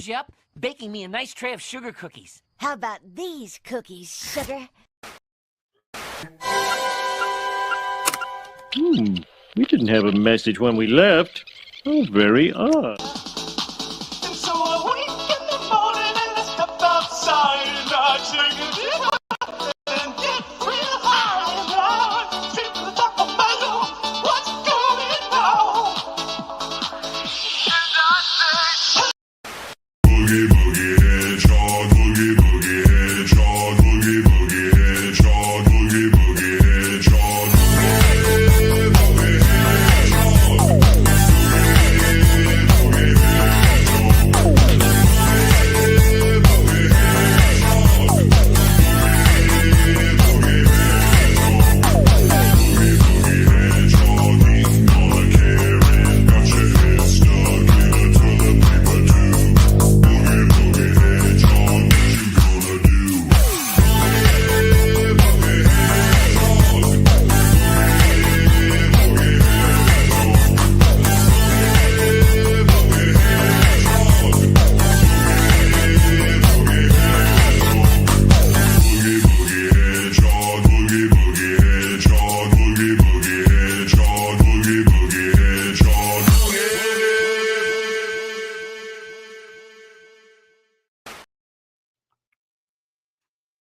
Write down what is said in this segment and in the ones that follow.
cheers you up, baking me a nice tray of sugar cookies. How about these cookies, sugar? We didn't have a message when we left. Oh, very odd. And so I wake in the morning and I step outside and I take a deep breath and get real high and I sit to the top of my lungs. What's going on? And I say, boogie boogie hedgehog, boogie boogie hedgehog, boogie boogie hedgehog, boogie boogie hedgehog.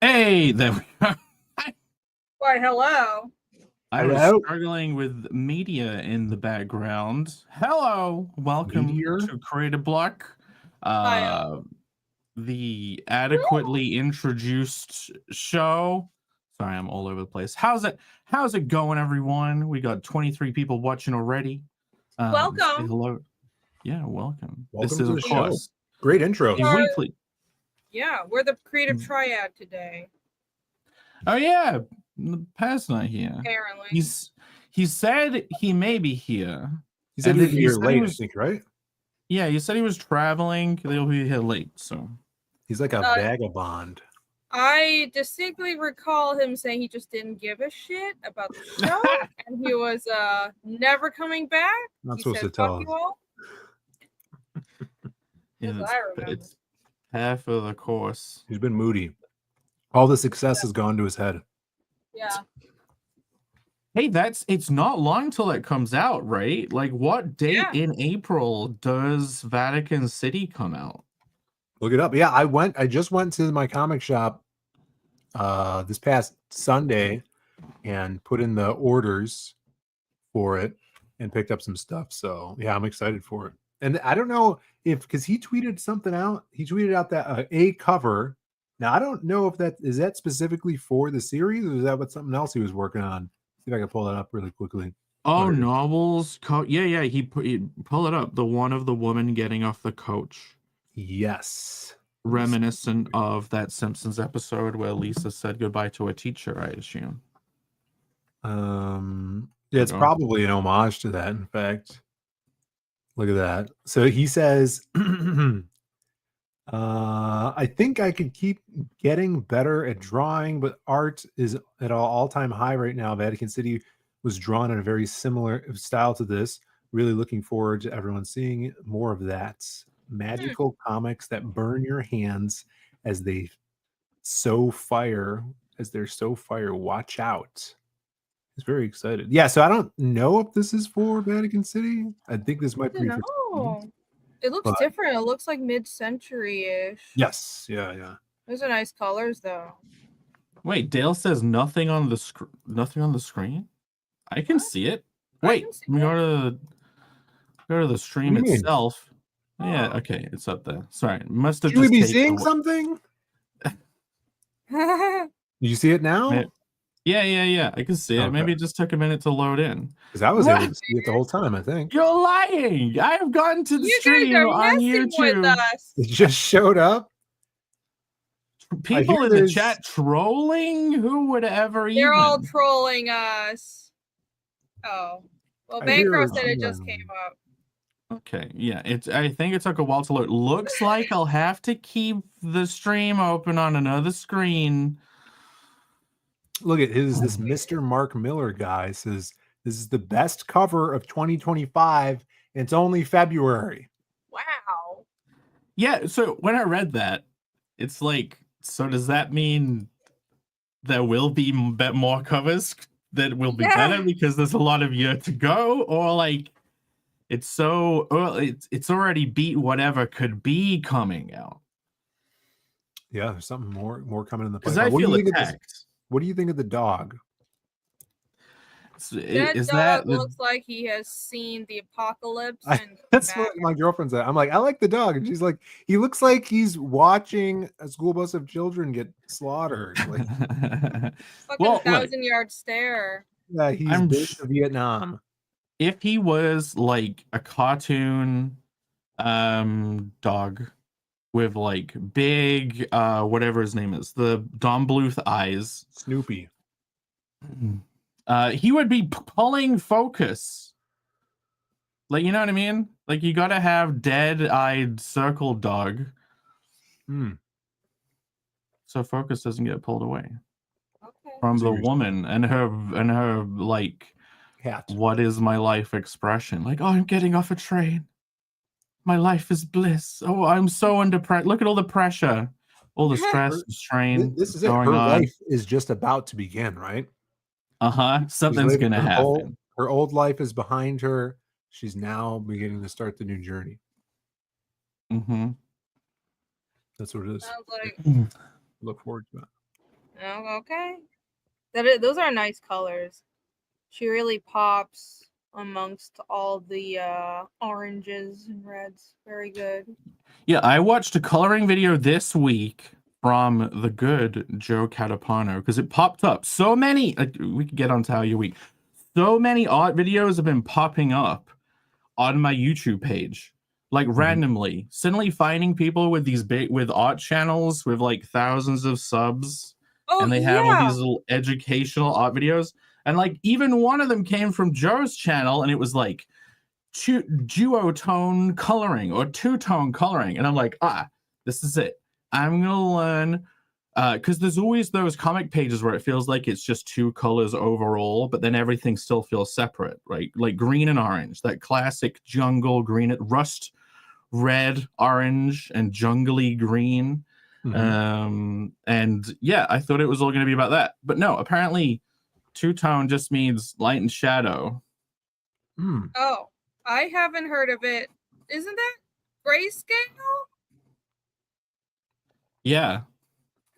Hey, there we are. Why, hello. I was struggling with media in the background. Hello, welcome to Creative Block. The adequately introduced show. Sorry, I'm all over the place. How's it going, everyone? We got 23 people watching already. Welcome. Hello. Yeah, welcome. Welcome this is, to of the course, show. Great intro. a weekly. Yeah, we're the creative triad today. Oh yeah, Pat's not here. Apparently, he said he may be here. He said he'd be here late, I think, right? Yeah, he said he was traveling. He'll be here late, so he's like a vagabond. I distinctly recall him saying he just didn't give a shit about the show, and he was never coming back. Not he supposed said, to tell "Fuck us. you all." yeah, I remember. it's half of the course. He's been moody. All the success has gone to his head. Yeah. Hey, it's not long till it comes out, right? Like, what date in April does Vatican City come out? Look it up. Yeah, I just went to my comic shop this past Sunday and put in the orders for it and picked up some stuff. So yeah, I'm excited for it. And I don't know if, because he tweeted something out. He tweeted out that a cover. Now I don't know if that is specifically for the series, or is that what something else he was working on? See if I can pull that up really quickly. Oh, novels. Yeah. He pull it up. The one of the woman getting off the coach. Yes. Reminiscent of that Simpsons episode where Lisa said goodbye to a teacher, I assume. Yeah, it's probably an homage to that, in fact. Look at that. So he says, I think I could keep getting better at drawing, but art is at an all-time high right now. Vatican City was drawn in a very similar style to this. Really looking forward to everyone seeing more of that. Magical comics that burn your hands as they sow fire. As they're so fire, watch out. He's very excited. Yeah, so I don't know if this is for Vatican City. I think this might be for. It looks different. It looks like mid-century-ish. Yes. Yeah. Those are nice colors, though. Wait, Dale says nothing on the screen. I can see it. Wait, we go to the stream itself. Yeah, okay, it's up there. Sorry, must have. Should we be seeing something? You see it now? Yeah. I can see it. Maybe it just took a minute to load in. Because I was able to see it the whole time, I think. You're lying. I have gone to the stream on YouTube. It just showed up. People in the chat trolling? Who would ever even? They're all trolling us. Oh. Well, Bancroft said it just came up. Okay, yeah. I think it took a while to load. Looks like I'll have to keep the stream open on another screen. Look at this Mr. Mark Miller guy says this is the best cover of 2025. And it's only February. Wow. Yeah, so when I read that, it's like, so does that mean there will be more covers that will be better because there's a lot of year to go, or like it's so early, it's already beat whatever could be coming out? Yeah, there's something more coming in the Because pipeline. I What do feel you think of this? attacked. What do you think of the dog? That Is dog that looks like he has seen the apocalypse I, and come that's back. what my girlfriend said. I'm like, I like the dog, and she's like, he looks like he's watching a school bus of children get slaughtered. Like, Fucking well, look, 1,000-yard stare. yeah, he's been to Vietnam. If he was like a cartoon dog with like big whatever his name is, the Don Bluth eyes, Snoopy, he would be pulling focus. Like, you know what I mean? Like, you gotta have dead-eyed circle dog. So focus doesn't get pulled away from the woman and her like cat. What is my life expression? Like, oh, I'm getting off a train. My life is bliss. Oh, I'm so under pressure. Look at all the pressure, all the stress, strain. This is it. Going Her on. life is just about to begin, right? Something's gonna happen. Her old life is behind her. She's now beginning to start the new journey. That's what it is. Sounds like Look forward to it. oh, okay. Those are nice colors. She really pops amongst all the oranges and reds. Very good. Yeah, I watched a coloring video this week from the good Joe Catapano because it popped up. So many, we could get onto how your week. So many art videos have been popping up on my YouTube page, like randomly. Suddenly finding people with these with art channels with like thousands of subs, and they have all these little educational art videos. And like even one of them came from Joe's channel, and it was like duotone coloring or two-tone coloring, and I'm like, this is it. I'm gonna learn, because there's always those comic pages where it feels like it's just two colors overall, but then everything still feels separate, right? Like green and orange, that classic jungle green, rust red, orange, and jungly green. And yeah, I thought it was all going to be about that, but no, apparently two-tone just means light and shadow. Oh, I haven't heard of it. Isn't that grayscale? Yeah.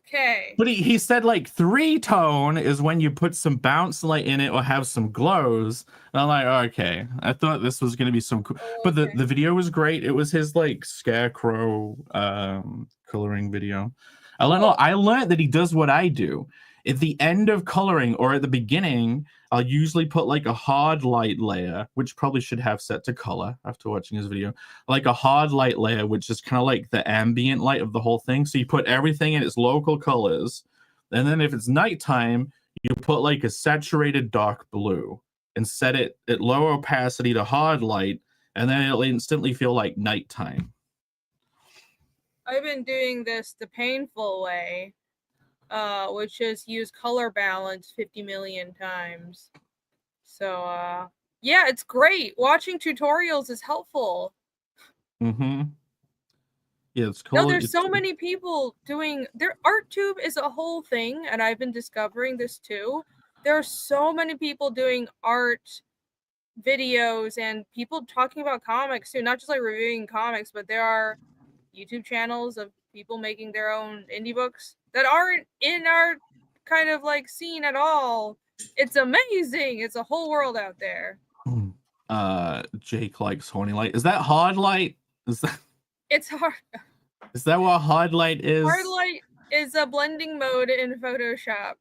Okay. But he said like three-tone is when you put some bounce light in it or have some glows. And I'm like, okay, I thought this was going to be some cool. But the video was great. It was his like scarecrow coloring video. I learned that he does what I do. At the end of coloring or at the beginning, I'll usually put like a hard light layer, which probably should have set to color after watching his video, like a hard light layer, which is kind of like the ambient light of the whole thing. So you put everything in its local colors. And then if it's nighttime, you put like a saturated dark blue and set it at low opacity to hard light. And then it'll instantly feel like nighttime. I've been doing this the painful way, which is use color balance 50 million times. So, yeah, it's great. Watching tutorials is helpful. Yeah, it's cool. No, there's so many people doing their ArtTube is a whole thing, and I've been discovering this too. There are so many people doing art videos and people talking about comics too, not just like reviewing comics, but there are YouTube channels of people making their own indie books that aren't in our kind of like scene at all. It's amazing. It's a whole world out there. Jake likes horny light. Is that hard light? It's hard. Is that what hard light is? Hard light is a blending mode in Photoshop.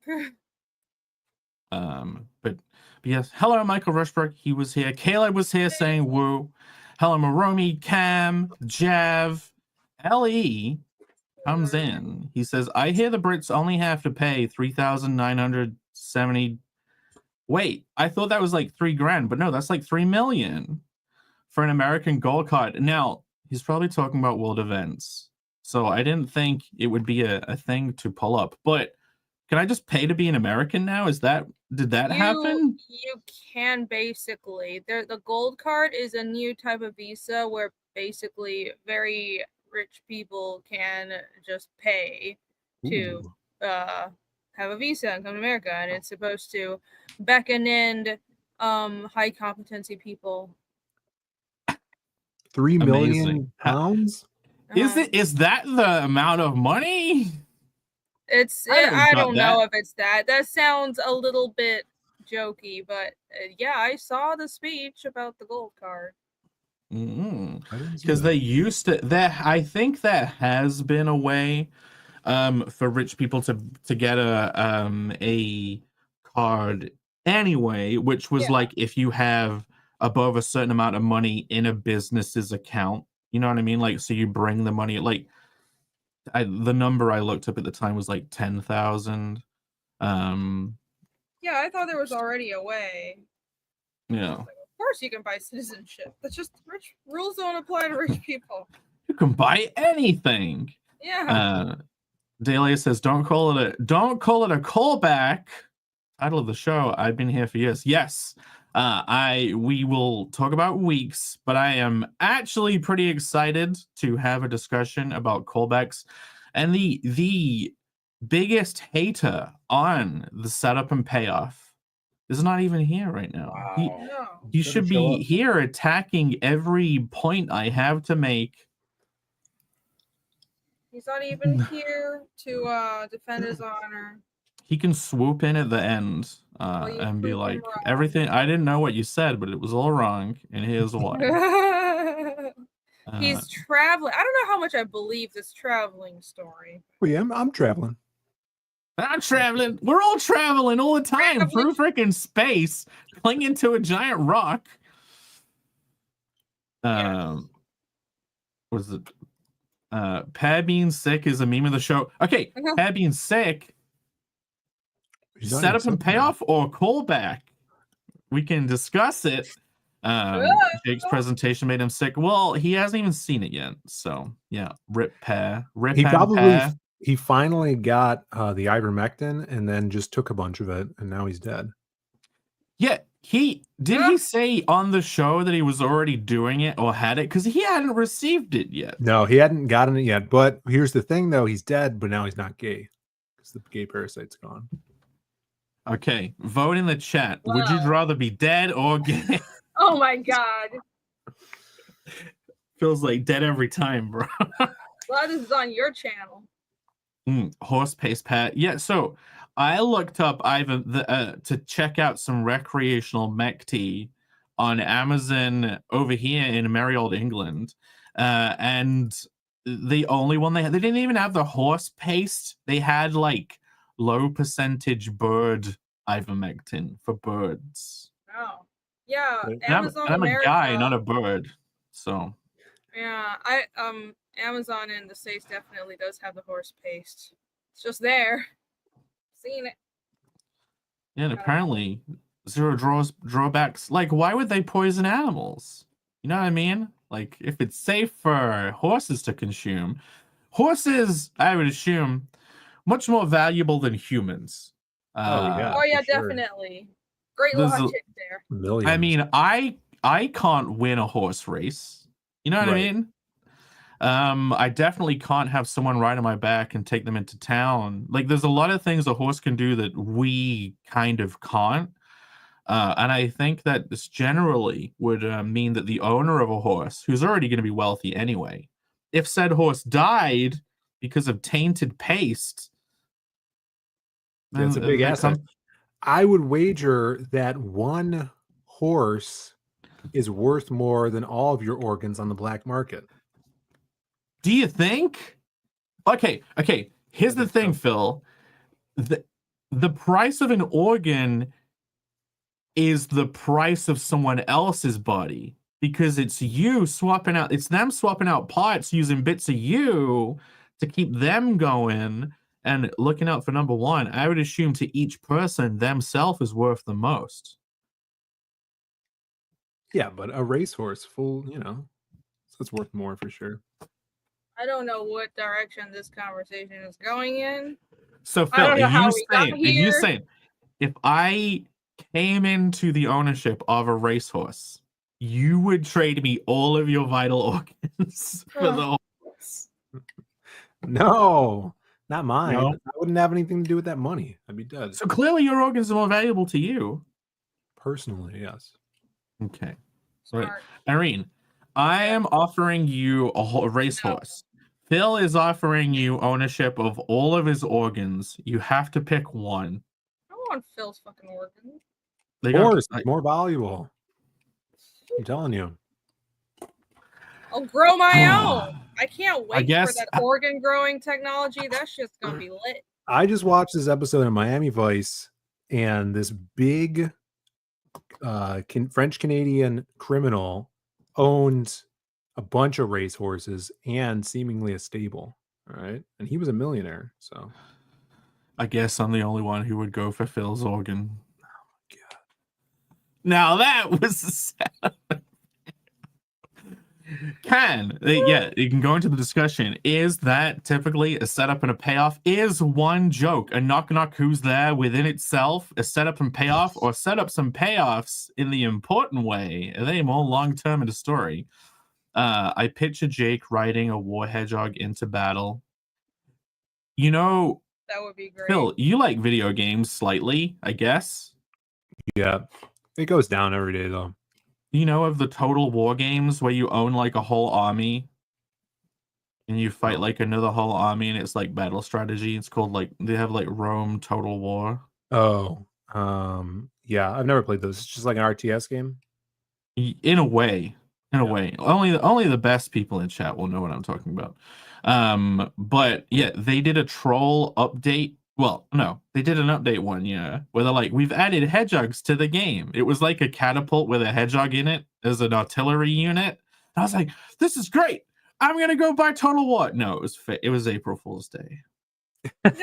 But yes. Hello, Michael Rushbrook. He was here. Caleb was here saying woo. Hello, Maromi, Cam, Jav, LE comes in. He says, I hear the Brits only have to pay 3,970. Wait, I thought that was like $3,000, but no, that's like 3 million for an American gold card. Now, he's probably talking about world events. So I didn't think it would be a thing to pull up. But can I just pay to be an American now? Did that happen? You can basically. The gold card is a new type of visa where basically very rich people can just pay to have a visa and come to America, and it's supposed to beckon in high competency people. 3 million Amazing. pounds? Is that the amount of money? I don't know if it's that. That sounds a little bit jokey, but yeah, I saw the speech about the gold card. Because they used to. I think there has been a way for rich people to get a card anyway, which was like if you have above a certain amount of money in a business's account, you know what I mean? Like, so you bring the money, like the number I looked up at the time was like 10,000. Yeah, I thought there was already a way. Yeah. Of course you can buy citizenship. That's just rich rules don't apply to rich people. You can buy anything. Yeah. Dahlia says, don't call it a callback. Title of the show, I've been here for years. Yes. We will talk about weeks, but I am actually pretty excited to have a discussion about callbacks. And the biggest hater on the setup and payoff is not even here right now. Wow. He should be here attacking every point I have to make. He's not even here to defend his honor. He can swoop in at the end and be like, everything, I didn't know what you said, but it was all wrong, and here's why. He's traveling. I don't know how much I believe this traveling story. Well, yeah, I'm traveling. I'm traveling. We're all traveling all the time through freaking space, clinging to a giant rock. Was it? Pat being sick is a meme of the show. Okay, Pat being sick. Setup and payoff or callback? We can discuss it. Jake's presentation made him sick. Well, he hasn't even seen it yet. So yeah, rip pair. He finally got the ivermectin and then just took a bunch of it, and now he's dead. Yeah, he say on the show that he was already doing it or had it because he hadn't received it yet. No, he hadn't gotten it yet. But here's the thing, though: he's dead, but now he's not gay because the gay parasite's gone. Okay, vote in the chat. Wow. Would you rather be dead or gay? Oh my god. Feels like dead every time, bro. Well, this is on your channel. Horse pace, Pat. Yeah, so I looked up to check out some recreational mech tea on Amazon over here in merry old England. And the only one they didn't even have the horse paste. They had like low percentage bird ivermectin for birds. Oh, yeah. Amazon I'm America, a guy, not a bird. So yeah, Amazon in the States definitely does have the horse paste. It's just there. Seen it. Yeah, and apparently zero drawbacks. Like, why would they poison animals? You know what I mean? Like, if it's safe for horses to consume, horses, I would assume, much more valuable than humans. Oh yeah, definitely. Great logic there. Millions. I mean, I can't win a horse race. You know what I mean? I definitely can't have someone ride on my back and take them into town. Like, there's a lot of things a horse can do that we kind of can't. And I think that this generally would mean that the owner of a horse, who's already going to be wealthy anyway, if said horse died because of tainted paste, that's a big asset. I would wager that one horse is worth more than all of your organs on the black market. Do you think? Okay. Here's the thing, Phil. The price of an organ is the price of someone else's body, because it's them swapping out parts using bits of you to keep them going and looking out for number one. I would assume to each person themselves is worth the most. Yeah, but a racehorse full, so it's worth more for sure. I don't know what direction this conversation is going in. So Phil, are you saying if I came into the ownership of a racehorse, you would trade me all of your vital organs for the horse? No, not mine. No? I wouldn't have anything to do with that money. I'd be dead. So clearly your organs are more valuable to you. Personally, yes. Okay. Right. Smart. Irene, I am offering you a racehorse. Phil is offering you ownership of all of his organs. You have to pick one. I want Phil's fucking organ. They got- Horse, more valuable. I'm telling you. I'll grow my own. I can't wait guess- for that organ growing technology. That shit's gonna be lit. I just watched this episode of Miami Vice, and this big French Canadian criminal owned a bunch of racehorses and seemingly a stable. All right, and he was a millionaire. So I guess I'm the only one who would go for Phil's organ. Oh my god! Now that was the setup. You can go into the discussion. Is that typically a setup and a payoff? Is one joke, a knock knock who's there within itself, a setup and payoff, or setups and payoffs in the important way? Are they more long term in the story? I picture Jake riding a war hedgehog into battle. You know, That would be great. Phil, you like video games slightly, I guess. Yeah, it goes down every day though. You know of the Total War games where you own like a whole army and you fight like another whole army and it's like battle strategy. It's called like they have like Rome Total War. Oh, yeah, I've never played those. It's just like an RTS game. In a way. Only the best people in chat will know what I'm talking about. But yeah, they did a troll update. Well, no, they did an update one, where they're like, we've added hedgehogs to the game. It was like a catapult with a hedgehog in it as an artillery unit. And I was like, this is great. I'm gonna go buy Total War. No, it was April Fool's Day.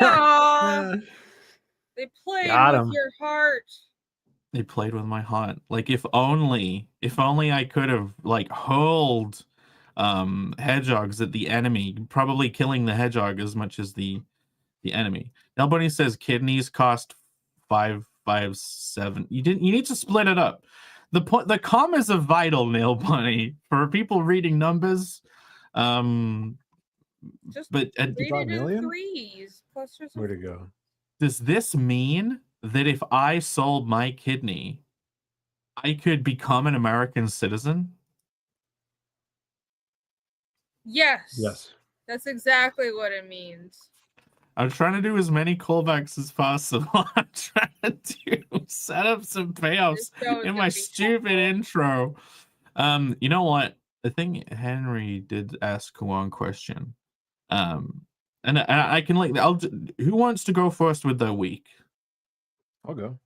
No, they played Got with 'em. your heart. They played with my heart. Like if only I could have like hurled hedgehogs at the enemy, probably killing the hedgehog as much as the enemy. Nobody says kidneys cost 557. You need to split it up. The commas are vital, Nail Bunny, for people reading numbers. Just But read it in million? threes. Plus or Where'd something. it go? does this mean that if I sold my kidney, I could become an American citizen? Yes. Yes. That's exactly what it means. I'm trying to do as many callbacks as possible. I'm trying to do setups and payoffs This show is in gonna my be stupid intro. You know what? I think Henry did ask one question. And I can who wants to go first with their week? I'll go.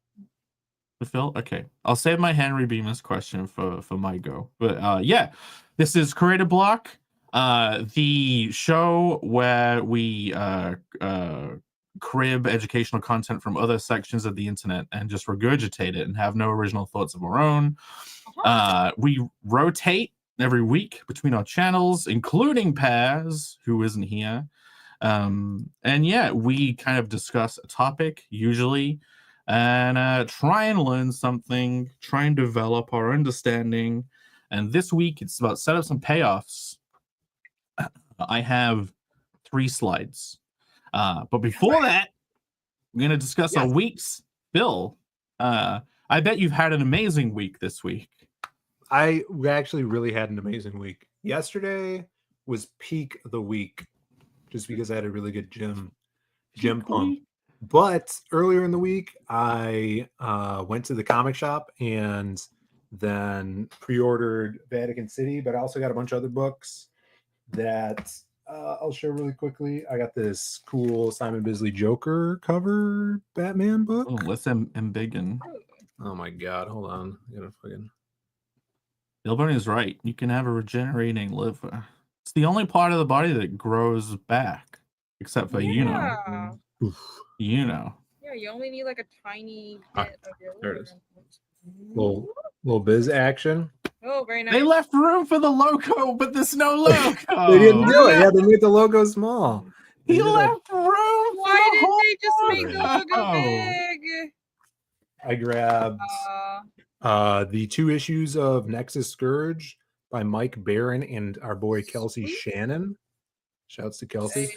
Phil? Okay. I'll save my Henry Bemis question for my go. But yeah, this is Creative Block. The show where we crib educational content from other sections of the internet and just regurgitate it and have no original thoughts of our own. We rotate every week between our channels, including Paz, who isn't here. And yeah, we kind of discuss a topic usually and try and learn something, try and develop our understanding. And this week it's about setups and payoffs. I have 3 slides. But before that, we're going to discuss our weeks. Bill, I bet you've had an amazing week this week. I actually really had an amazing week. Yesterday was peak of the week just because I had a really good gym pump. But earlier in the week, I went to the comic shop and then pre-ordered Vatican City, but I also got a bunch of other books that I'll share really quickly. I got this cool Simon Bisley Joker cover Batman book. Oh, let's embiggen. Oh my god, hold on. I gotta fucking... Bill Bunny is right. You can have a regenerating liver. It's the only part of the body that grows back, except for Yeah. Yeah, you only need like a tiny bit of your there it liver. is. Little biz action. Oh, very nice. They left room for the logo, but there's no logo. They didn't do it. Yeah, they made the logo small. They He did, like- left room. Why for didn't the they just make the logo logo. big? I grabbed the 2 issues of Nexus Scourge by Mike Barron and our boy Kelsey Sweet. Shannon. Shouts to Kelsey.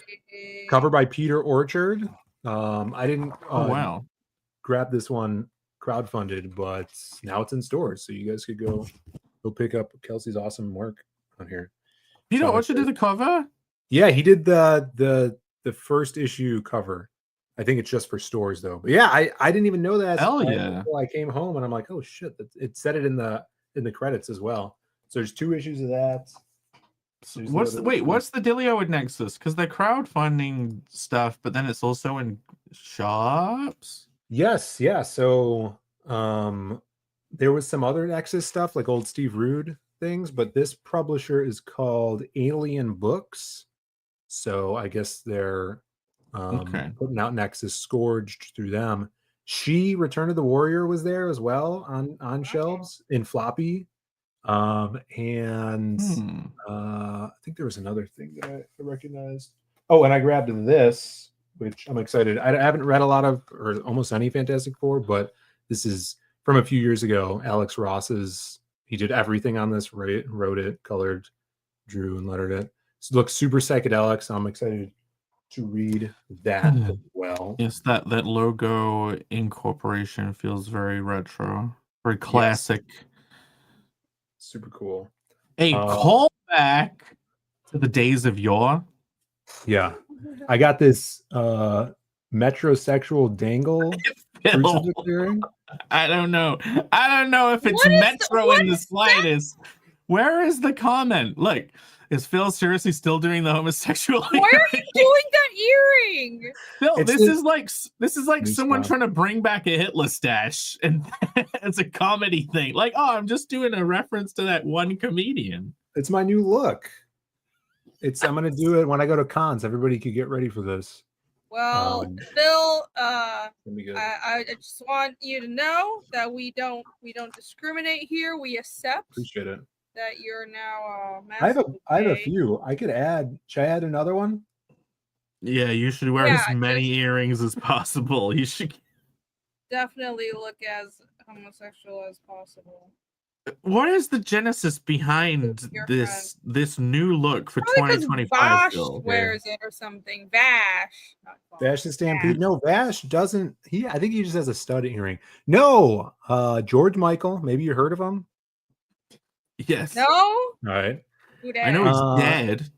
Cover by Peter Orchard. I didn't Oh wow. grab this one crowdfunded, but now it's in stores, so you guys could go pick up Kelsey's awesome work on here. Peter So Orchard did the cover? Yeah, he did the first issue cover. I think it's just for stores though. But yeah, I didn't even know that. Hell yeah. Until I came home and I'm like, oh shit, it said it in the credits as well. So there's 2 issues of that. What's the dealio with Nexus? Because they're crowdfunding stuff, but then it's also in shops. Yes, yeah. So there was some other Nexus stuff like old Steve Rude things, but this publisher is called Alien Books. So I guess they're putting out Nexus Scourged through them. Return of the Warrior was there as well on shelves in floppy. And I think there was another thing that I recognized. Oh, and I grabbed this, which I'm excited. I haven't read a lot of or almost any Fantastic Four, but this is from a few years ago. Alex Ross's, he did everything on this, wrote it, colored, drew, and lettered it. So it looks super psychedelic, so I'm excited to read that as well. Yes, that logo incorporation feels very retro, very classic. Yes. Super cool. A callback to the days of yore. Yeah. I got this metrosexual dangle. I don't know if it's metro in the slightest. Where is the comment? Look, is Phil seriously still doing the homosexual? Why are you doing that earring? Phil, this is like someone trying to bring back a Hitler stash, and it's a comedy thing. Like, oh, I'm just doing a reference to that one comedian. It's my new look. I'm gonna do it when I go to cons. Everybody could get ready for this. Well, Phil, I just want you to know that we don't discriminate here. We accept. Appreciate it. That you're now I have a few. I could add. Should I add another one? Yeah, you should wear as many earrings as possible. You should definitely look as homosexual as possible. What is the genesis behind this new look for Probably 2025? Vash wears it or something. Vash. Vash the Stampede. No, Vash doesn't. I think he just has a stud earring. No, George Michael. Maybe you heard of him. Yes. No. All right. I know he's dead.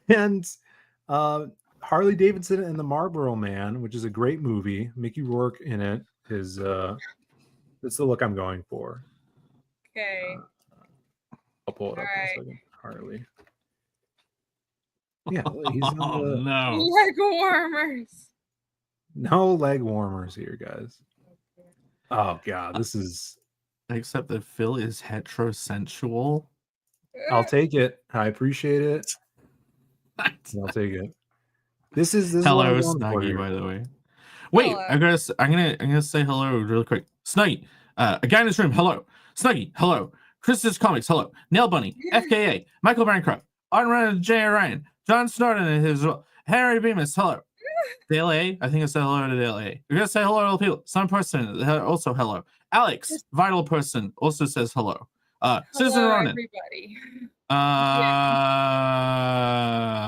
And Harley Davidson and the Marlboro Man, which is a great movie. Mickey Rourke in it is that's the look I'm going for. Okay. I'll pull it up in a second. Harley. Yeah, he's on no leg warmers. No leg warmers here, guys. Oh god, this is. Except that Phil is heterosensual. I'll take it. I appreciate it. I'll take it. This is hello, Snuggy, by the way. Wait, hello. I'm gonna say hello really quick. Snuggy, a guy in this room, hello. Snuggy, hello. Chris's Comics, hello. Nail Bunny, FKA, Michael Bancroft, Art Ryan, J. Ryan, John Snowden and his Henry Bemis, hello. Dale A, I think I said hello to Dale A. We're gonna say hello to all people. Some person also hello. Alex, vital person, also says hello. Susan Ronan. Everybody. I'm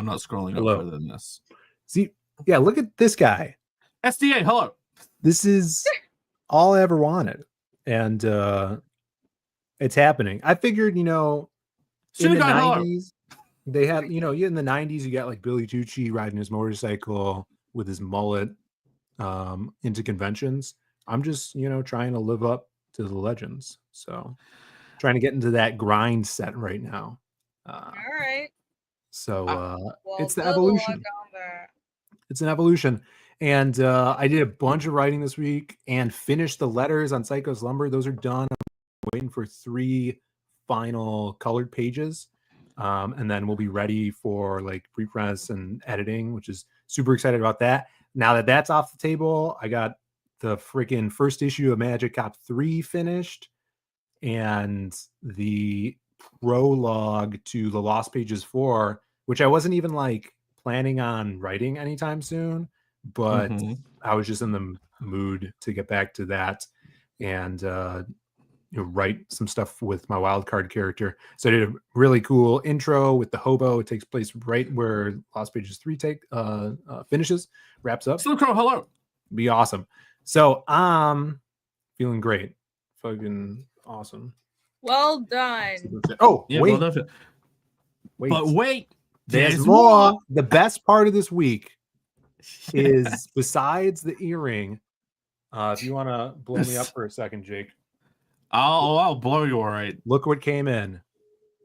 not scrolling up further than this. See, yeah, look at this guy. SDA, hello. This is all I ever wanted. And it's happening. I figured, in the 90s, they had, in the 90s, you got like Billy Tucci riding his motorcycle with his mullet into conventions. I'm just, trying to live up to the legends. So trying to get into that grind set right now. All right. So it's the evolution. It's an evolution. And I did a bunch of writing this week and finished the letters on Psycho Slumber. Those are done. I'm waiting for 3 final colored pages. And then we'll be ready for like pre-press and editing, which is super excited about that. Now that that's off the table, I got the freaking first issue of Magic Cop 3 finished and the prologue to The Lost Pages 4, which I wasn't even like planning on writing anytime soon, but I was just in the mood to get back to that. And write some stuff with my wild card character. So I did a really cool intro with the hobo. It takes place right where Lost Pages 3 finishes, wraps up. Slow Crow, hello. Be awesome. So I'm feeling great. Fucking awesome. Well done. Oh, Yeah, wait. well done. Wait. But wait, There's more. The best part of this week is besides the earring. If you want to blow me up for a second, Jake. I'll blow you all right. Look what came in.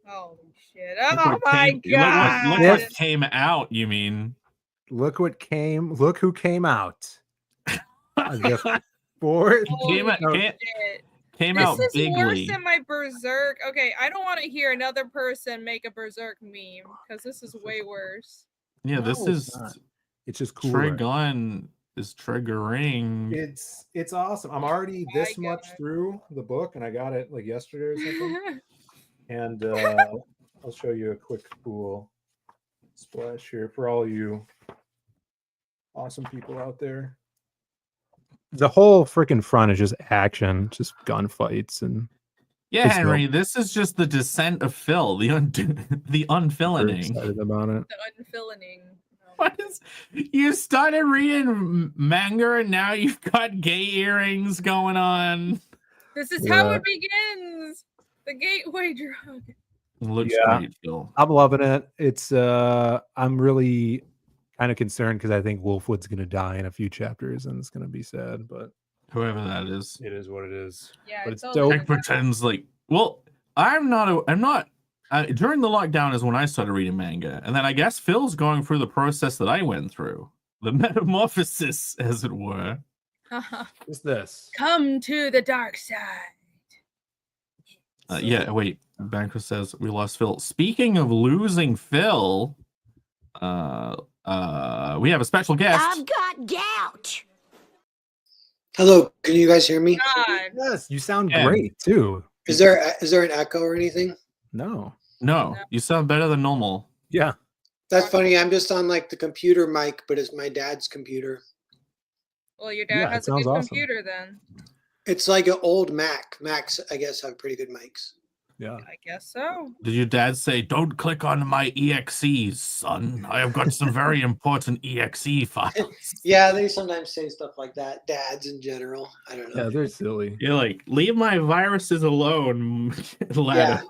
Holy shit. Look Oh what my came- god. Look what came out, you mean? Look who came out. The fourth. Came out, Holy came, shit. came This out is worse bigly. than my Berserk. Okay, I don't want to hear another person make a Berserk meme because this is way worse. Yeah, No, this it's is not. It's just cool. Trigon is triggering. It's awesome. I'm already this My much God. through the book, and I got it like yesterday or something. And I'll show you a quick cool splash here for all you awesome people out there. The whole freaking front is just action, just gunfights, and Yeah, it's Henry, this is just the descent of Phil, the very unfillening. excited about it. The unfillening. What is? You started reading manga, and now you've got gay earrings going on. This is how Yeah. it begins. The gateway drug. Looks Yeah. great, Phil. I'm loving it. It's I'm really kind of concerned because I think Wolfwood's gonna die in a few chapters, and it's gonna be sad, but Whoever that is. it is what it is. Yeah, But it's it's all dope. Jack pretends like, well, I'm not. During the lockdown is when I started reading manga, and then I guess Phil's going through the process that I went through, the metamorphosis, as it were. What's this? Come to the dark side. Yeah, wait. Banker says we lost Phil. Speaking of losing Phil, we have a special guest. I've got gout. Hello, can you guys hear me? God. Yes, you sound Yeah. great too. Is there an echo or anything? No. No, you sound better than normal. Yeah. That's funny. I'm just on like the computer mic, but it's my dad's computer. Well, your dad Yeah, it has a sounds good awesome. computer then. It's like an old Mac. Macs, I guess, have pretty good mics. Yeah. I guess so. Did your dad say, "Don't click on my EXEs, son. I have got some very important EXE files." Yeah, they sometimes say stuff like that. Dads in general. I don't know. Yeah, they're silly. You're like, "Leave my viruses alone, lad."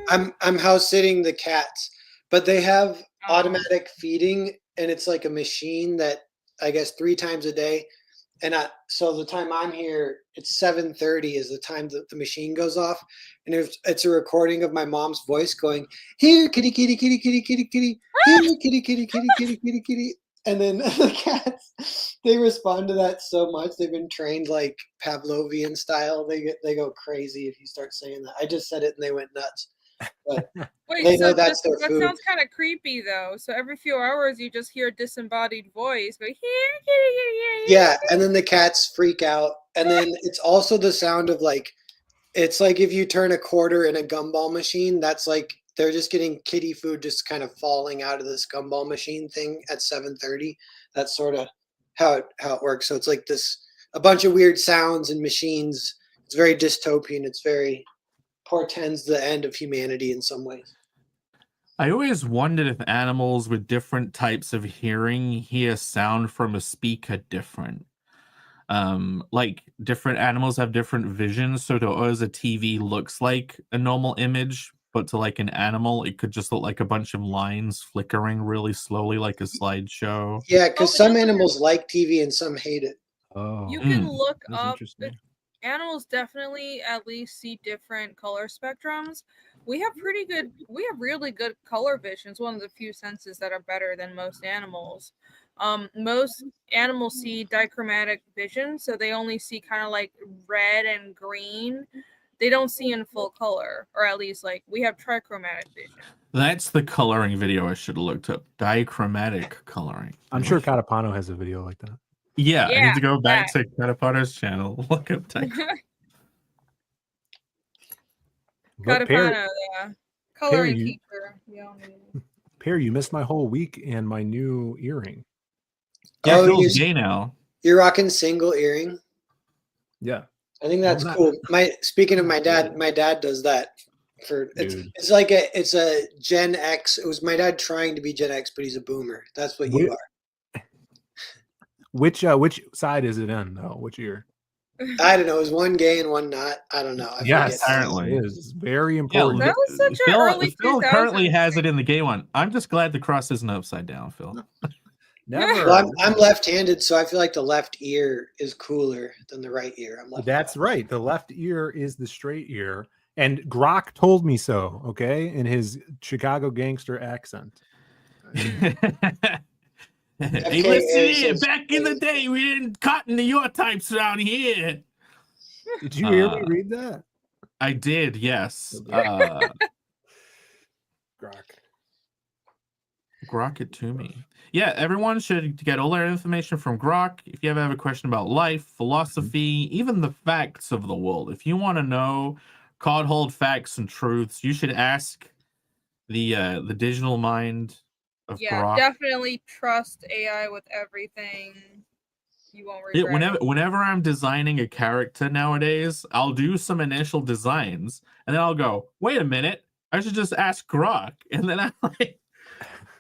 I'm house sitting the cats, but they have automatic feeding, and it's like a machine that I guess 3 times a day. And so the time I'm here, it's 7:30 is the time that the machine goes off, and it's a recording of my mom's voice going, "Here, kitty, kitty, kitty, kitty, kitty, kitty, here, kitty, kitty, kitty, kitty, kitty, kitty," and then the cats, they respond to that so much. They've been trained like Pavlovian style. They go crazy if you start saying that. I just said it and they went nuts. But Wait, they know so that's their that food. sounds kind of creepy though. So every few hours you just hear a disembodied voice go Yeah, and then the cats freak out, and then it's also the sound of like, it's like if you turn a quarter in a gumball machine, that's like they're just getting kitty food just kind of falling out of this gumball machine thing at 7:30. That's sort of how it works. So it's like a bunch of weird sounds and machines. It's very dystopian. It's very portends the end of humanity in some ways. I always wondered if animals with different types of hearing hear sound from a speaker different. Like different animals have different visions. So to us, a TV looks like a normal image, but to like an animal, it could just look like a bunch of lines flickering really slowly, like a slideshow. Yeah, because Oh, some yeah. animals like TV and some hate it. Oh. You can look That's up. interesting. Animals definitely at least see different color spectrums. We have really good color vision. It's one of the few senses that are better than most animals. Most animals see dichromatic vision, so they only see kind of like red and green. They don't see in full color, or at least like we have trichromatic vision. That's the coloring video I should have looked up. Dichromatic coloring. I'm sure Katapano has a video like that. Yeah, I Yeah, need to go back to Katapano's channel. Look up dichromatic. But Pear, Katapano, yeah. Coloring you- teacher. We all need it. Pear, you missed my whole week and my new earring. Yeah, Oh, Phil's you- gay now. You're rocking single earring. Yeah. I think that's cool. Speaking of my dad does that for it's like it's a Gen X. It was my dad trying to be Gen X, but he's a boomer. That's what you are. Which side is it in though? Which ear? I don't know. Is one gay and one not? I don't know. Yes, apparently it is very important. That was such an early Phil 2000s currently has it in the gay one. I'm just glad the cross isn't upside down, Phil. Never. Well, I'm left-handed, so I feel like the left ear is cooler than the right ear. That's right. The left ear is the straight ear, and Grok told me so. Okay, in his Chicago gangster accent. Hey, listen here. Back in the day, we didn't cotton to your types around here. Did you hear me read that? I did, yes. Grok it to me. Yeah, everyone should get all their information from Grok. If you ever have a question about life, philosophy, even the facts of the world, if you want to know card-hold facts and truths, you should ask the digital mind of Grok. Definitely trust AI with everything. You won't regret it. Whenever I'm designing a character nowadays, I'll do some initial designs, and then I'll go, wait a minute, I should just ask Grok. And then I'm like,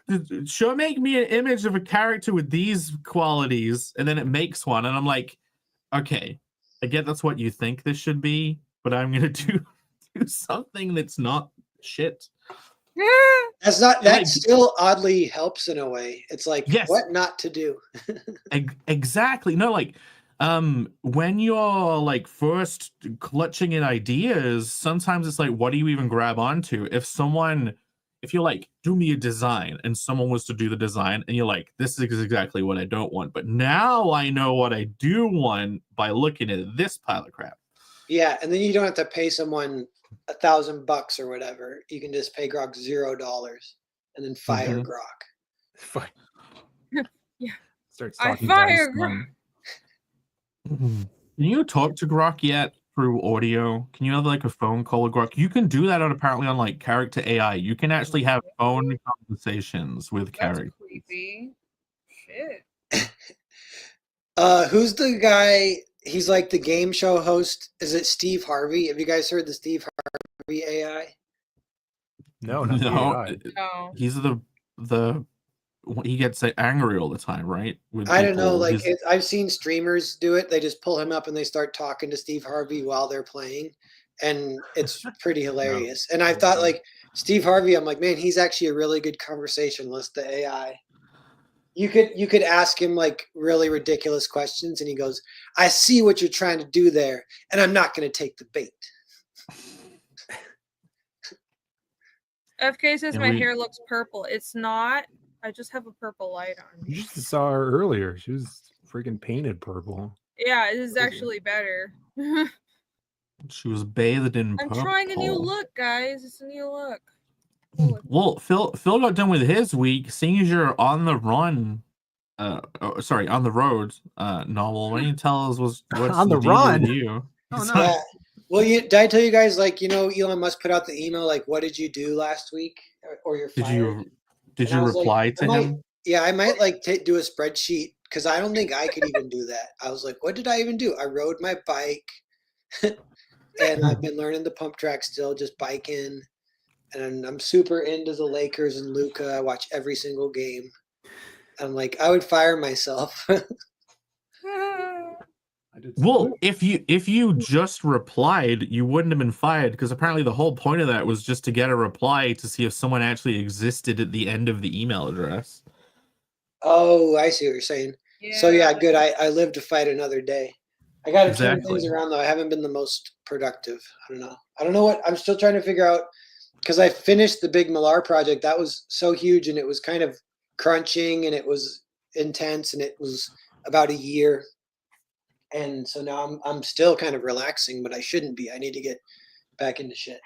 make me an image of a character with these qualities, and then it makes one, and I'm like, okay, I get that's what you think this should be, but I'm gonna do something that's not shit. That still oddly helps in a way. It's like what not to do. Exactly. No, like when you're like first clutching at ideas, sometimes it's like, what do you even grab onto? If you're like, do me a design, and someone was to do the design, and you're like, this is exactly what I don't want, but now I know what I do want by looking at this pile of crap. Yeah, and then you don't have to pay someone $1,000 or whatever. You can just pay Grok $0 and then fire Grok. Yeah. Starts I talking fire down Grok. Can you talk to Grok yet through audio? Can you have like a phone call with Grok? You can do that apparently on like character AI. You can actually have phone conversations with characters. Creepy. Shit. Who's the guy? He's like the game show host. Is it Steve Harvey? Have you guys heard the Steve Harvey AI? No, not the AI. No. He's he gets angry all the time, right? I don't know. Like I've seen streamers do it. They just pull him up and they start talking to Steve Harvey while they're playing, and it's pretty hilarious. And I thought like Steve Harvey, I'm like, man, he's actually a really good conversationalist. The AI. You could ask him like really ridiculous questions, and he goes, "I see what you're trying to do there, and I'm not going to take the bait." FK says my hair looks purple. It's not. I just have a purple light on. You just saw her earlier. She was freaking painted purple. Yeah, it is actually better. She was bathed in purple. I'm trying a new look, guys. It's a new look. Well, Phil got done with his week. Seeing as you're on the run, on the road, novel. Why don't you tell us what's on the run? With you? Oh no. Well, did I tell you guys like Elon Musk put out the email like, "What did you do last week?" Or you're fired. Did you reply to him? Yeah, I might like do a spreadsheet because I don't think I could even do that. I was like, what did I even do? I rode my bike, and I've been learning the pump track still, just biking. And I'm super into the Lakers and Luka. I watch every single game. I'm like, I would fire myself. Well, if you just replied, you wouldn't have been fired, because apparently the whole point of that was just to get a reply to see if someone actually existed at the end of the email address. Oh, I see what you're saying. Yeah. So yeah, good. I live to fight another day. I got to turn things around though. I haven't been the most productive. I don't know what I'm still trying to figure out, because I finished the big Millar project. That was so huge, and it was kind of crunching, and it was intense, and it was about a year. And so now I'm still kind of relaxing, but I shouldn't be. I need to get back into shit.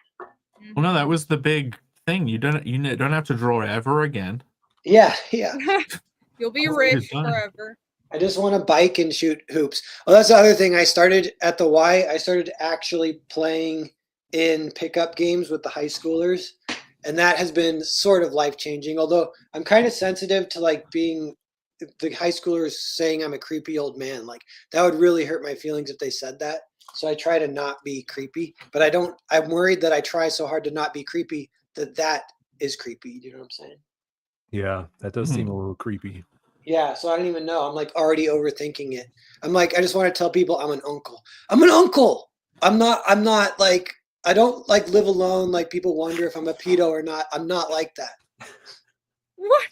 Well, no, that was the big thing. You don't have to draw ever again. Yeah. You'll be rich forever. I just want to bike and shoot hoops. Oh, that's the other thing. I started at the Y. I started actually playing in pickup games with the high schoolers, and that has been sort of life-changing. Although I'm kind of sensitive to like being the high schoolers saying I'm a creepy old man. Like that would really hurt my feelings if they said that. So I try to not be creepy, but I'm worried that I try so hard to not be creepy that is creepy. Do you know what I'm saying? Yeah, that does seem a little creepy. Yeah, so I don't even know. I'm like already overthinking it. I'm like, I just want to tell people I'm an uncle. I'm an uncle. I'm not like, I don't like live alone. Like people wonder if I'm a pedo or not. I'm not like that. What?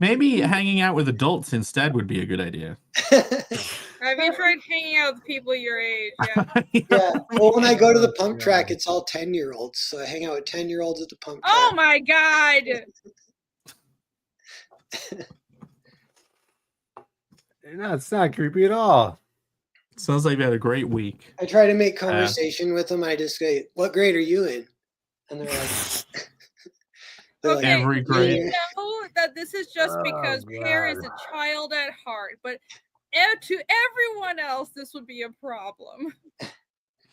Maybe hanging out with adults instead would be a good idea. Have you tried hanging out with people your age? Yeah. Yeah. Well, when I go to the pump track, it's all 10-year-olds. So I hang out with 10-year-olds at the pump track. Oh my God. No, it's not creepy at all. Sounds like you had a great week. I try to make conversation with them. I just say, "What grade are you in?" And they're like, Okay, every grade. we know that this is just because Pear is a child at heart, but to everyone else, this would be a problem.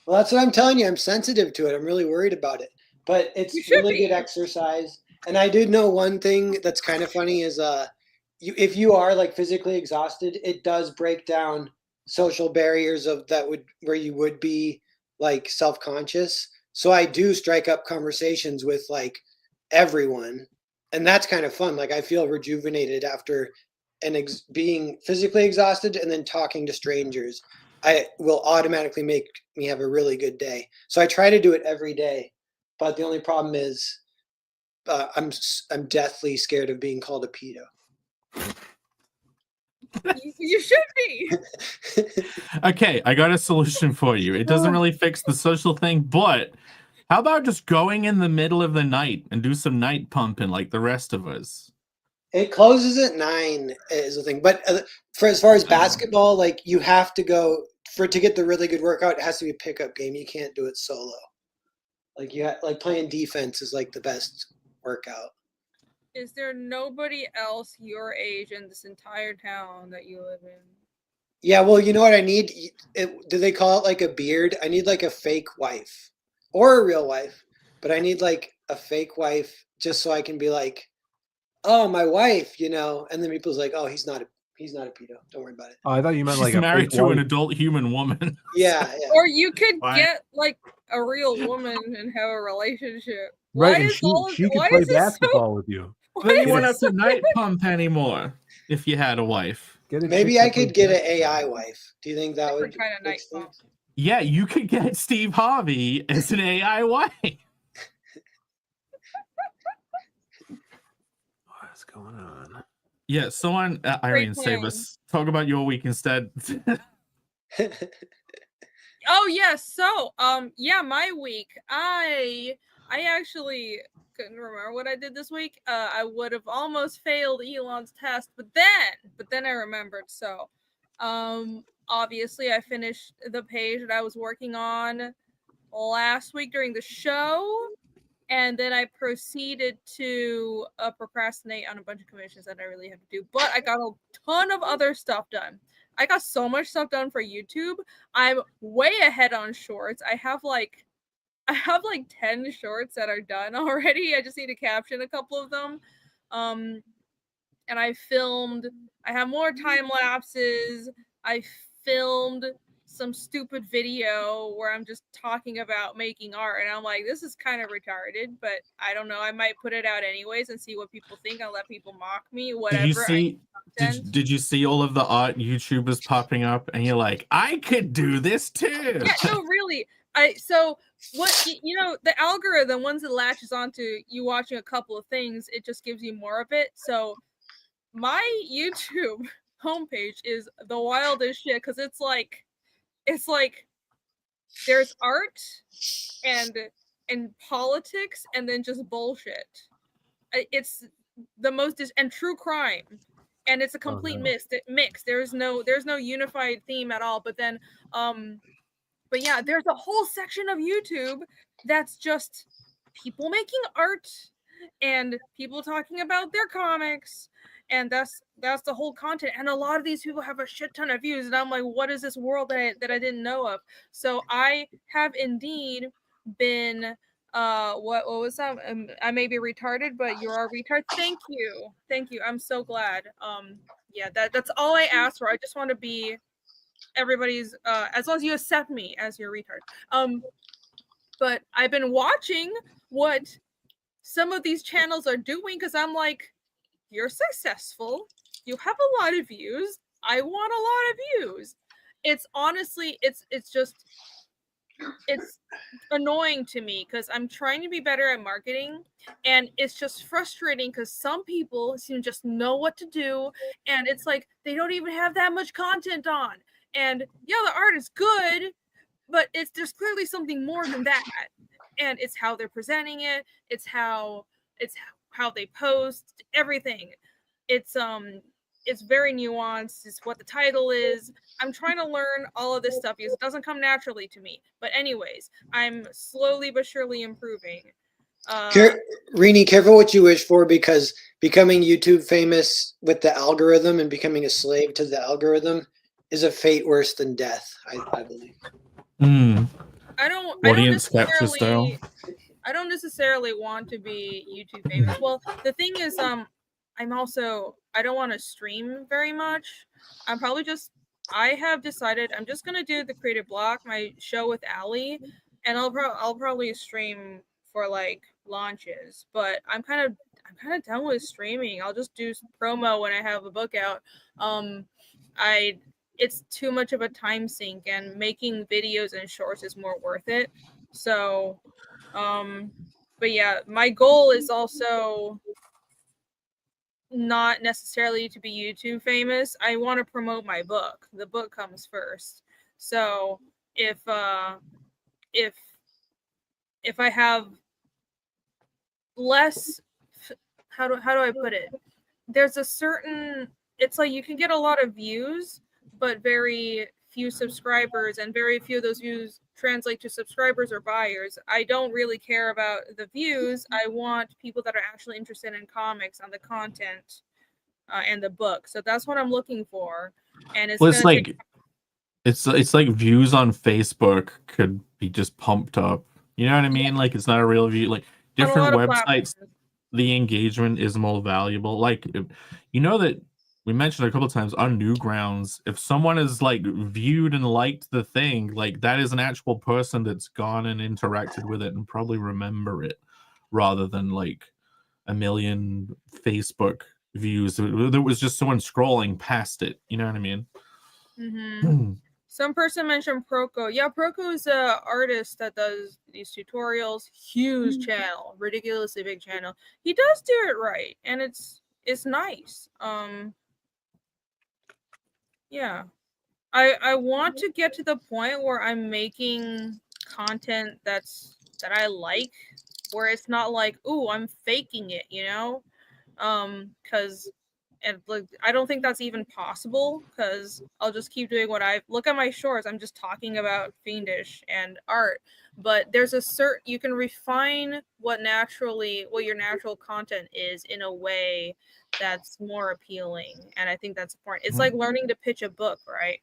Well, that's what I'm telling you. I'm sensitive to it. I'm really worried about it. But it's really good exercise. And I did know one thing that's kind of funny is if you are like physically exhausted, it does break down social barriers where you would be like self-conscious. So I do strike up conversations with like everyone, and that's kind of fun. Like I feel rejuvenated after being physically exhausted, and then talking to strangers. I will automatically make me have a really good day. So I try to do it every day, but the only problem is I'm deathly scared of being called a pedo. You should be. Okay, I got a solution for you. It doesn't really fix the social thing, but how about just going in the middle of the night and do some night pumping like the rest of us? It closes at 9 is the thing. But for as far as basketball, like you have to go to get the really good workout. It has to be a pickup game. You can't do it solo. Like like playing defense is like the best workout. Is there nobody else your age in this entire town that you live in? Yeah, well, you know what I need? Do they call it like a beard? I need like a fake wife or a real wife, but I need like a fake wife just so I can be like, oh, my wife, you know, and then people's like, oh, he's not a pedo. Don't worry about it. Oh, I thought you meant She's like a married fake to wife. an adult human woman. Yeah, yeah. Or you could Why? get like a real woman and have a relationship. Right, Why and is she could why play is this basketball with you. Then you Get won't a- have to night pump anymore if you had a wife. Get a Maybe chick I that plays could get an basketball. AI wife. Do you think that would kind of night fix pump? things? Yeah, you could get Steve Harvey as an AI wife. What's going on? Yeah, so on Irene, save us. Talk about your week instead. Oh yes, so yeah, my week. I actually couldn't remember what I did this week. I would have almost failed Elon's test, but then I remembered. So obviously I finished the page that I was working on last week during the show, and then I proceeded to procrastinate on a bunch of commissions that I really had to do. But I got a ton of other stuff done. I got so much stuff done for YouTube. I'm way ahead on shorts. I have like 10 shorts that are done already. I just need to caption a couple of them. And I have more time lapses. I filmed some stupid video where I'm just talking about making art, and I'm like, this is kind of retarded, but I don't know. I might put it out anyways and see what people think. I'll let people mock me, whatever. Did you see all of the art YouTubers popping up, and you're like, I could do this too? Yeah, no, really. So what you know, the algorithm, once it latches onto you watching a couple of things, it just gives you more of it. So my YouTube homepage is the wildest shit, because it's like there's art and politics and then just bullshit. It's the most and true crime, and it's a complete mix. There's no unified theme at all. But then but yeah, there's a whole section of YouTube that's just people making art and people talking about their comics, and that's the whole content. And a lot of these people have a shit ton of views, and I'm like, what is this world that I didn't know of? So I have indeed been what was that? I may be retarded, but you're a retard. Thank you. I'm so glad. Yeah, that's all I ask for. I just want to be everybody's as long as you accept me as your retard. But I've been watching what some of these channels are doing because I'm like, you're successful, you have a lot of views, I want a lot of views. It's honestly, it's just, it's annoying to me because I'm trying to be better at marketing, and it's just frustrating because some people seem to just know what to do, and it's like they don't even have that much content on. And yeah, the art is good, but there's clearly something more than that. And it's how they're presenting it, it's how they post everything. It's very nuanced. It's what the title is. I'm trying to learn all of this stuff because it doesn't come naturally to me. But anyways, I'm slowly but surely improving. Rini, careful what you wish for, because becoming YouTube famous with the algorithm and becoming a slave to the algorithm is a fate worse than death, I believe. Audience capture style. I don't necessarily want to be YouTube famous. Well, the thing is, I'm also, I don't want to stream very much. I have decided I'm just gonna do the creative block, my show with Allie, and I'll probably stream for like launches. But I'm kind of done with streaming. I'll just do promo when I have a book out. It's too much of a time sink, and making videos and shorts is more worth it. So, but yeah, my goal is also not necessarily to be YouTube famous. I want to promote my book. The book comes first. So if I have less, how do I put it? There's a certain, it's like you can get a lot of views, but very few subscribers, and very few of those views translate to subscribers or buyers. I don't really care about the views. I want people that are actually interested in comics, on the content, and the book. So that's what I'm looking for. And it's like it's like views on Facebook could be just pumped up. You know what I mean? Like it's not a real view. Like different websites, the engagement is more valuable. Like you know that we mentioned a couple of times on Newgrounds, if someone has like viewed and liked the thing, like that is an actual person that's gone and interacted with it and probably remember it, rather than like a million Facebook views. There was just someone scrolling past it. You know what I mean? Mm-hmm. Some person mentioned Proco. Yeah, Proco is an artist that does these tutorials. Huge channel, ridiculously big channel. He does do it right, and it's nice. Yeah, I want to get to the point where I'm making content that I like, where it's not like, ooh, I'm faking it, you know? Because like I don't think that's even possible, because I'll just keep doing what I look at my shorts. I'm just talking about Fiendish and art, but there's a certain, you can refine what your natural content is in a way that's more appealing, and I think that's important. It's like learning to pitch a book, right?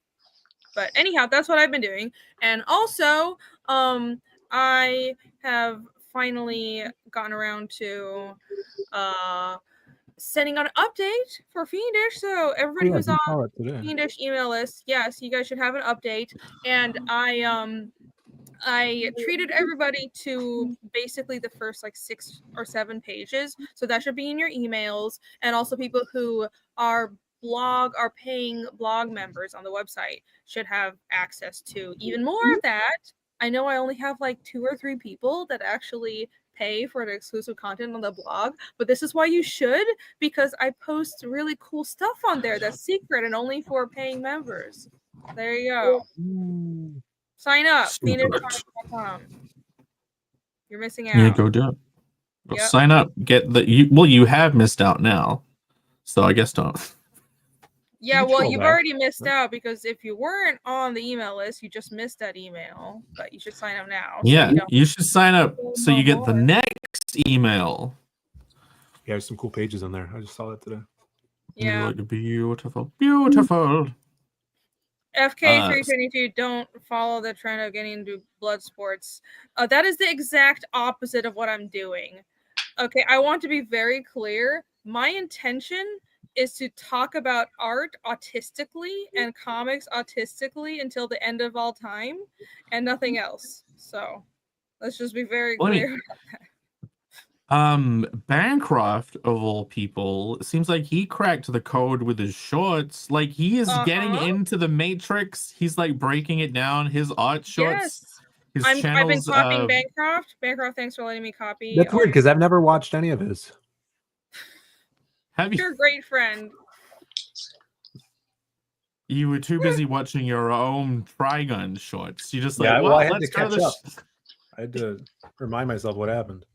But anyhow, that's what I've been doing. And also, I have finally gotten around to sending out an update for Fiendish. So everybody who's on Fiendish email list, yes, you guys should have an update. And I treated everybody to basically the first like 6 or 7 pages. So that should be in your emails. And also people who are paying blog members on the website should have access to even more of that. I know I only have like 2 or 3 people that actually pay for the exclusive content on the blog, but this is why you should, because I post really cool stuff on there that's secret and only for paying members. There you go. Sign up, phoenixcomics.com. You're missing out. Yeah, go do it. Yep. Sign up. Get you have missed out now, so I guess don't. Yeah, well, you've already missed out, because if you weren't on the email list, you just missed that email. But you should sign up now. Yeah, so you should sign up so you get the next email. Yeah, there's some cool pages on there. I just saw that today. Yeah, look beautiful, beautiful. FK322, don't follow the trend of getting into blood sports. That is the exact opposite of what I'm doing. Okay, I want to be very clear. My intention is to talk about art autistically and comics autistically until the end of all time and nothing else. So let's just be very clear. Bancroft of all people seems like he cracked the code with his shorts. Like he is getting into the matrix. He's like breaking it down. His art shorts. Yes. His I've been channels. copying Bancroft. Bancroft, thanks for letting me copy. That's weird because I've never watched any of his. Have you? You're a great friend. You were too busy watching your own Trigun shorts. You just like, Yeah, well, well, I had let's to go catch to up. I had to remind myself what happened.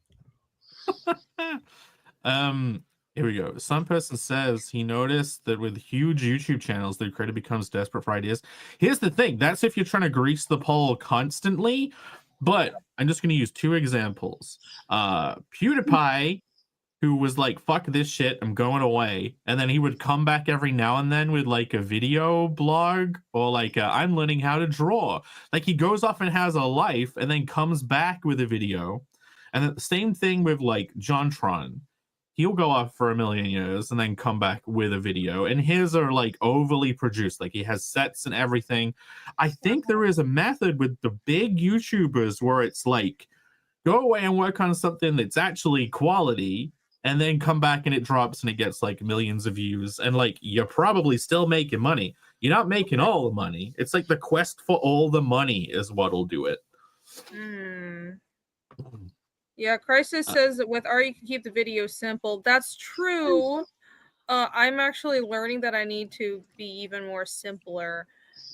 Here we go. Some person says he noticed that with huge YouTube channels, the creator becomes desperate for ideas. Here's the thing. That's if you're trying to grease the pole constantly. But I'm just going to use 2 examples. PewDiePie, who was like, fuck this shit, I'm going away. And then he would come back every now and then with like a video blog or like, I'm learning how to draw. Like he goes off and has a life and then comes back with a video. And the same thing with like JonTron. He'll go off for a million years and then come back with a video. And his are like overly produced. Like he has sets and everything. I think there is a method with the big YouTubers where it's like, go away and work on something that's actually quality and then come back and it drops and it gets like millions of views. And like, you're probably still making money. You're not making all the money. It's like the quest for all the money is what'll do it. Yeah, Crisis says that with art you can keep the video simple. That's true. I'm actually learning that I need to be even more simpler.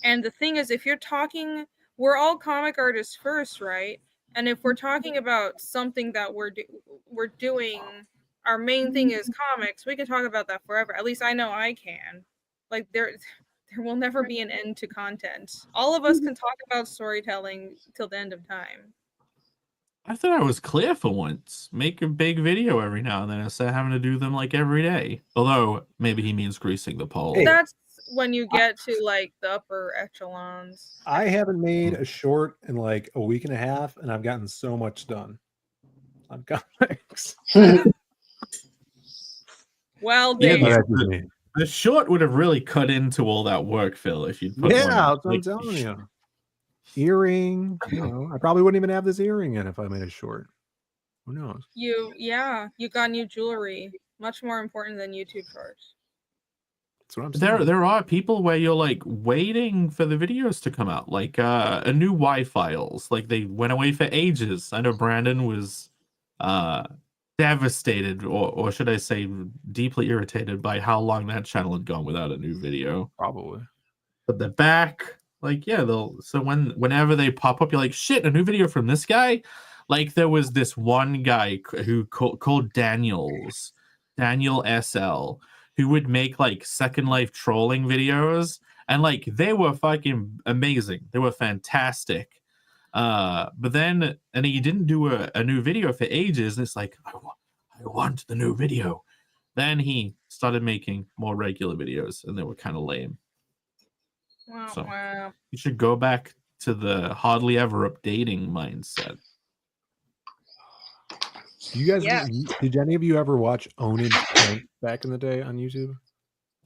And the thing is, if you're talking, we're all comic artists first, right? And if we're talking about something that we're doing, our main thing is comics, we can talk about that forever. At least I know I can. Like there will never be an end to content. All of us can talk about storytelling till the end of time. I thought I was clear for once. Make a big video every now and then instead of having to do them like every day. Although maybe he means greasing the pole. Hey. That's when you get to like the upper echelons. I haven't made a short in like a week and a half, and I've gotten so much done on comics. Well, Yeah, Dave. the short would have really cut into all that work, Phil, if you'd put Yeah, one that's what I'm like, telling you. Earring, you know, I probably wouldn't even have this earring in if I made a short. Who knows? You got new jewelry. Much more important than YouTube shorts. That's what I'm saying. There are people where you're like waiting for the videos to come out, like a new Y-Files. Like they went away for ages. I know Brandon was devastated, or should I say deeply irritated by how long that channel had gone without a new video. Probably. But they're back. Like, yeah, whenever they pop up, you're like, shit, a new video from this guy? Like there was this one guy who called Daniel SL, who would make like Second Life trolling videos, and like they were fucking amazing. They were fantastic. But then, and he didn't do a new video for ages, and it's like, I want the new video. Then he started making more regular videos, and they were kind of lame. Wow. You should go back to the hardly ever updating mindset. You guys, did any of you ever watch Ownage Pranks back in the day on YouTube?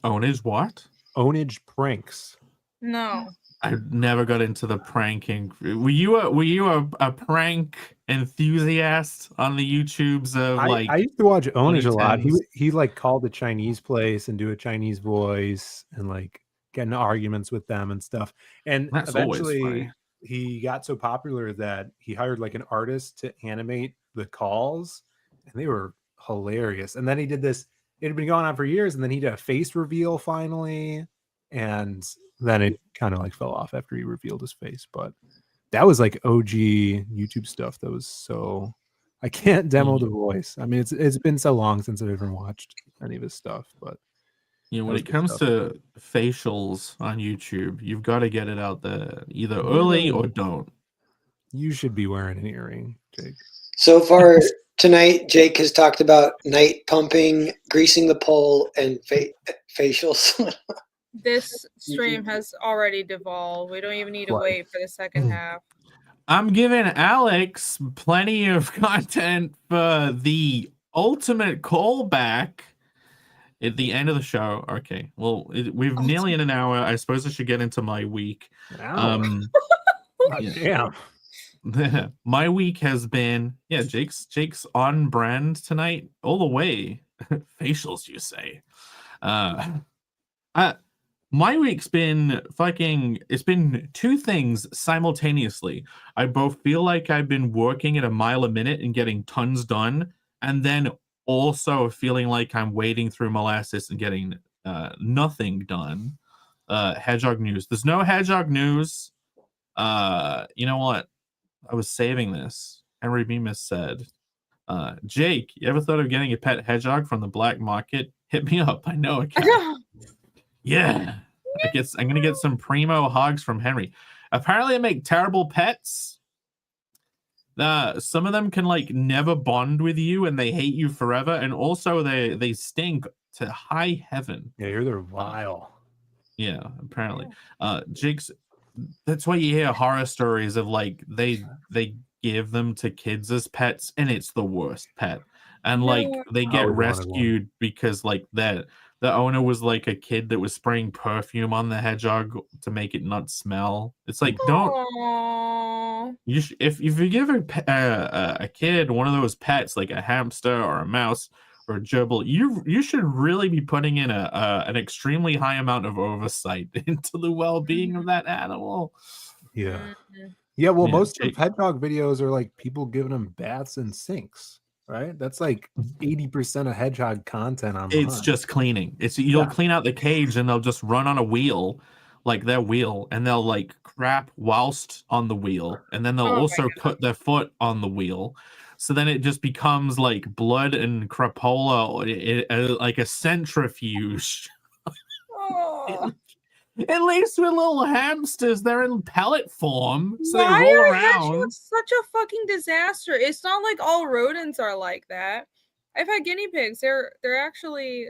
Ownage what? Ownage Pranks. No. I never got into the pranking. Were you a prank enthusiast on the YouTubes of like? I used to watch Ownage a lot. 2010s? He like called a Chinese place and do a Chinese voice and like get into arguments with them and stuff. And That's eventually he got so popular that he hired like an artist to animate the calls, and they were hilarious. And then he did this, it had been going on for years, and then he did a face reveal finally, and then it kind of like fell off after he revealed his face. But that was like OG YouTube stuff. That was so, I can't demo the voice. I mean, it's been so long since I've even watched any of his stuff, but you know, when it comes to facials on YouTube, you've got to get it out there either early or don't. You should be wearing an earring, Jake. So far tonight, Jake has talked about night pumping, greasing the pole, and facials. This stream has already devolved. We don't even need to wait for the second half. I'm giving Alex plenty of content for the ultimate callback. At the end of the show, okay. Well, we've nearly in an hour. I suppose I should get into my week. God Yeah. damn. My week has been Jake's on brand tonight all the way. Facials, you say? My week's been it's been two things simultaneously. I both feel like I've been working at a mile a minute and getting tons done, and then also feeling like I'm wading through molasses and getting nothing done. Hedgehog news. There's no Hedgehog news. You know what? I was saving this. Henry Bemis said, Jake, you ever thought of getting a pet hedgehog from the black market? Hit me up. I know a cat. Yeah. I'm gonna get some primo hogs from Henry. Apparently, they make terrible pets. Some of them can like never bond with you, and they hate you forever. And also, they stink to high heaven. Yeah, they're vile. Yeah, apparently. Jake's. That's why you hear horror stories of like they give them to kids as pets, and it's the worst pet. And like they get rescued because like the owner was like a kid that was spraying perfume on the hedgehog to make it not smell. It's like if you give a kid one of those pets like a hamster or a mouse or a gerbil, you should really be putting in an extremely high amount of oversight into the well-being of that animal. Yeah. Yeah, well, most of hedgehog videos are like people giving them baths in sinks, right? That's like 80% of hedgehog content online. It's just cleaning. You'll clean out the cage and they'll just run on a wheel, like their wheel, and they'll like crap whilst on the wheel, and then they'll also put their foot on the wheel. So then it just becomes like blood and crapola, like a centrifuge. At least with little hamsters, they're in pellet form, so they roll around. It's such a fucking disaster. It's not like all rodents are like that. I've had guinea pigs. They're actually,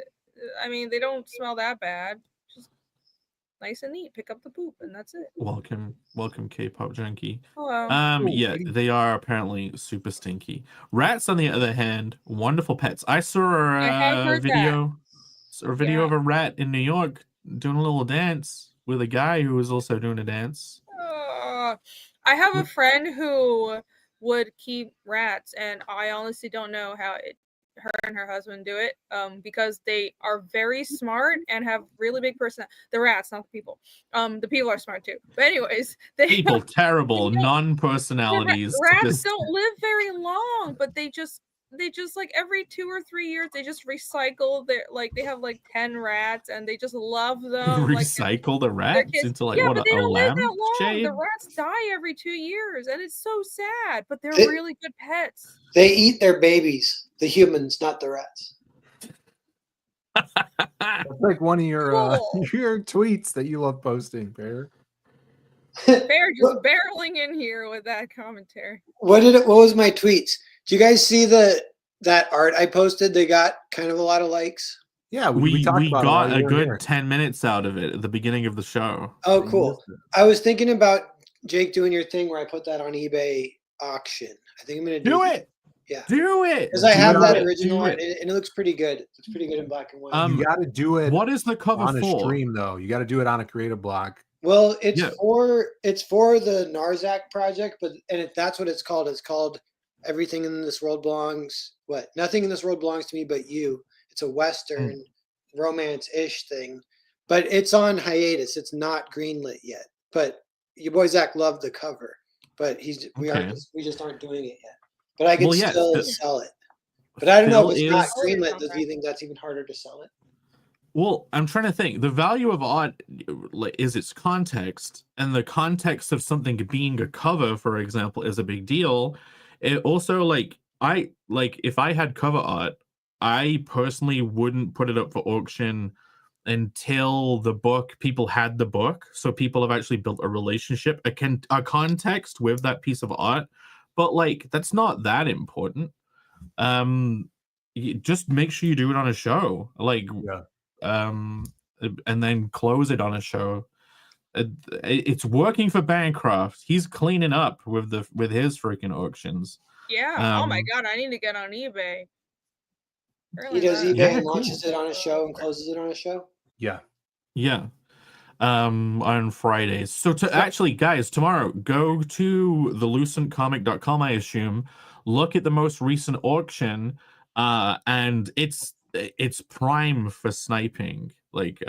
I mean, they don't smell that bad. Just nice and neat. Pick up the poop, and that's it. Welcome, K-pop junkie. Hello. Yeah, they are apparently super stinky. Rats, on the other hand, wonderful pets. I saw a video of a rat in New York doing a little dance with a guy who was also doing a dance. I have a friend who would keep rats, and I honestly don't know how her and her husband do it, because they are very smart and have really big personality. The rats, not the people. The people are smart too. But anyways, people terrible non-personalities. Rats don't live very long, but they just like every 2 or 3 years they just recycle their, like they have like 10 rats and they just love them. Recycle the rats into like but they don't live that long. shade? The rats die every 2 years and it's so sad, but they're really good pets. They eat their babies, the humans, not the rats. That's like one of your tweets that you love posting, Bear. Bear just barreling in here with that commentary. What was my tweets? Do you guys see that art I posted? They got kind of a lot of likes. Yeah, we got a good 10 minutes out of it at the beginning of the show. Oh, cool. I was thinking about Jake doing your thing where I put that on eBay auction. I think I'm gonna do it. Yeah, do it because I have that original one, and it looks pretty good. It's pretty good in black and white. You got to do it. What is the cover on for? A stream though? You got to do it on a creative block. Well, it's for the Narzac project, that's what it's called. It's called Everything in This World Belongs. Nothing in This World Belongs to Me But You. It's a Western romance-ish thing, but it's on hiatus. It's not greenlit yet. But your boy Zach loved the cover, but we just aren't doing it yet. But I can still sell it. But I don't know if it's not greenlit. Does he think that's even harder to sell it? Well, I'm trying to think. The value of art is its context, and the context of something being a cover, for example, is a big deal. It also, if I had cover art, I personally wouldn't put it up for auction until people had the book, so people have actually built a relationship, a context with that piece of art. But that's not that important. Just make sure you do it on a show, and then close it on a show. It's working for Bancroft. He's cleaning up with his freaking auctions. Yeah. Oh my god, I need to get on eBay. He does eBay Yeah, and cool. launches it on a show and closes it on a show. Yeah. Yeah. On Fridays. So actually, guys, tomorrow, go to thelucentcomic.com, I assume, look at the most recent auction, and it's prime for sniping. Like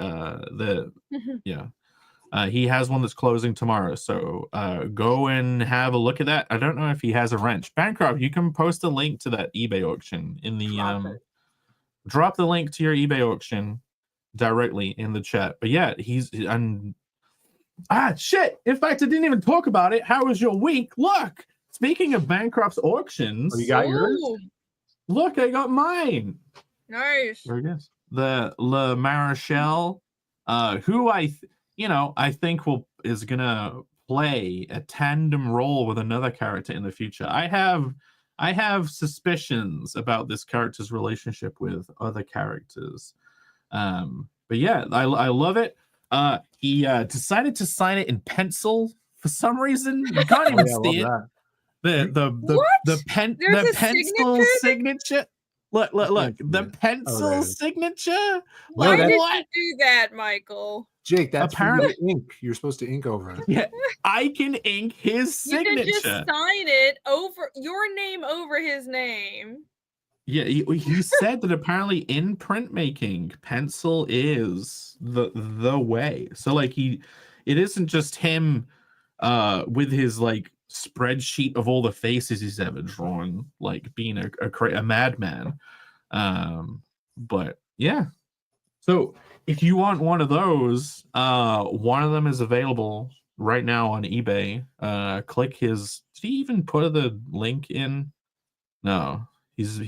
he has one that's closing tomorrow. So go and have a look at that. I don't know if he has a wrench. Bancroft, you can post a link to that eBay auction in the drop the link to your eBay auction directly in the chat. But yeah, shit. In fact, I didn't even talk about it. How was your week? Look, speaking of Bancroft's auctions, You got yours? Look, I got mine. Nice. There it is. The Le Marechal, who I think is gonna play a tandem role with another character in the future. I have suspicions about this character's relationship with other characters. But yeah, I love it. He decided to sign it in pencil for some reason. You can't even see it. The pencil signature. Look. The pencil signature. Why did you do that, Michael? Jake, that's apparently ink. You're supposed to ink over it. Yeah, I can ink his signature. You can just sign it over your name over his name. Yeah, he said that apparently in printmaking, pencil is the way. So like it isn't just him with his like spreadsheet of all the faces he's ever drawn, like being a madman. But yeah. So if you want one of those, one of them is available right now on eBay. Click his. Did he even put the link in? No. He's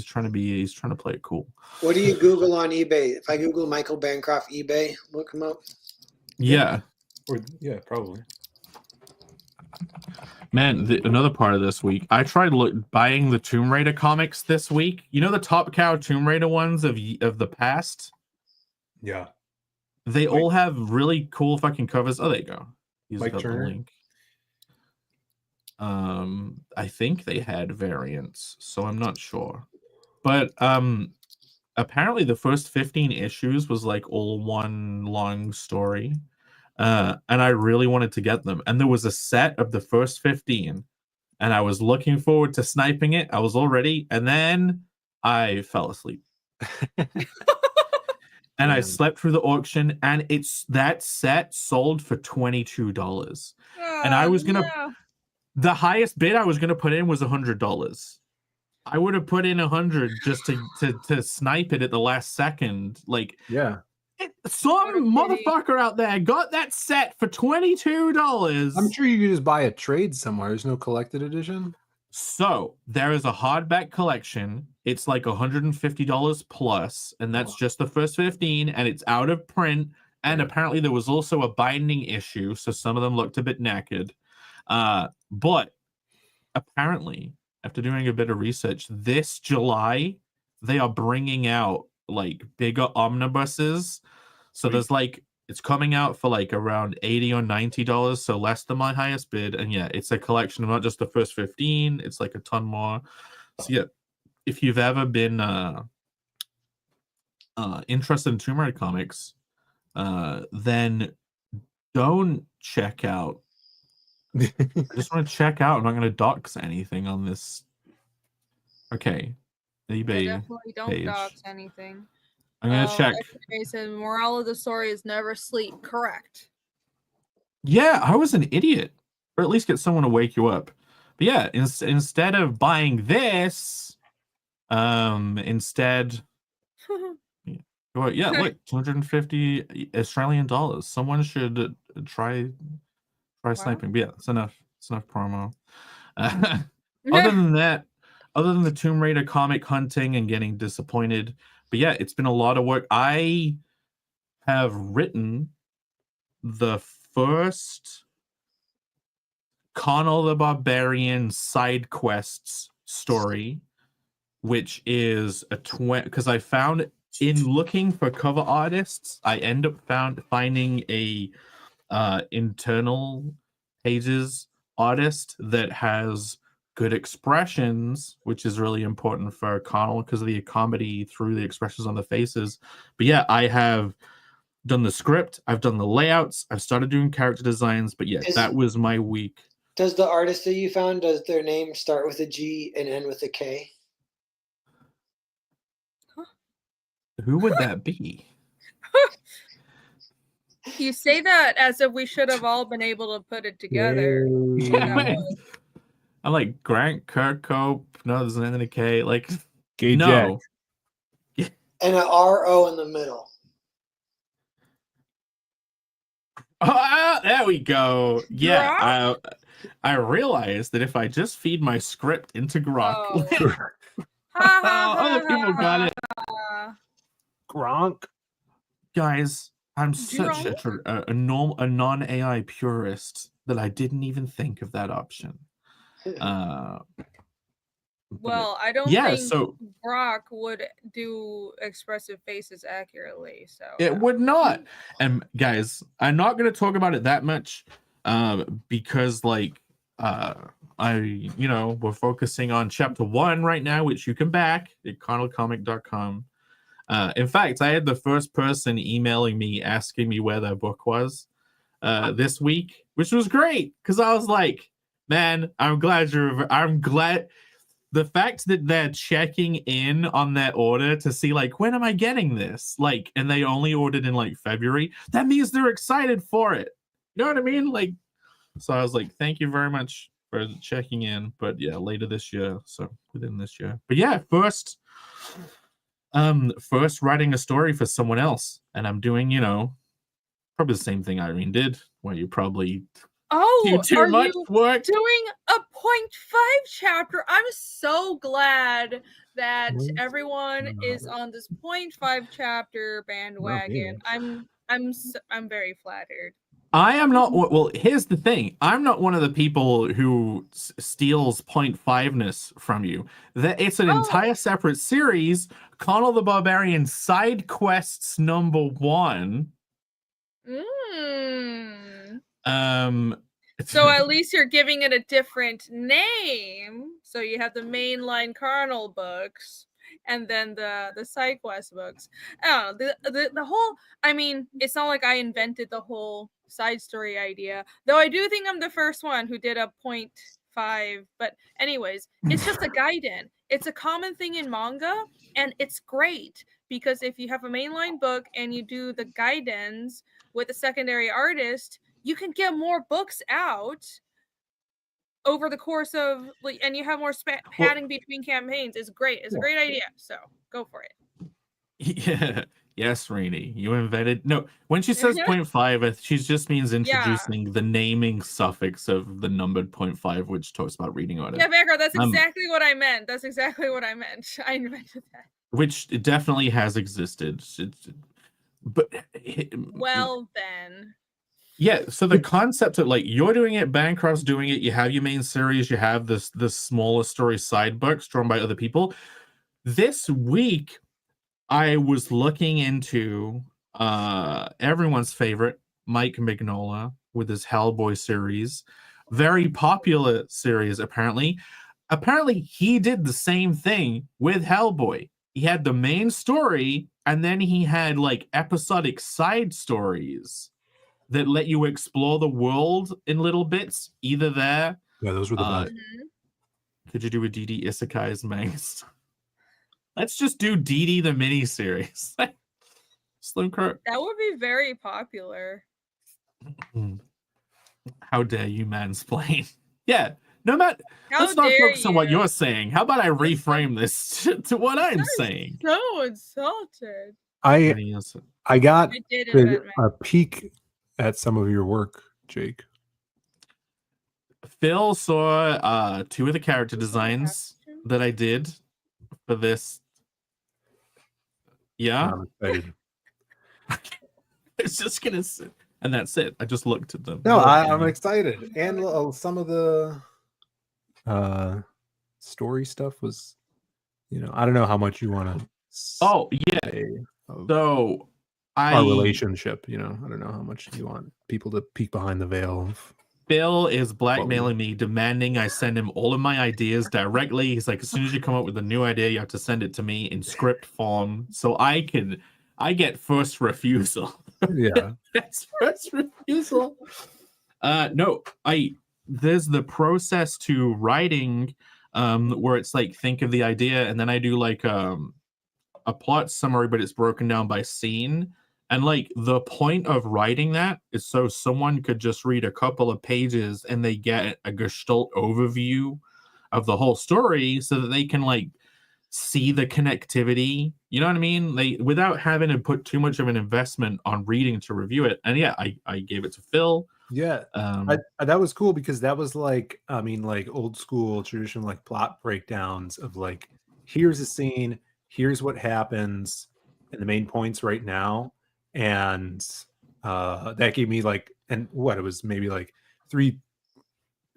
trying to play it cool. What do you Google on eBay? If I Google Michael Bancroft eBay, look him up. Yeah. Yeah, probably. Man, another part of this week, I tried buying the Tomb Raider comics this week. You know the Top Cow Tomb Raider ones of the past? Yeah. They all have really cool fucking covers. Oh, there you go. He's Mike got Turner. the link. I think they had variants, so I'm not sure. But apparently the first 15 issues was like all one long story. And I really wanted to get them. And there was a set of the first 15, and I was looking forward to sniping it. I was all ready, and then I fell asleep. And I slept through the auction, and that set sold for $22. And I was gonna the highest bid I was gonna put in was $100. I would have put in 100 just to snipe it at the last second. Like, yeah. Some motherfucker out there got that set for $22. I'm sure you could just buy a trade somewhere. There's no collected edition. So there is a hardback collection. It's like $150 plus, and that's just the first 15, and it's out of print. And apparently there was also a binding issue, so some of them looked a bit knackered. But apparently, after doing a bit of research, this July they are bringing out like bigger omnibuses. So there's like it's coming out for like around $80 or $90, so less than my highest bid. And yeah, it's a collection of not just the first 15, it's like a ton more. So yeah, if you've ever been interested in Tomb Raider comics, then don't check out. I just want to check out. I'm not going to dox anything on this. Okay. eBay definitely don't page. dox anything. I'm going to check. They said moral of the story is never sleep. Correct. Yeah, I was an idiot. Or at least get someone to wake you up. But yeah, instead of buying this, instead... Well, yeah, look, 250 Australian dollars. Someone should try sniping. But yeah, it's enough. It's enough promo. Other than that, other than the Tomb Raider comic hunting and getting disappointed, but yeah, it's been a lot of work. I have written the first Connell the Barbarian side quests story, which is because I found in looking for cover artists, I end up finding a internal pages artist that has good expressions, which is really important for Connell because of the comedy through the expressions on the faces. But yeah, I have done the script, I've done the layouts, I've started doing character designs, but yeah, that was my week. Does the artist that you found, does their name start with a G and end with a K? Who would that be? You say that as if we should have all been able to put it together. I'm like Grant Kirkhope. No, there's an N and a K. Like, Gay no. And an R-O in the middle. Oh, there we go. Yeah, I realized that if I just feed my script into Grok, other people got it. Gronk. Guys, I'm such a non-AI purist that I didn't even think of that option. Well, I don't think Brock would do expressive faces accurately, so it would not. And guys, I'm not going to talk about it that much because like we're focusing on chapter 1 right now, which you can back at connellcomic.com. In fact, I had the first person emailing me asking me where their book was this week, which was great because I was like, man, I'm glad the fact that they're checking in on their order to see like, when am I getting this? Like, and they only ordered in like February. That means they're excited for it. You know what I mean? Like, so I was like, thank you very much for checking in. But yeah, later this year. So within this year. But yeah, first writing a story for someone else. And I'm doing, probably the same thing Irene did, where you probably too much work. Doing a 0.5 chapter? I'm so glad that everyone is on this 0.5 chapter bandwagon. I'm very flattered. I am not. Well, here's the thing. I'm not one of the people who steals 0.5ness from you. It's an entire separate series. Connell the Barbarian Side Quests #1. So at least you're giving it a different name. So you have the mainline Connell books and then the side quest books. Oh, the whole, I mean, it's not like I invented the whole side story idea, though I do think I'm the first one who did a 0.5. But anyways, it's just a guidance. It's a common thing in manga, and it's great because if you have a mainline book and you do the guidance with a secondary artist, you can get more books out over the course of, and you have more padding between campaigns. It's great. It's a great idea. So go for it. Yeah. Yes, Rainey. You invented. No, when she says 0.5, she just means introducing the naming suffix of the numbered 0.5, which talks about reading order. Yeah, Becca, that's exactly what I meant. That's exactly what I meant. I invented that. Which it definitely has existed. But well, then. Yeah, so the concept of like you're doing it, Bancroft's doing it, you have your main series, you have this smaller story side books drawn by other people. This week, I was looking into everyone's favorite, Mike Mignola, with his Hellboy series. Very popular series, apparently. Apparently, he did the same thing with Hellboy. He had the main story, and then he had like episodic side stories that let you explore the world in little bits, either there. Yeah, those were the best. Could you do a DD Isekai's Mangs? Let's just do DD the miniseries. Slim Kirk. That would be very popular. How dare you mansplain? Yeah, no matter. Let's not focus on what you're saying. How about I reframe this to what I'm saying? So insulted. I got a peek at some of your work, Jake. Phil saw 2 of the character designs that I did for this. Yeah. I'm excited. It's just gonna sit, and that's it. I just looked at them. No, I'm excited, and some of the story stuff was, I don't know how much you want to. Oh yeah. So our relationship, I don't know how much you want people to peek behind the veil of. Phil is blackmailing me, demanding I send him all of my ideas directly. He's like, as soon as you come up with a new idea, you have to send it to me in script form, so I get first refusal. Yeah. That's first refusal. No, there's the process to writing, where it's like, think of the idea, and then I do like a plot summary, but it's broken down by scene. And like the point of writing that is so someone could just read a couple of pages and they get a gestalt overview of the whole story, so that they can like see the connectivity. You know what I mean? They, without having to put too much of an investment on reading to review it. And yeah, I gave it to Phil. Yeah, that was cool because that was like, I mean, like old school traditional like plot breakdowns of like, here's a scene, here's what happens, and the main points right now, and that gave me like, and what it was maybe like 3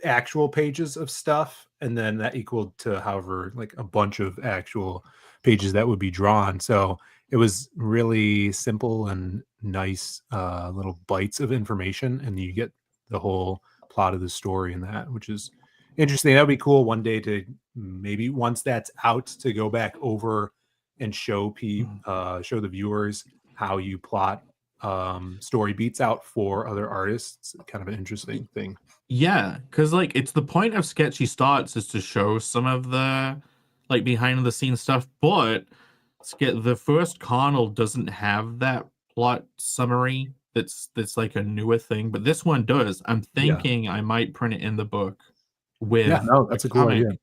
actual pages of stuff, and then that equaled to however like a bunch of actual pages that would be drawn. So it was really simple and nice little bites of information, and you get the whole plot of the story in that, which is interesting. That would be cool one day to maybe, once that's out, to go back over and show show the viewers how you plot story beats out for other artists. Kind of an interesting thing. Yeah, because like it's the point of Sketchy Starts is to show some of the like behind the scenes stuff, but the first Carnal doesn't have that plot summary. That's like a newer thing, but this one does. I'm thinking I might print it in the book with that's a cool idea.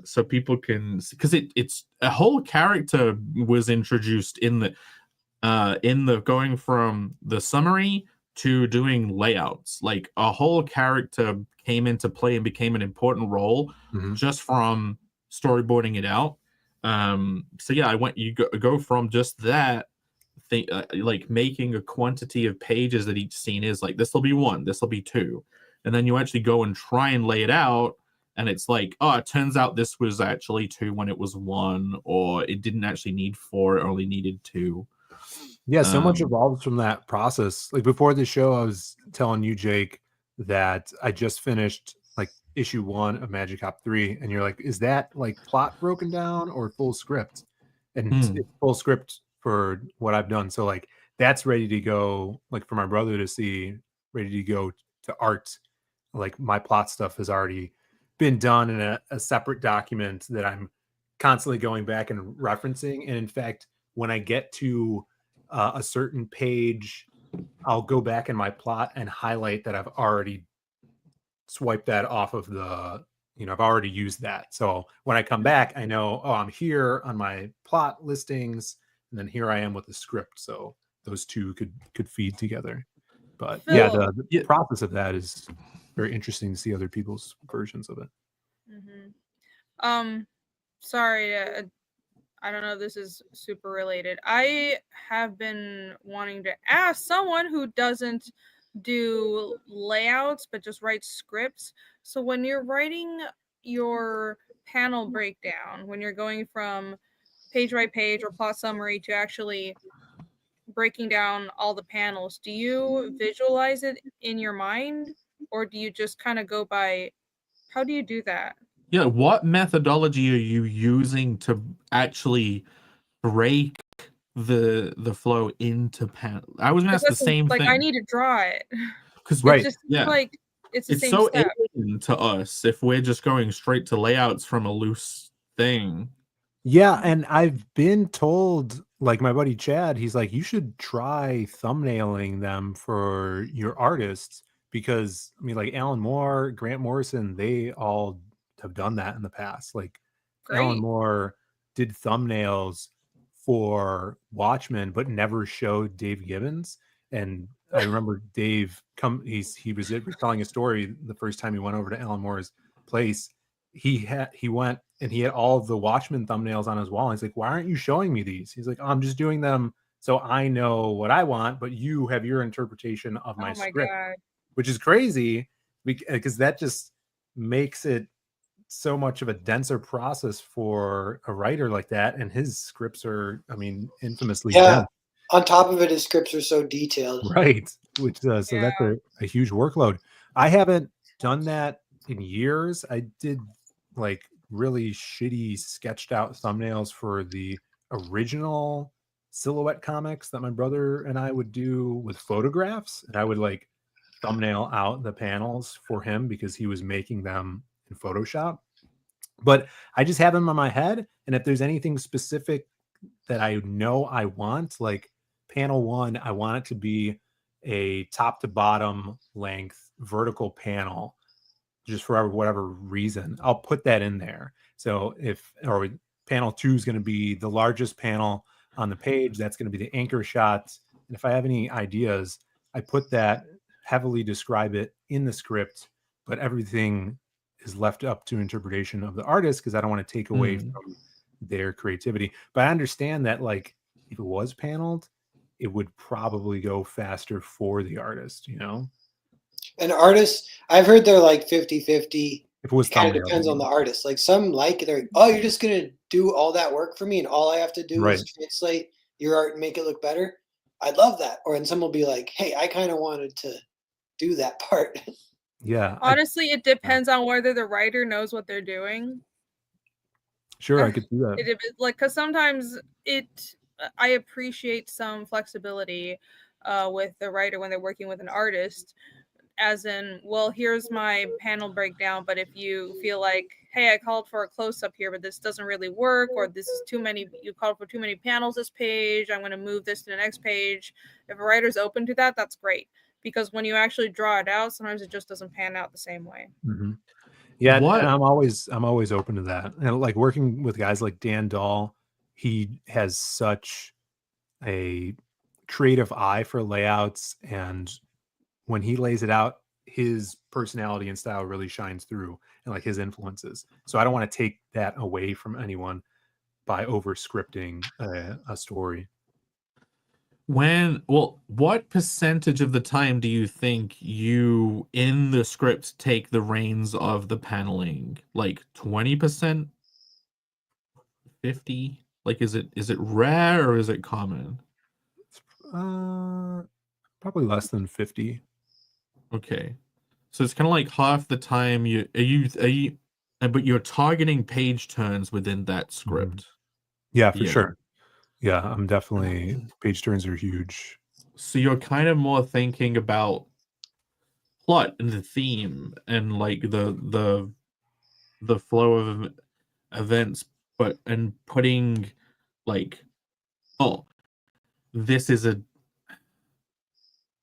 So people can, because it's a whole character was introduced in the going from the summary to doing layouts. Like a whole character came into play and became an important role just from storyboarding it out. So yeah, you go from just that thing, like making a quantity of pages that each scene is like, this will be 1, this will be 2, and then you actually go and try and lay it out, and it's like, oh, it turns out this was actually 2 when it was 1, or it didn't actually need 4, it only needed 2. Yeah, so much evolves from that process. Like before the show, I was telling you, Jake, that I just finished like issue 1 of Magic Hop 3, and you're like, is that like plot broken down or full script? And it's full script for what I've done. So like that's ready to go, like for my brother to see, ready to go to art. Like my plot stuff has already been done in a separate document that I'm constantly going back and referencing. And in fact, when I get to a certain page, I'll go back in my plot and highlight that I've already swiped that off of the, I've already used that. So when I come back, I know, oh, I'm here on my plot listings, and then here I am with the script. So those two could feed together. But Phil, yeah, the process of that is very interesting to see other people's versions of it. Sorry, I don't know if this is super related. I have been wanting to ask someone who doesn't do layouts but just writes scripts. So when you're writing your panel breakdown, when you're going from page by page or plot summary to actually breaking down all the panels, do you visualize it in your mind, or do you just kind of go by, how do you do that? Yeah, what methodology are you using to actually break the flow into panel? I was gonna ask the same thing. I need to draw it. Because Like it's the same so step. alien to us if we're just going straight to layouts from a loose thing. Yeah, and I've been told, like my buddy Chad, he's like, you should try thumbnailing them for your artists, because I mean, like Alan Moore, Grant Morrison, they all have done that in the past. Like Alan Moore did thumbnails for Watchmen, but never showed Dave Gibbons. And I remember Dave he was telling a story the first time he went over to Alan Moore's place. He went and he had all of the Watchmen thumbnails on his wall. He's like, why aren't you showing me these? He's like, oh, I'm just doing them so I know what I want, but you have your interpretation of my script. God. Which is crazy, because that just makes it so much of a denser process for a writer like that. And his scripts are, I mean, infamously dense. On top of it, his scripts are so detailed. Right. which so Yeah. that's a huge workload. I haven't done that in years. I did like really shitty sketched out thumbnails for the original Silhouette comics that my brother and I would do with photographs, and I would like thumbnail out the panels for him because he was making them in Photoshop. But I just have them on my head, and if there's anything specific that I know I want, like panel 1, I want it to be a top to bottom length vertical panel, just for whatever reason, I'll put that in there. So if, or panel 2 is going to be the largest panel on the page, that's going to be the anchor shots. And if I have any ideas, I put that, heavily describe it in the script, but everything is left up to interpretation of the artist because I don't want to take away from their creativity. But I understand that, like, if it was paneled, it would probably go faster for the artist, you know? An artist, I've heard they're like 50-50. If it was It kind of thumbnail, depends on the artist. Like some like they're like, oh, you're just gonna do all that work for me, and all I have to do Right. is translate your art and make it look better. I'd love that. Or and some will be like, hey, I kind of wanted to do that part. Yeah. Honestly, it depends on whether the writer knows what they're doing. Sure, I could do that. Like, because sometimes I appreciate some flexibility with the writer when they're working with an artist, as in, well, here's my panel breakdown, but if you feel like, hey, I called for a close-up here, but this doesn't really work, or this is too many, you called for too many panels this page, I'm going to move this to the next page. If a writer's open to that, that's great, because when you actually draw it out, sometimes it just doesn't pan out the same way. Mm-hmm. Yeah, and I'm always open to that. And like working with guys like Dan Dahl, he has such a creative eye for layouts, and when he lays it out, his personality and style really shines through, and like his influences. So I don't want to take that away from anyone by over scripting a story. What percentage of the time do you think you in the script take the reins of the paneling? Like 20%? 50? Like is it rare or is it common? Probably less than 50. Okay. So it's kind of like half the time but you're targeting page turns within that script. Yeah, for sure. Yeah, I'm definitely, page turns are huge. So you're kind of more thinking about plot and the theme and like the flow of events, and putting like, oh, this is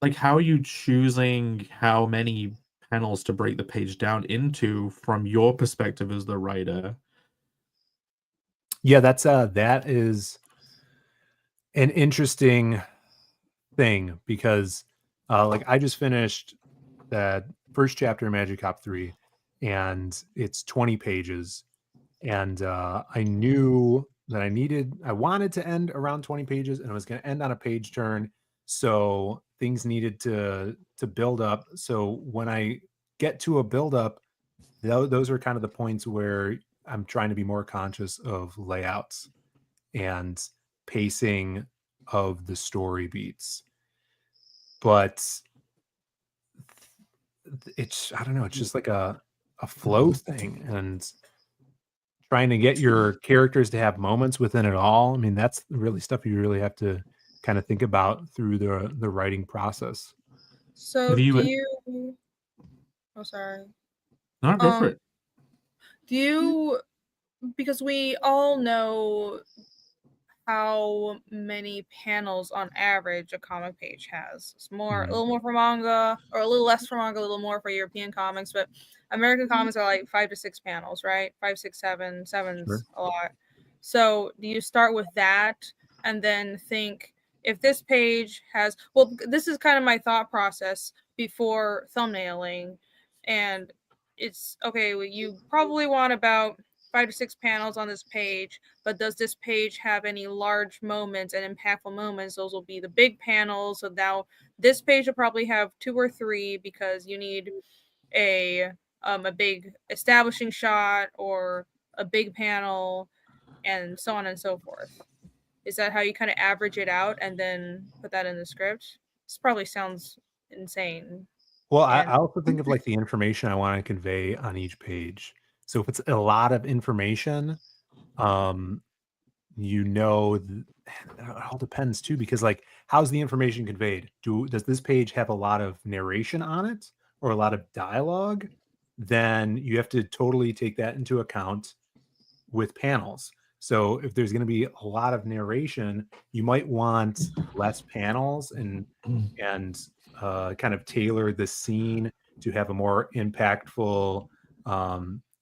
like, how are you choosing how many panels to break the page down into from your perspective as the writer? Yeah, that is an interesting thing because like I just finished that first chapter of Magic Cop 3, and it's 20 pages, and I knew that I wanted to end around 20 pages, and I was going to end on a page turn, so things needed to build up. So when I get to a build up, those are kind of the points where I'm trying to be more conscious of layouts and pacing of the story beats. But it's, I don't know, it's just like a flow thing, and trying to get your characters to have moments within it all. I mean, that's really stuff you really have to kind of think about through the writing process. So oh, sorry. No, go for it. Do you, because we all know how many panels on average a comic page has. It's a little more for manga, or a little less for manga, a little more for European comics, but American comics are like 5 to 6 panels, right? 5, 6, 7. 7's a lot. So do you start with that and then think, if this page has, well, this is kind of my thought process before thumbnailing, and it's okay, well, you probably want about 5 to 6 panels on this page, but does this page have any large moments and impactful moments? Those will be the big panels. So now this page will probably have 2 or 3 because you need a big establishing shot or a big panel, and so on and so forth. Is that how you kind of average it out and then put that in the script? This probably sounds insane. Well, And I also think of like the information I want to convey on each page. So if it's a lot of information, um, it all depends too, because like, how's the information conveyed? Does this page have a lot of narration on it or a lot of dialogue? Then you have to totally take that into account with panels. So if there's going to be a lot of narration, you might want less panels and kind of tailor the scene to have a more impactful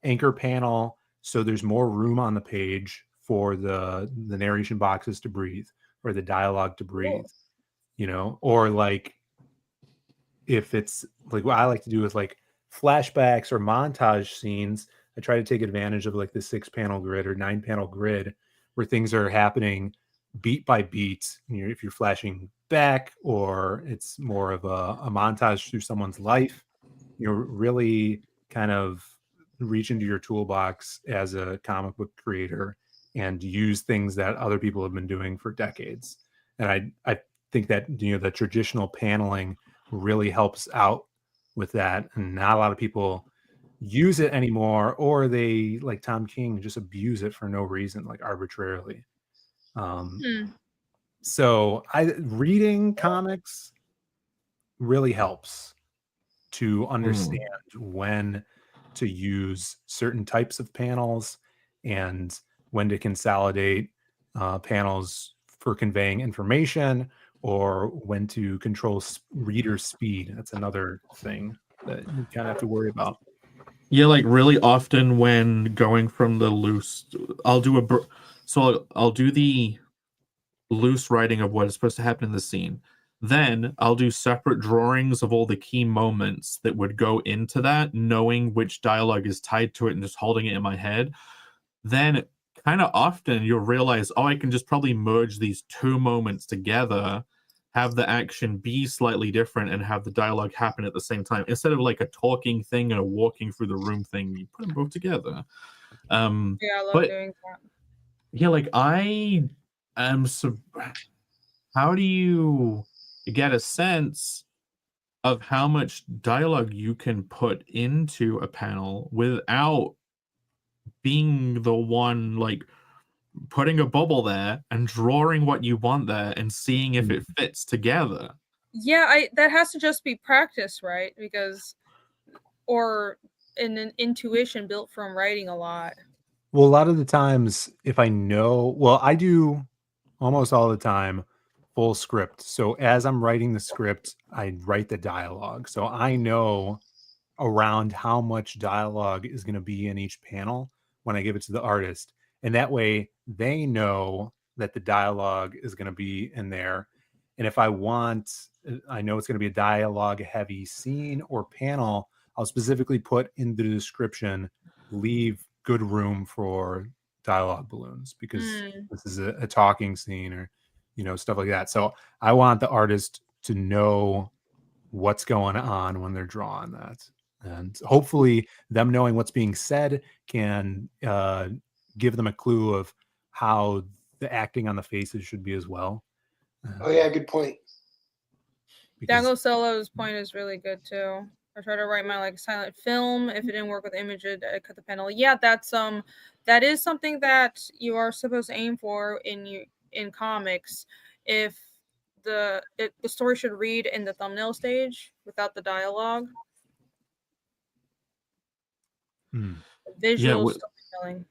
anchor panel. So there's more room on the page for the narration boxes to breathe or the dialogue to breathe, or like if it's like what I like to do with like flashbacks or montage scenes, I try to take advantage of like the 6-panel grid or 9-panel grid where things are happening beat by beat. If you're flashing back or it's more of a montage through someone's life, really kind of reach into your toolbox as a comic book creator and use things that other people have been doing for decades. And I think that, the traditional paneling really helps out with that. And not a lot of people use it anymore, or they, like Tom King, just abuse it for no reason, like arbitrarily. So reading comics really helps to understand when to use certain types of panels and when to consolidate panels for conveying information, or when to control reader speed. That's another thing that you kind of have to worry about. Yeah, like really often when going from the loose, I'll do I'll do the loose writing of what is supposed to happen in the scene. Then I'll do separate drawings of all the key moments that would go into that, knowing which dialogue is tied to it and just holding it in my head. Then kind of often you'll realize, I can just probably merge these two moments together, have the action be slightly different, and have the dialogue happen at the same time. Instead of like a talking thing and a walking through the room thing, you put them both together. Yeah, I love doing that. Yeah, like I am how do you get a sense of how much dialogue you can put into a panel without being the one like putting a bubble there and drawing what you want there and seeing if it fits together? Yeah, that has to just be practice, right? Or an intuition built from writing a lot. Well, a lot of the times, if I know, I do almost all the time full script. So as I'm writing the script, I write the dialogue. So I know around how much dialogue is going to be in each panel when I give it to the artist. And that way they know that the dialogue is going to be in there. And if I know it's going to be a dialogue heavy scene or panel, I'll specifically put in the description, leave good room for dialogue balloons, because this is a talking scene, or stuff like that. So I want the artist to know what's going on when they're drawing that, and hopefully them knowing what's being said can give them a clue of how the acting on the faces should be as well. Oh yeah, good point. Dango Solo's point is really good too. I try to write my silent film. If it didn't work with images, I cut the panel. Yeah, that is something that you are supposed to aim for in comics. If the story should read in the thumbnail stage without the dialogue. Visual storytelling.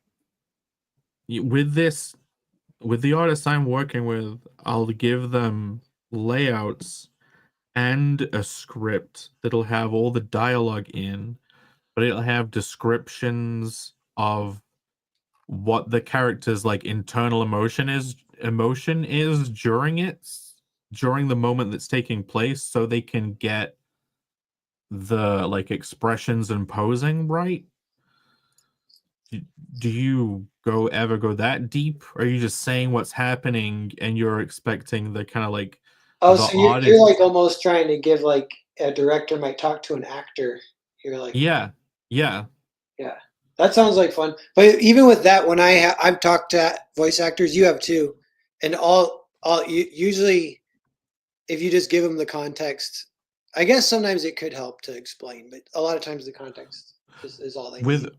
With the artists I'm working with, I'll give them layouts and a script that'll have all the dialogue in, but it'll have descriptions of what the character's internal emotion is during the moment that's taking place, so they can get the expressions and posing right. Do you ever go that deep? Or are you just saying what's happening and you're expecting the kind of so you're almost trying to give a director might talk to an actor. You're yeah. That sounds like fun. But even with that, when I've talked to voice actors, you have too, and usually if you just give them the context I guess sometimes it could help to explain, but a lot of times the context is all they With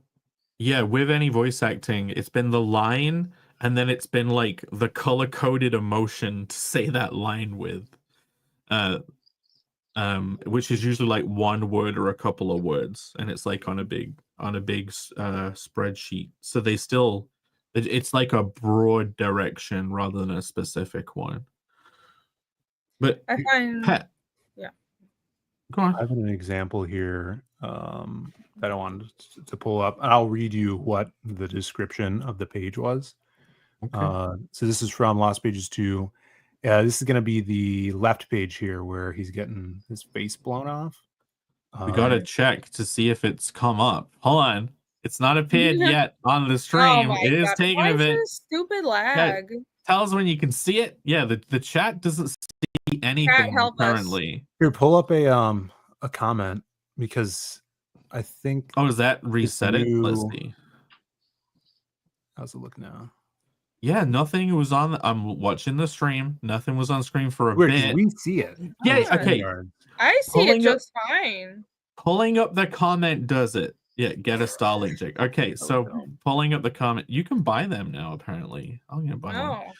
need. with any voice acting, it's been the line, and then it's been like the color coded emotion to say that line with, uh, which is usually like one word or a couple of words, and it's like on a big spreadsheet. So they still, it's like a broad direction rather than a specific one. But I find, Pat, yeah. Go on. I have an example here that I wanted to pull up. I'll read you what the description of the page was. Okay. So this is from Lost Pages 2. This is going to be the left page here where he's getting his face blown off. We gotta check to see if it's come up. Hold on. It's not appeared yet on the stream. my It is God. taking Why a is bit. this stupid lag? Tell us when you can see it. Yeah, the chat doesn't see anything help us. currently. Here, pull up a comment because I think. Oh, does that reset it? Let's see. How's it look now? Yeah, nothing was on. I'm watching the stream. Nothing was on screen for a Weird, 'cause bit. we see it. Yeah, Yeah. okay. I see Pulling it up- just fine. Pulling up the comment does it. Yeah, get a Starlink check. Okay, so pulling up the comment. You can buy them now, apparently. I'm gonna buy one. No,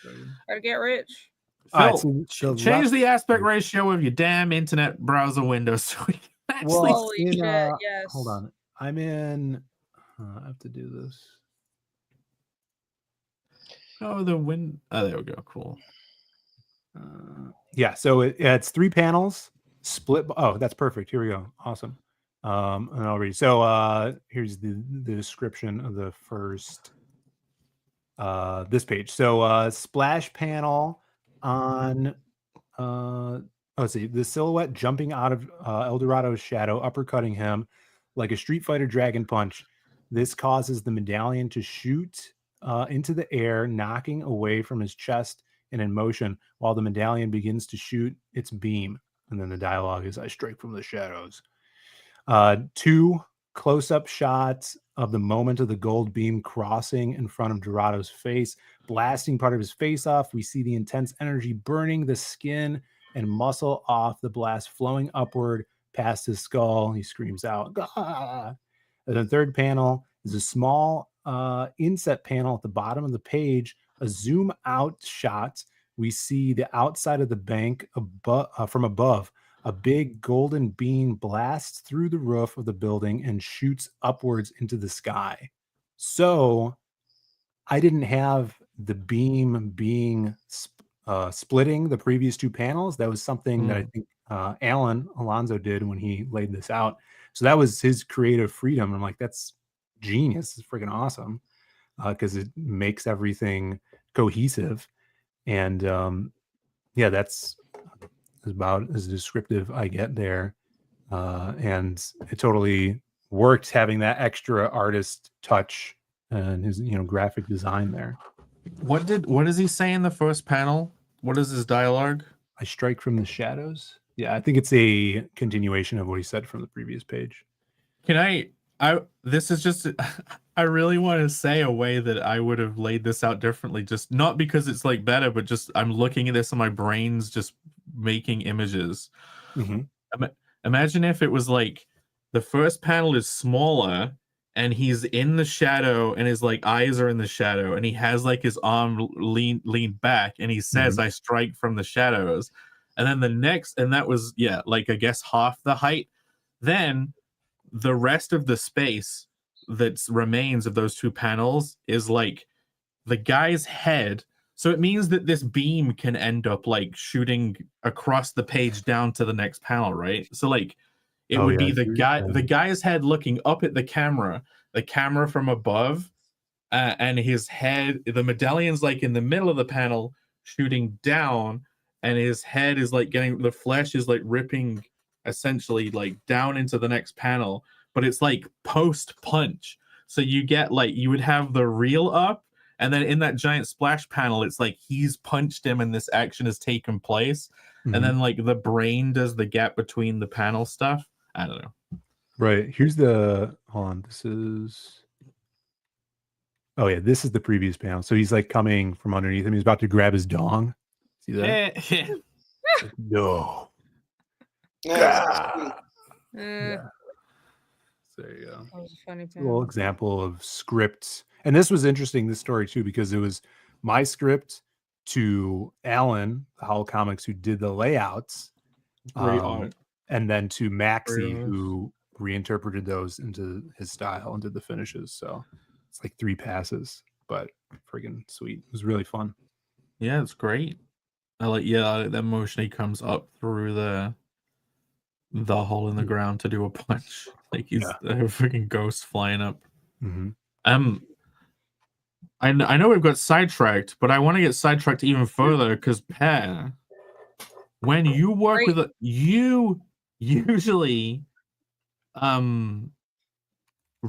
gotta get rich. Phil, so change the aspect ratio of your damn internet browser window so we can actually Holy see. shit, yes. Hold on. I'm in. I have to do this. Oh, the win. Oh, there we go. Cool. Yeah, so it's 3 panels split. Oh, that's perfect. Here we go. Awesome. And I'll read. So here's the description of the first this page. So splash panel on let's see, the silhouette jumping out of Eldorado's shadow, uppercutting him like a Street Fighter dragon punch. This causes the medallion to shoot into the air, knocking away from his chest and in motion, while the medallion begins to shoot its beam. And then the dialogue is, "I strike from the shadows." 2 close-up shots of the moment of the gold beam crossing in front of Dorado's face, blasting part of his face off. We see the intense energy burning the skin and muscle off the blast, flowing upward past his skull. He screams out, "Gah!" And the third panel is a small inset panel at the bottom of the page, a zoom out shot. We see the outside of the bank from above. A big golden beam blasts through the roof of the building and shoots upwards into the sky. So I didn't have the beam being splitting the previous 2 panels. That was something that I think Alan Alonso did when he laid this out. So that was his creative freedom. I'm like, that's genius. It's freaking awesome because it makes everything cohesive. And yeah, that's about as descriptive I get there. And it totally worked having that extra artist touch and his, graphic design there. What does he say in the first panel? What is his dialogue? "I strike from the shadows." Yeah, I think it's a continuation of what he said from the previous page. Can this is just, I really want to say a way that I would have laid this out differently, just not because it's like better, but just I'm looking at this and my brain's just making images. Imagine if it was like the first panel is smaller and he's in the shadow and his like eyes are in the shadow and he has like his arm leaned back and he says, "I strike from the shadows." And then the next, and that was, yeah, like I guess half the height. Then the rest of the space that remains of those 2 panels is like the guy's head. So it means that this beam can end up like shooting across the page down to the next panel, right? So like it would be the guy's head looking up at the camera from above, and his head, the medallion's like in the middle of the panel shooting down, and his head is like the flesh is like ripping essentially like down into the next panel, but it's like post punch. So you get like, you would have the reel up, and then in that giant splash panel, it's like he's punched him and this action has taken place. And then like the brain does the gap between the panel stuff. I don't know. Right. Here's the, hold on. This is the previous panel. So he's like coming from underneath him. He's about to grab his dong. See that? No. Yeah, sweet. Eh, There you go. that was a funny Little panel. example of scripts. And this was interesting, this story too, because it was my script to Alan, Howl Comics, who did the layouts, Great art. and then to Maxie, Great. who reinterpreted those into his style and did the finishes. So it's like 3 passes, but friggin' sweet. It was really fun. Yeah, it's great. I like that motion he comes up through the hole in the ground to do a punch. Like he's a freaking ghost flying up. Mm-hmm. I know we've got sidetracked, but I want to get sidetracked even further because Pear, when you work Great. with it, you usually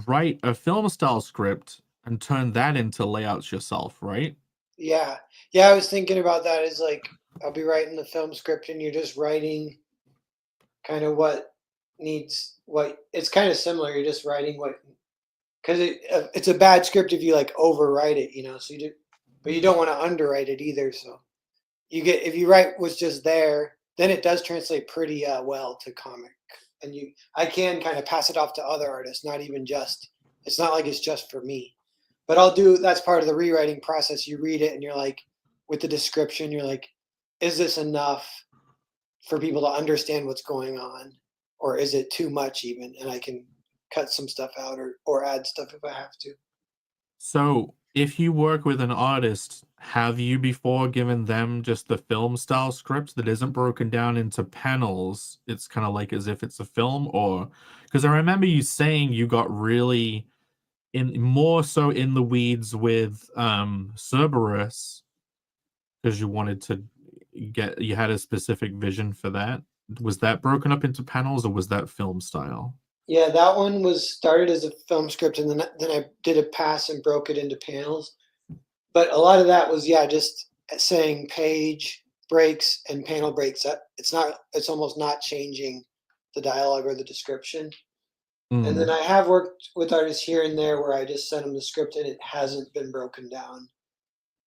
write a film style script and turn that into layouts yourself, right? Yeah. Yeah, I was thinking about that. Is like I'll be writing the film script and you're just writing kind of what needs what it's kind of similar. You're just writing what because it's a bad script if you like overwrite it, you know. So you do, but you don't want to underwrite it either. So you get if you write what's just there, then it does translate pretty well to comic, and I can kind of pass it off to other artists, not even just. It's not like it's just for me, but that's part of the rewriting process. You read it and you're like, with the description, you're like, is this enough for people to understand what's going on, or is it too much even? And I can cut some stuff out or add stuff if I have to. So if you work with an artist, have you before given them just the film style script that isn't broken down into panels? It's kind of like as if it's a film, or because I remember you saying you got really more so in the weeds with Cerberus because you wanted to you had a specific vision for that. Was that broken up into panels or was that film style? Yeah, that one was started as a film script, and then I did a pass and broke it into panels. But a lot of that was just saying page breaks and panel breaks. It's almost not changing the dialogue or the description. And then I have worked with artists here and there where I just sent them the script and it hasn't been broken down,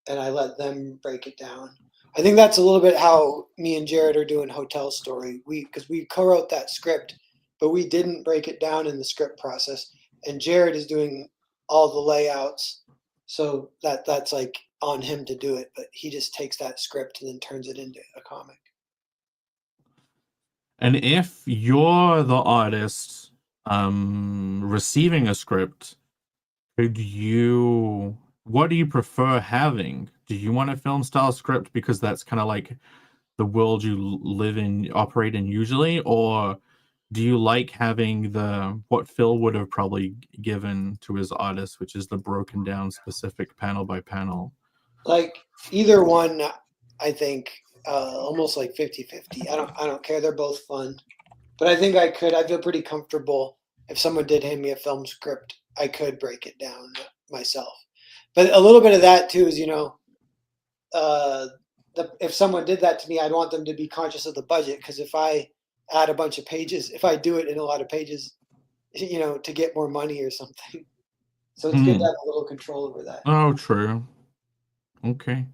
and I let them break it down. I think that's a little bit how me and Jared are doing Hotel Story. Because we co-wrote that script, but we didn't break it down in the script process. And Jared is doing all the layouts, so that's like on him to do it. But he just takes that script and then turns it into a comic. And if you're the artist receiving a script, what do you prefer having? Do you want a film style script because that's kind of like the world you live in, operate in usually, or do you like having what Phil would have probably given to his artist, which is the broken down specific panel by panel? Like either one, I think almost like 50-50. I don't care. They're both fun, but I think I feel pretty comfortable if someone did hand me a film script, I could break it down myself. But a little bit of that too is, if someone did that to me, I'd want them to be conscious of the budget, because if I add a bunch of pages, if I do it in a lot of pages, to get more money or something. So it's good to have a little control over that. Oh, true. Okay.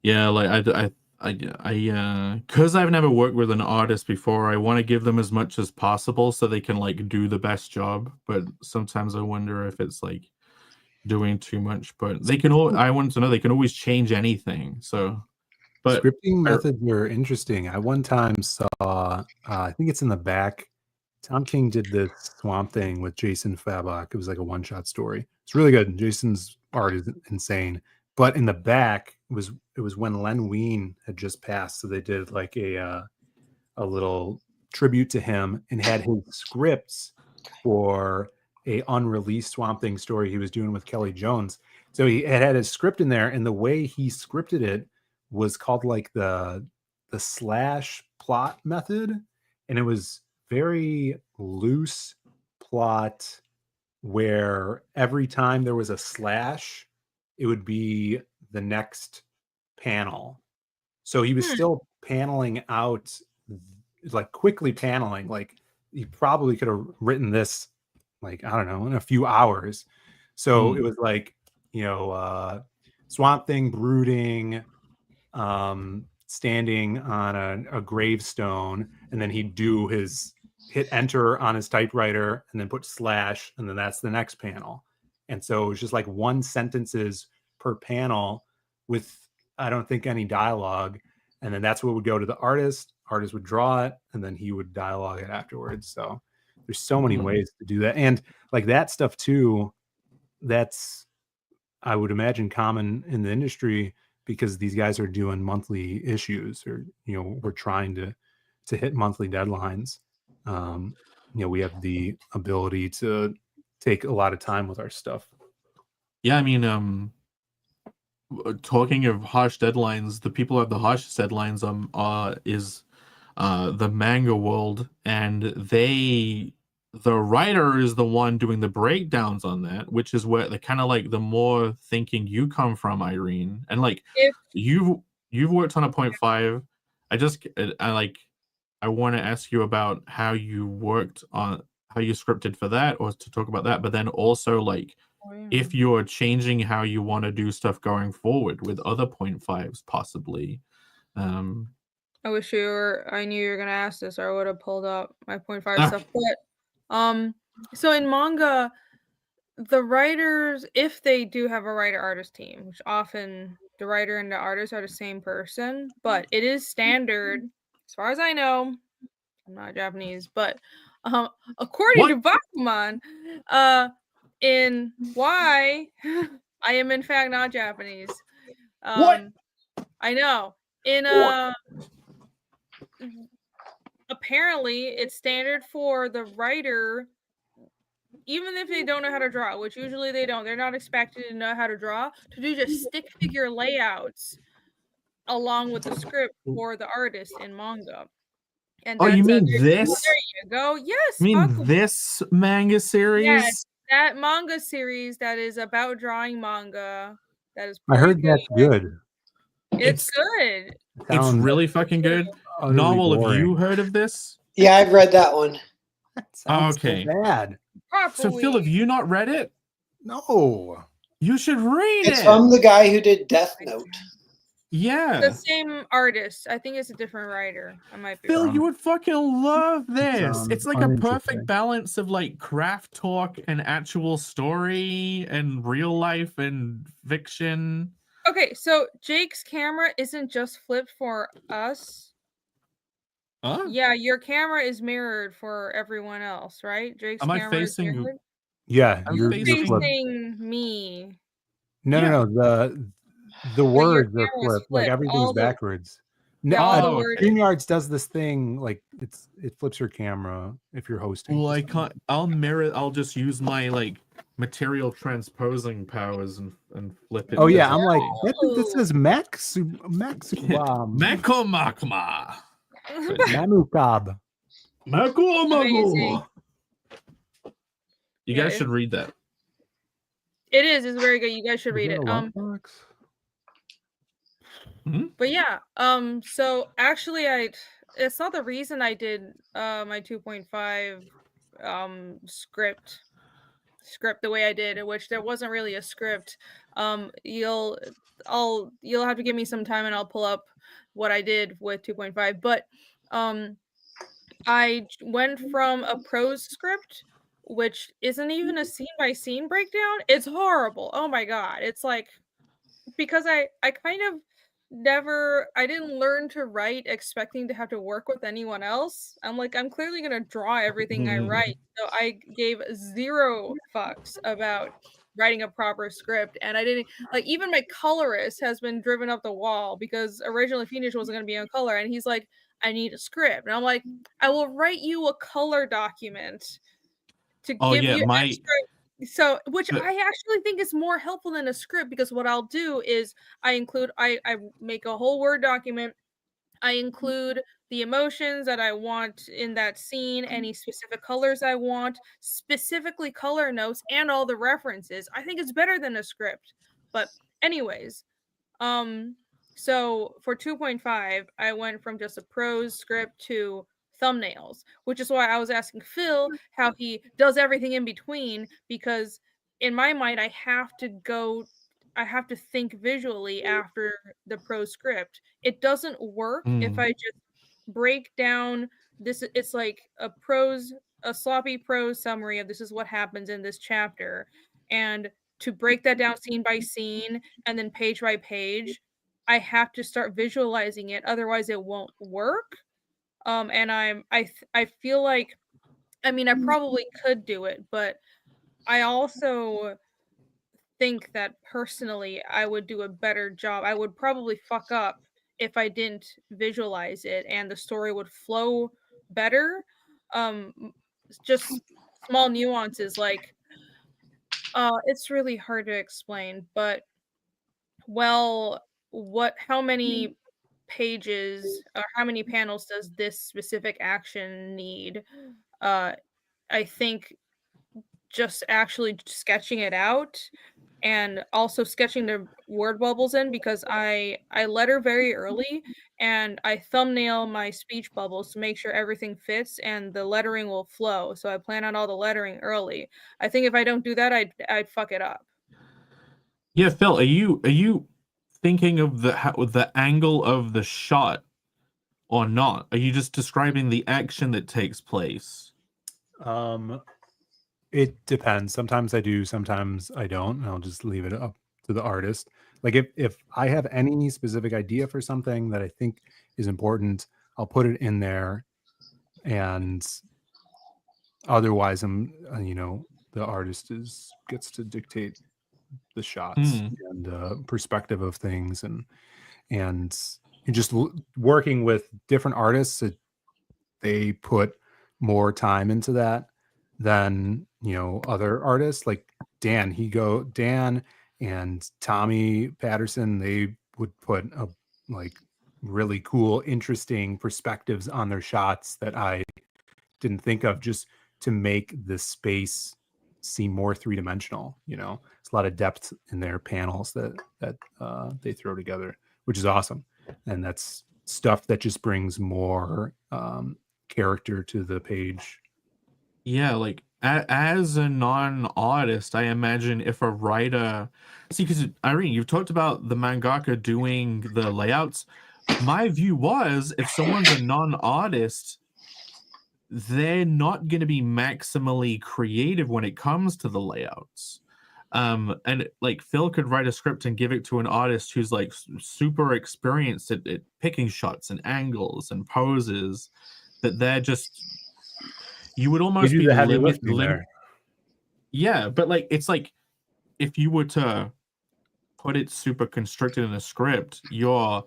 Yeah, like I because I've never worked with an artist before, I want to give them as much as possible so they can like do the best job. But sometimes I wonder if it's like doing too much. But I want to know they can always change anything. So, but Scripting methods are interesting. I one time saw, I think it's in the back. Tom King did this Swamp Thing with Jason Fabok. It was like a one-shot story. It's really good. Jason's art is insane. But in the back, it was when Len Wein had just passed, so they did like a little tribute to him and had his scripts for a unreleased Swamp Thing story he was doing with Kelly Jones. So he had his script in there, and the way he scripted it was called like the slash plot method, and it was very loose plot where every time there was a slash, it would be the next panel. So he was still paneling out, like quickly paneling. Like he probably could have written this, like, I don't know, in a few hours. So it was like, Swamp Thing brooding, standing on a gravestone, and then he'd do hit enter on his typewriter and then put slash, and then that's the next panel. And so it was just like 1 sentences per panel with, I don't think, any dialogue. And then that's what would go to the artist. Artist would draw it, and then he would dialogue it afterwards. So there's so many ways to do that. And like that stuff too, that's, I would imagine, common in the industry, because these guys are doing monthly issues, or, we're trying to hit monthly deadlines. We have the ability to take a lot of time with our stuff. Yeah, I mean, talking of harsh deadlines, the people who have the harshest deadlines is the manga world, and the writer is the one doing the breakdowns on that, which is where the kind of like the more thinking you come from, Irene, and like you've worked on a 0.5. I want to ask you about how you worked on, how you scripted for that, or to talk about that, but then also like if you're changing how you want to do stuff going forward with other 0.5s possibly. I wish I knew you were gonna ask this, or I would have pulled up my 0.5 stuff. But so in manga, the writers, if they do have a writer-artist team, which often the writer and the artist are the same person, but it is standard, as far as I know. I'm not Japanese, but according to Bakuman, in Y, I am in fact not Japanese. What? I know. In apparently it's standard for the writer, even if they don't know how to draw, which usually they don't, they're not expected to know how to draw, to do just stick figure layouts along with the script for the artist in manga. And you mean this? There you go. Yes. You mean this manga series? Yes, that manga series that is about drawing manga. That is. I heard that's good. It's good. It's really fucking good. Novel, have you heard of this? Yeah, I've read that one. Okay. So bad. So Phil, have you not read it? No. You should read It's it. from the guy who did Death Note. Yeah. The same artist. I think it's a different writer. I might be Phil, wrong. you would fucking love this. It's like a uninteresting. perfect balance of like craft talk and actual story and real life and fiction. Okay, so Jake's camera isn't just flipped for us. Huh? Yeah, your camera is mirrored for everyone else, right? Jake's Am I camera is facing- mirrored. Yeah, I'm you're facing- flipped. Facing me. No. The words are camera's flipped. Like flipped. everything's All the- backwards. Yeah, all the Oh, words. okay. StreamYards does this thing, like it flips your camera if you're hosting. Well, I can't. I'll just use my like material transposing powers and flip it. Oh yeah, I'm like, this is Max Makomakma. Mamukab. Amazing. You Yeah, guys should read that. It is. It's very good. You guys should read it. But yeah. So actually, it's not the reason I did my 2.5 script the way I did, in which there wasn't really a script. You'll have to give me some time and I'll pull up what I did with 2.5. But I went from a prose script, which isn't even a scene by scene breakdown. It's horrible. Oh my god. It's like, because I kind of I didn't learn to write expecting to have to work with anyone else. I'm like, I'm clearly gonna draw everything I write. So I gave 0 fucks about writing a proper script. And I didn't, like, even my colorist has been driven up the wall because originally Phoenix wasn't gonna be on color, and he's like, I need a script. And I'm like, I will write you a color document to give you extra. So, which I actually think is more helpful than a script, because what I'll do is I make a whole Word document. I include the emotions that I want in that scene, any specific colors I want, specifically color notes, and all the references. I think it's better than a script. But anyways, so for 2.5, I went from just a prose script to thumbnails, which is why I was asking Phil how he does everything in between, because in my mind I have to go have to think visually after the prose script. It doesn't work if I just break down this. It's like a sloppy prose summary of this is what happens in this chapter, and to break that down scene by scene and then page by page, I have to start visualizing it, otherwise it won't work. And I feel like, I mean, I probably could do it, but I also think that personally I would do a better job. I would probably fuck up if I didn't visualize it, and the story would flow better. Just small nuances like it's really hard to explain, but well, how many pages or how many panels does this specific action need? Uh I think just actually sketching it out and also sketching the word bubbles in, because I letter very early and I thumbnail my speech bubbles to make sure everything fits and the lettering will flow. So I plan on all the lettering early. I think if I don't do that, I'd fuck it up. Yeah, Phil, are you thinking of the angle of the shot or not? Are you just describing the action that takes place? It depends. Sometimes I do, sometimes I don't, and I'll just leave it up to the artist. Like if I have any specific idea for something that I think is important, I'll put it in there, and otherwise the artist gets to dictate the shots and perspective of things, and just working with different artists, they put more time into that than other artists. Like Dan and Tommy Patterson, they would put like really cool, interesting perspectives on their shots that I didn't think of, just to make the space seem more three-dimensional. It's a lot of depth in their panels that they throw together, which is awesome. And that's stuff that just brings more character to the page. Yeah, like as a non-artist, I imagine if a writer, see, because Irene, you've talked about the mangaka doing the layouts. My view was, if someone's a non-artist, they're not going to be maximally creative when it comes to the layouts. And like Phil could write a script and give it to an artist who's like super experienced at picking shots and angles and poses, that they're just, you would almost do be the heavy lifting there. Yeah, but like it's like if you were to put it super constricted in a script, you're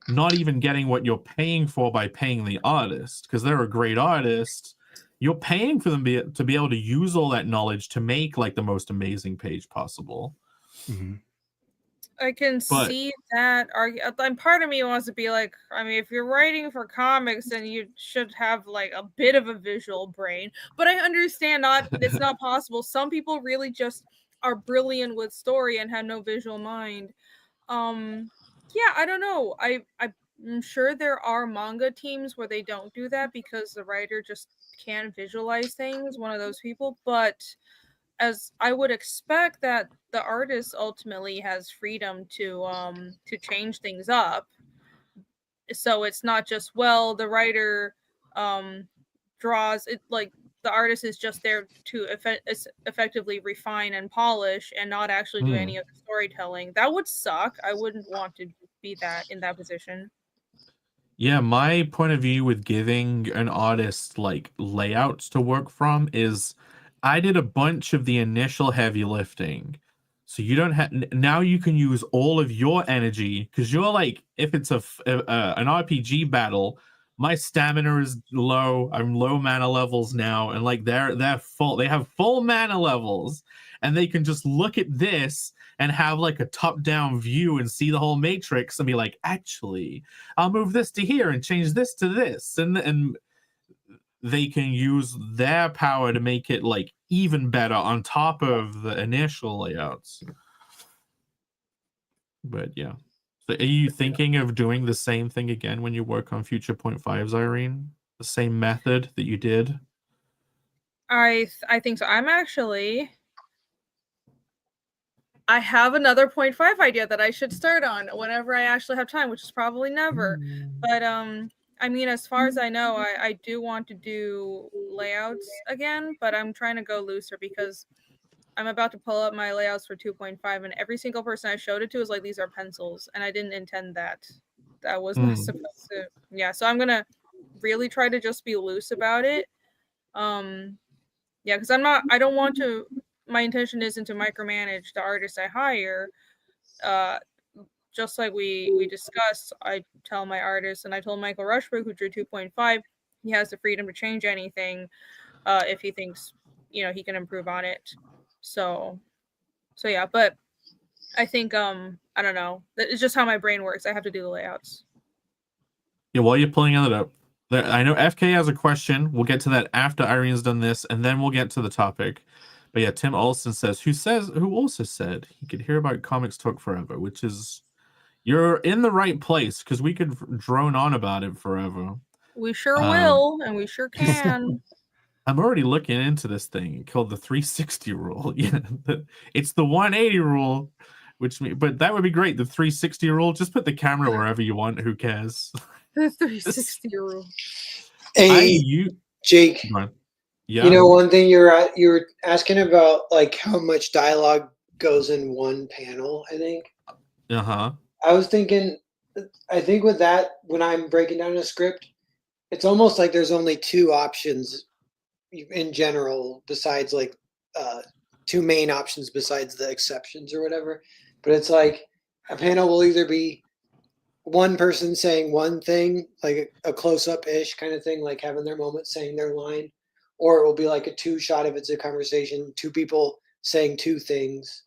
not even getting what you're paying for by paying the artist, because they're a great artist. You're paying for them to be able to use all that knowledge to make like the most amazing page possible. Mm-hmm. I can see that argument. And part of me wants to be like, I mean, if you're writing for comics, then you should have like a bit of a visual brain. But I understand it's not possible. Some people really just are brilliant with story and have no visual mind. Yeah, I don't know. I'm sure there are manga teams where they don't do that because the writer just can't visualize things. One of those people, but as I would expect that the artist ultimately has freedom to change things up. So it's not just, well, the writer draws it, like the artist is just there to effectively refine and polish and not actually do any of the storytelling. That would suck. I wouldn't want to be in that position. Yeah, my point of view with giving an artist like layouts to work from is, I did a bunch of the initial heavy lifting. So you don't have, now you can use all of your energy, because you're like, if it's an RPG battle, my stamina is low. I'm low mana levels now, and like they're full. They have full mana levels, and they can just look at this and have like a top-down view and see the whole matrix and be like, actually, I'll move this to here and change this to this, and they can use their power to make it like even better on top of the initial layouts. But yeah. So are you thinking of doing the same thing again when you work on future 0.5s, Irene? The same method that you did? I think so. I'm actually I have another 0.5 idea that I should start on whenever I actually have time, which is probably never. But I mean, as far as I know, I do want to do layouts again, but I'm trying to go looser because I'm about to pull up my layouts for 2.5, and every single person I showed it to was like, these are pencils, and I didn't intend that. That was not supposed to. Yeah, so I'm gonna really try to just be loose about it. Yeah, because I don't want to. My intention isn't to micromanage the artists I hire. Just like we discussed, I tell my artists, and I told Michael Rushbrook, who drew 2.5, he has the freedom to change anything if he thinks he can improve on it. So yeah, but I think I don't know. It's just how my brain works. I have to do the layouts. Yeah, while you're pulling it up, I know FK has a question. We'll get to that after Irene's done this, and then we'll get to the topic. But yeah, Tim Olson who also said he could hear about comics talk forever, which is, you're in the right place, because we could drone on about it forever. We sure will, and we sure can. I'm already looking into this thing called the 360 rule. Yeah, it's the 180 rule, but that would be great. The 360 rule, just put the camera wherever you want. Who cares? The 360 rule. Hey, Jake. Yeah. You know, one thing you were asking about, like how much dialogue goes in one panel. I think. I was thinking. I think with that, when I'm breaking down a script, it's almost like there's only two options in general, besides like two main options besides the exceptions or whatever. But it's like a panel will either be one person saying one thing, like a close-up-ish kind of thing, like having their moment saying their line, or it will be like a two-shot if it's a conversation, two people saying two things,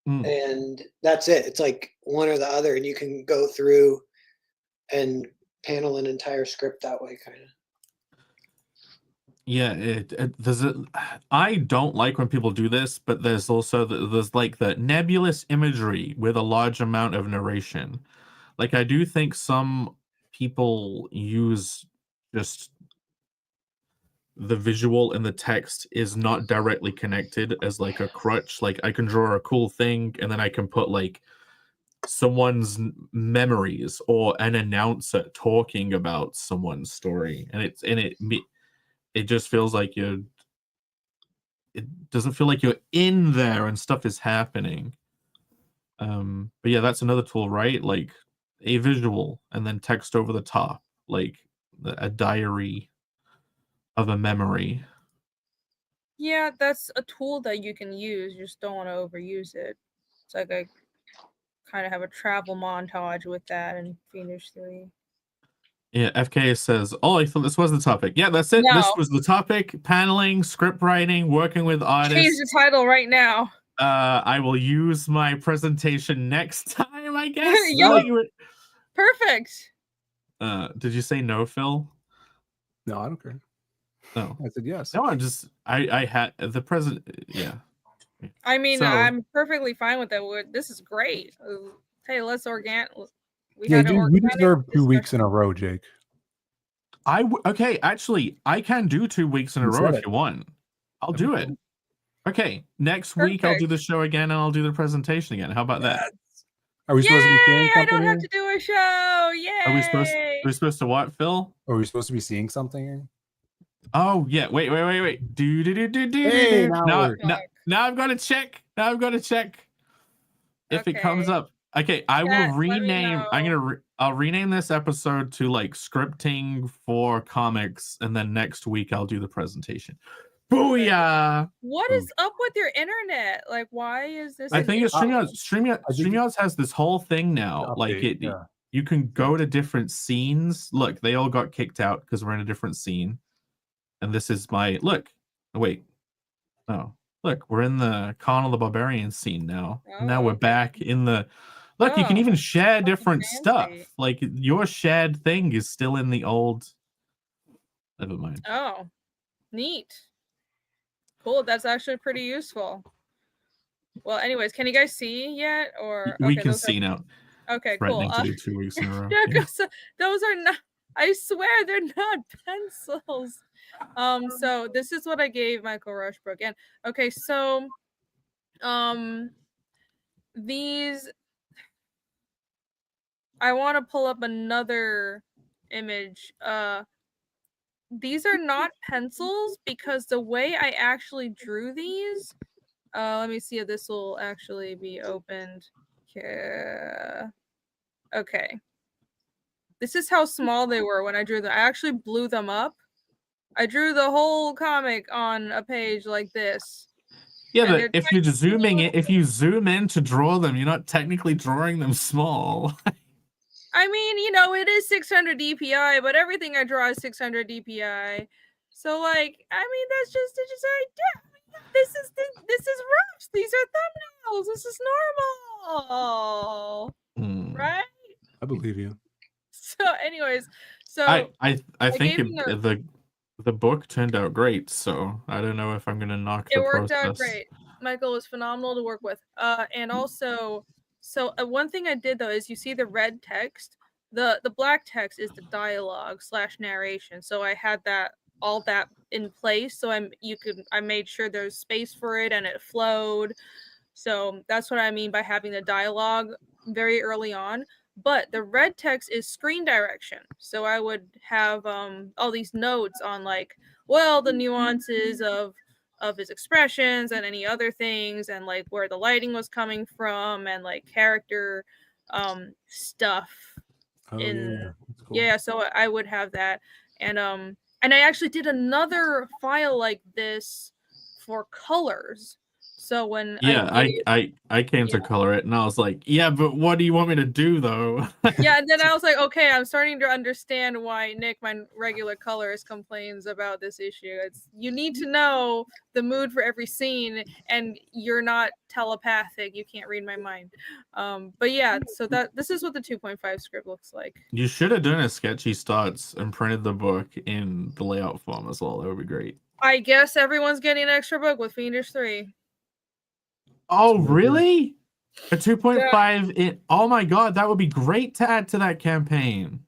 and that's it. It's like one or the other, and you can go through and panel an entire script that way, kind of. Yeah, I don't like when people do this, but there's also there's like the nebulous imagery with a large amount of narration. Like, I do think some people use just the visual and the text is not directly connected as like a crutch. Like, I can draw a cool thing and then I can put like someone's memories or an announcer talking about someone's story, and it just feels like it doesn't feel like you're in there and stuff is happening. But yeah, that's another tool, right? Like a visual and then text over the top, like a diary of a memory. Yeah, that's a tool that you can use. You just don't want to overuse it. It's like I kind of have a travel montage with that in Phoenix 3. Yeah, FK says, oh, I thought this was the topic. Yeah, that's it. No. This was the topic. Paneling, script writing, working with artists. Change the title right now. I will use my presentation next time, I guess. Perfect. Did you say no, Phil? No, I don't care. No. I said yes. No, I had the present. Yeah. I mean, I'm perfectly fine with that. This is great. Hey, let's We deserve 2 weeks in a row, Jake. Okay, actually, I can do 2 weeks in a row if you want. I'll do it. Okay, next week I'll do the show again and I'll do the presentation again. How about that? Are we supposed to be seeing something? I don't have to do a show. Yay! Are we supposed to what, Phil? Are we supposed to be seeing something here? Oh yeah, wait. Hey, now I've got to check. If it comes up. Okay, I will rename. I'll rename this episode to like scripting for comics, and then next week I'll do the presentation. Booyah! What is up with your internet? Like, why is this? I think it's StreamYard has this whole thing now. Like you can go to different scenes. Look, they all got kicked out because we're in a different scene. And this is my look. Oh, wait. Oh, look, we're in the Conal the Barbarian scene now. Now we're back in the. Look, you can even share different stuff. Like your shared thing is still in the old. Never mind. Oh, neat. Cool. That's actually pretty useful. Well, anyways, can you guys see yet? Or we can see now. Okay, cool. To do 2 weeks in a row. Those are not. I swear they're not pencils. So this is what I gave Michael Rushbrook. And okay, so these, I want to pull up another image. These are not pencils because the way I actually drew these, let me see if this will actually be opened. Okay. This is how small they were when I drew them. I actually blew them up. I drew the whole comic on a page like this. Yeah, And but they're if you're tiny zooming little- it, if you zoom in to draw them, you're not technically drawing them small. I mean, you know, it is 600 DPI, but everything I draw is 600 DPI. So, like, I mean, that's just like, yeah, this is rough. These are thumbnails. This is normal, right? I believe you. So, anyways, so I think gave him the book turned out great, so I don't know if I'm gonna knock it the worked process. out great. Michael was phenomenal to work with. And also, so one thing I did though is you see the red text. The black text is the dialogue / narration. So I had all that in place. So I made sure there's space for it and it flowed. So that's what I mean by having the dialogue very early on. But the red text is screen direction. So I would have all these notes on like, well, the nuances of his expressions and any other things and like where the lighting was coming from and like character stuff. Oh, in yeah. That's cool. Yeah, so I would have that. And I actually did another file like this for colors. So when Yeah, I came to color it and I was like, yeah, but what do you want me to do though? yeah, and then I was like, okay, I'm starting to understand why Nick, my regular colorist, complains about this issue. It's you need to know the mood for every scene, and you're not telepathic. You can't read my mind. But yeah, so this is what the 2.5 script looks like. You should have done a sketchy starts and printed the book in the layout form as well. That would be great. I guess everyone's getting an extra book with Fiendish 3. Oh, really? A 2.5 in oh my god, that would be great to add to that campaign.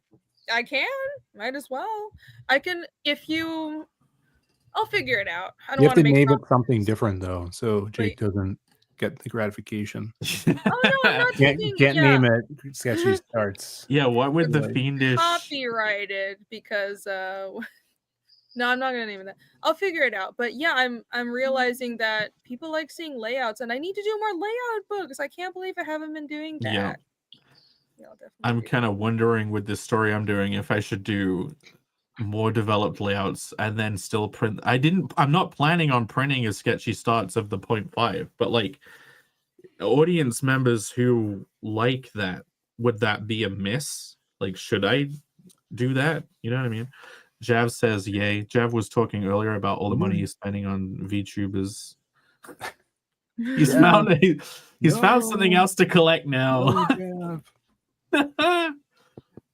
I can, might as well. I can I'll figure it out. I don't You have want to to make name it something different though, so Jake doesn't get the gratification. Oh no, I'm not thinking. Can't name it sketchy starts. Yeah, what would the fiendish copyrighted because no, I'm not gonna name it that. I'll figure it out. But yeah, I'm realizing that people like seeing layouts, and I need to do more layout books. I can't believe I haven't been doing that. Yeah. Yeah, I'll definitely I'm do kind of wondering with this story I'm doing if I should do more developed layouts and then still print. I'm not planning on printing a sketchy starts of the 0.5, but like audience members who like that, would that be a miss? Like, should I do that? You know what I mean? Jav says yay. Jav was talking earlier about all the money he's spending on VTubers. He's found something else to collect now.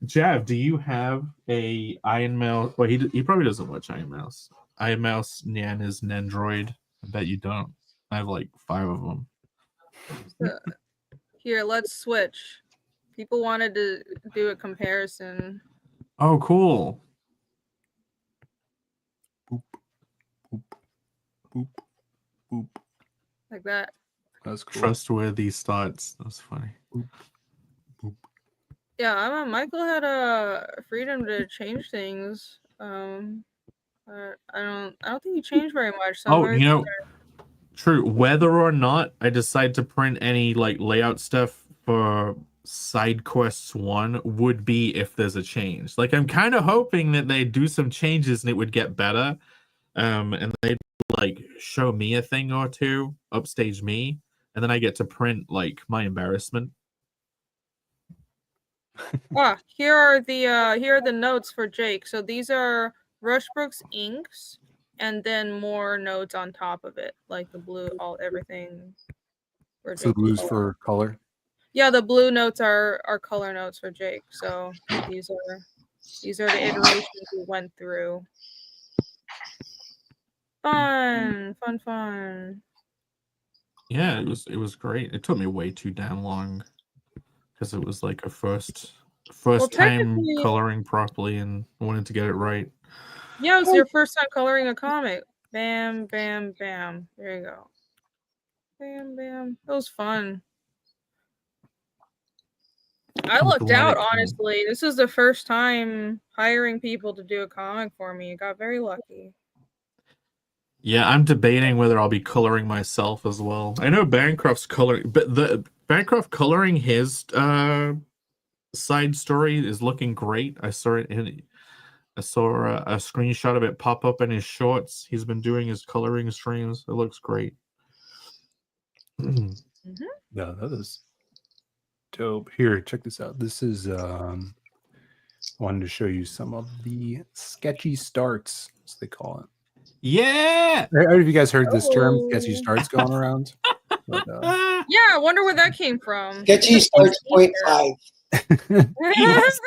Jav, do you have a Iron Mouse? Well, he probably doesn't watch Iron Mouse. Iron Mouse Nan is Nandroid. I bet you don't. I have like 5 of them. Here, let's switch. People wanted to do a comparison. Oh, cool. Boop, boop, boop, boop. Like that. That's cool. Trustworthy starts. That's funny. Boop, boop. Yeah, Michael had a freedom to change things. I don't think he changed very much. So Oh, you know, true. Whether or not I decide to print any like layout stuff for Side Quests 1 would be if there's a change. Like I'm kind of hoping that they do some changes and it would get better. And they'd like show me a thing or two, upstage me, and then I get to print like my embarrassment. Here are the notes for Jake. So these are Rushbrook's inks, and then more notes on top of it, like the blue, everything. So the blues for color. Yeah, the blue notes are color notes for Jake. So these are the iterations we went through. Fun. Yeah, it was great. It took me way too damn long because it was like a first time coloring properly and I wanted to get it right. Yeah, it was your first time coloring a comic. Bam, bam, bam. There you go. Bam, bam. It was fun. I I'm lucked glad out, it came. honestly. This is the first time hiring people to do a comic for me. Got very lucky. Yeah, I'm debating whether I'll be coloring myself as well. I know Bancroft's coloring, but the Bancroft coloring his side story is looking great. I saw a screenshot of it pop up in his shorts. He's been doing his coloring streams. It looks great. Yeah, that is dope. Here, check this out. This is wanted to show you some of the sketchy starts, as they call it. Yeah. I don't know if you guys heard this term, sketchy Oh. starts, going around. But, Yeah, I wonder where that came from. Sketchy starts 0.5. Yes.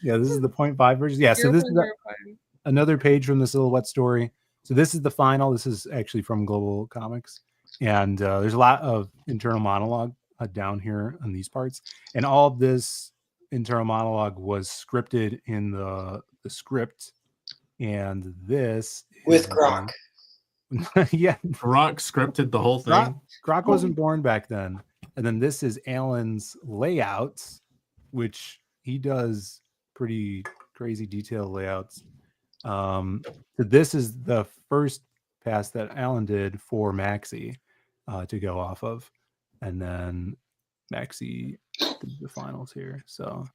yeah, this is the 0.5 version. Yeah, so this is 0.05. another page from the Silhouette story. So this is the final. This is actually from Global Comics, and there's a lot of internal monologue down here on these parts, and all of this internal monologue was scripted in the script, and this With is Grok. yeah, Rock scripted the whole thing. Grok wasn't born back then. And then this is Alan's layouts, which he does pretty crazy detailed layouts. So this is the first pass that Alan did for Maxi to go off of. And then Maxi did the finals here. So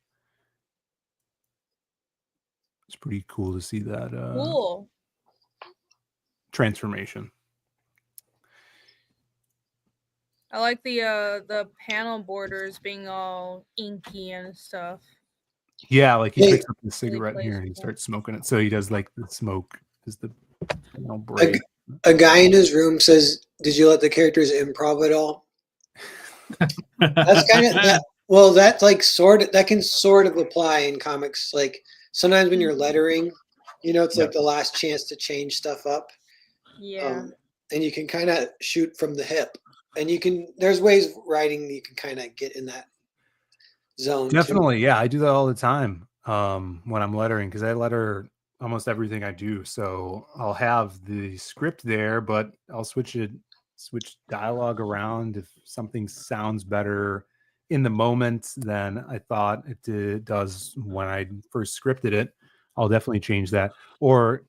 it's pretty cool to see that Cool. transformation. I like the panel borders being all inky and stuff. Yeah, like he Hey. picks up the cigarette here and he starts smoking it. So he does like the smoke is the break. A guy in his room says, "Did you let the characters improv at all?" That's kind of that. Well, that's like that can sort of apply in comics. Like sometimes when you're lettering, it's like the last chance to change stuff up. Yeah. And you can kind of shoot from the hip. And there's ways of writing that you can kind of get in that zone. Definitely. Too. Yeah. I do that all the time when I'm lettering, because I letter almost everything I do. So I'll have the script there, but I'll switch dialogue around if something sounds better in the moment than I thought it does when I first scripted it. I'll definitely change that. Or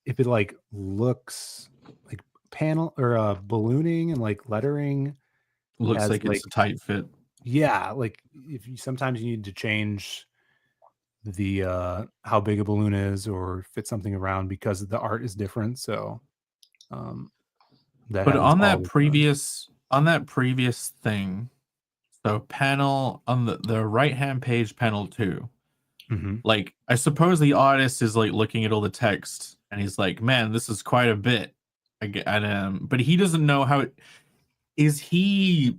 if it like looks like panel or ballooning and like lettering looks like it's a tight fit. Yeah, like if sometimes you need to change the how big a balloon is or fit something around because the art is different. So but on that previous thing, so panel on the right hand page, panel 2, like I suppose the artist is like looking at all the text and he's like, man, this is quite a bit. But he doesn't know how is he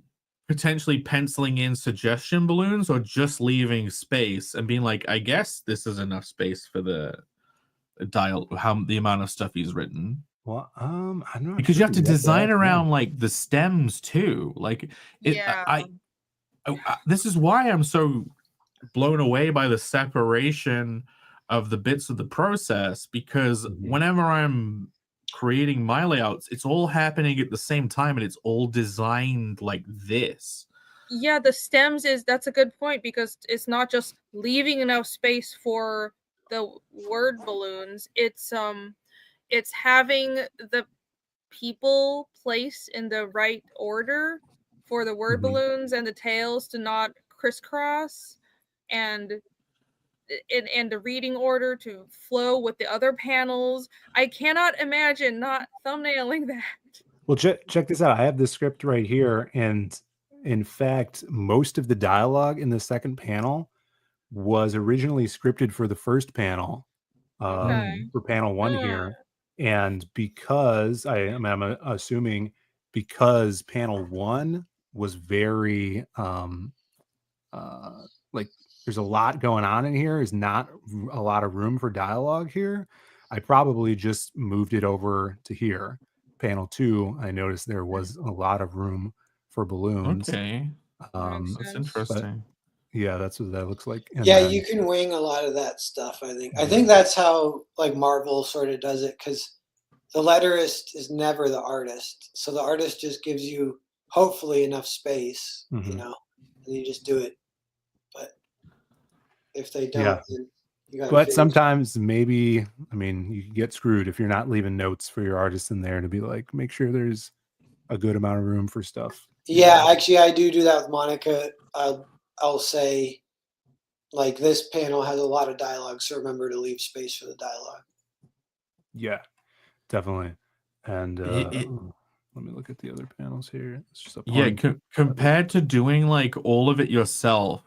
potentially penciling in suggestion balloons or just leaving space and being like, I guess this is enough space for the the amount of stuff he's written. Well, I'm not because you have to design around like the stems too. Like this is why I'm so blown away by the separation of the bits of the process, because whenever I'm creating my layouts, it's all happening at the same time and it's all designed like this. Yeah, the stems that's a good point, because it's not just leaving enough space for the word balloons. It's having the people placed in the right order for the word balloons and the tails to not crisscross, and the reading order to flow with the other panels. I cannot imagine not thumbnailing that. Well, check this out. I have the script right here, and in fact, most of the dialogue in the second panel was originally scripted for the first panel, for panel 1 here. And because I'm assuming because panel 1 was very like there's a lot going on in here, is not a lot of room for dialogue here, I probably just moved it over to here. Panel 2, I noticed there was a lot of room for balloons. Okay. That's interesting. Yeah, that's what that looks like. And yeah, you can wing a lot of that stuff, I think. I think that's how like Marvel sort of does it, because the letterist is never the artist. So the artist just gives you hopefully enough space, and you just do it If they don't, Yeah. then you got. But sometimes maybe, I mean, you can get screwed if you're not leaving notes for your artists in there to be like, make sure there's a good amount of room for stuff. Yeah, actually, I do that with Monica. I'll say, like, this panel has a lot of dialogue, so remember to leave space for the dialogue. Yeah, definitely. And It- let me look at the other panels here. It's just a Yeah, pun. compared to doing like all of it yourself,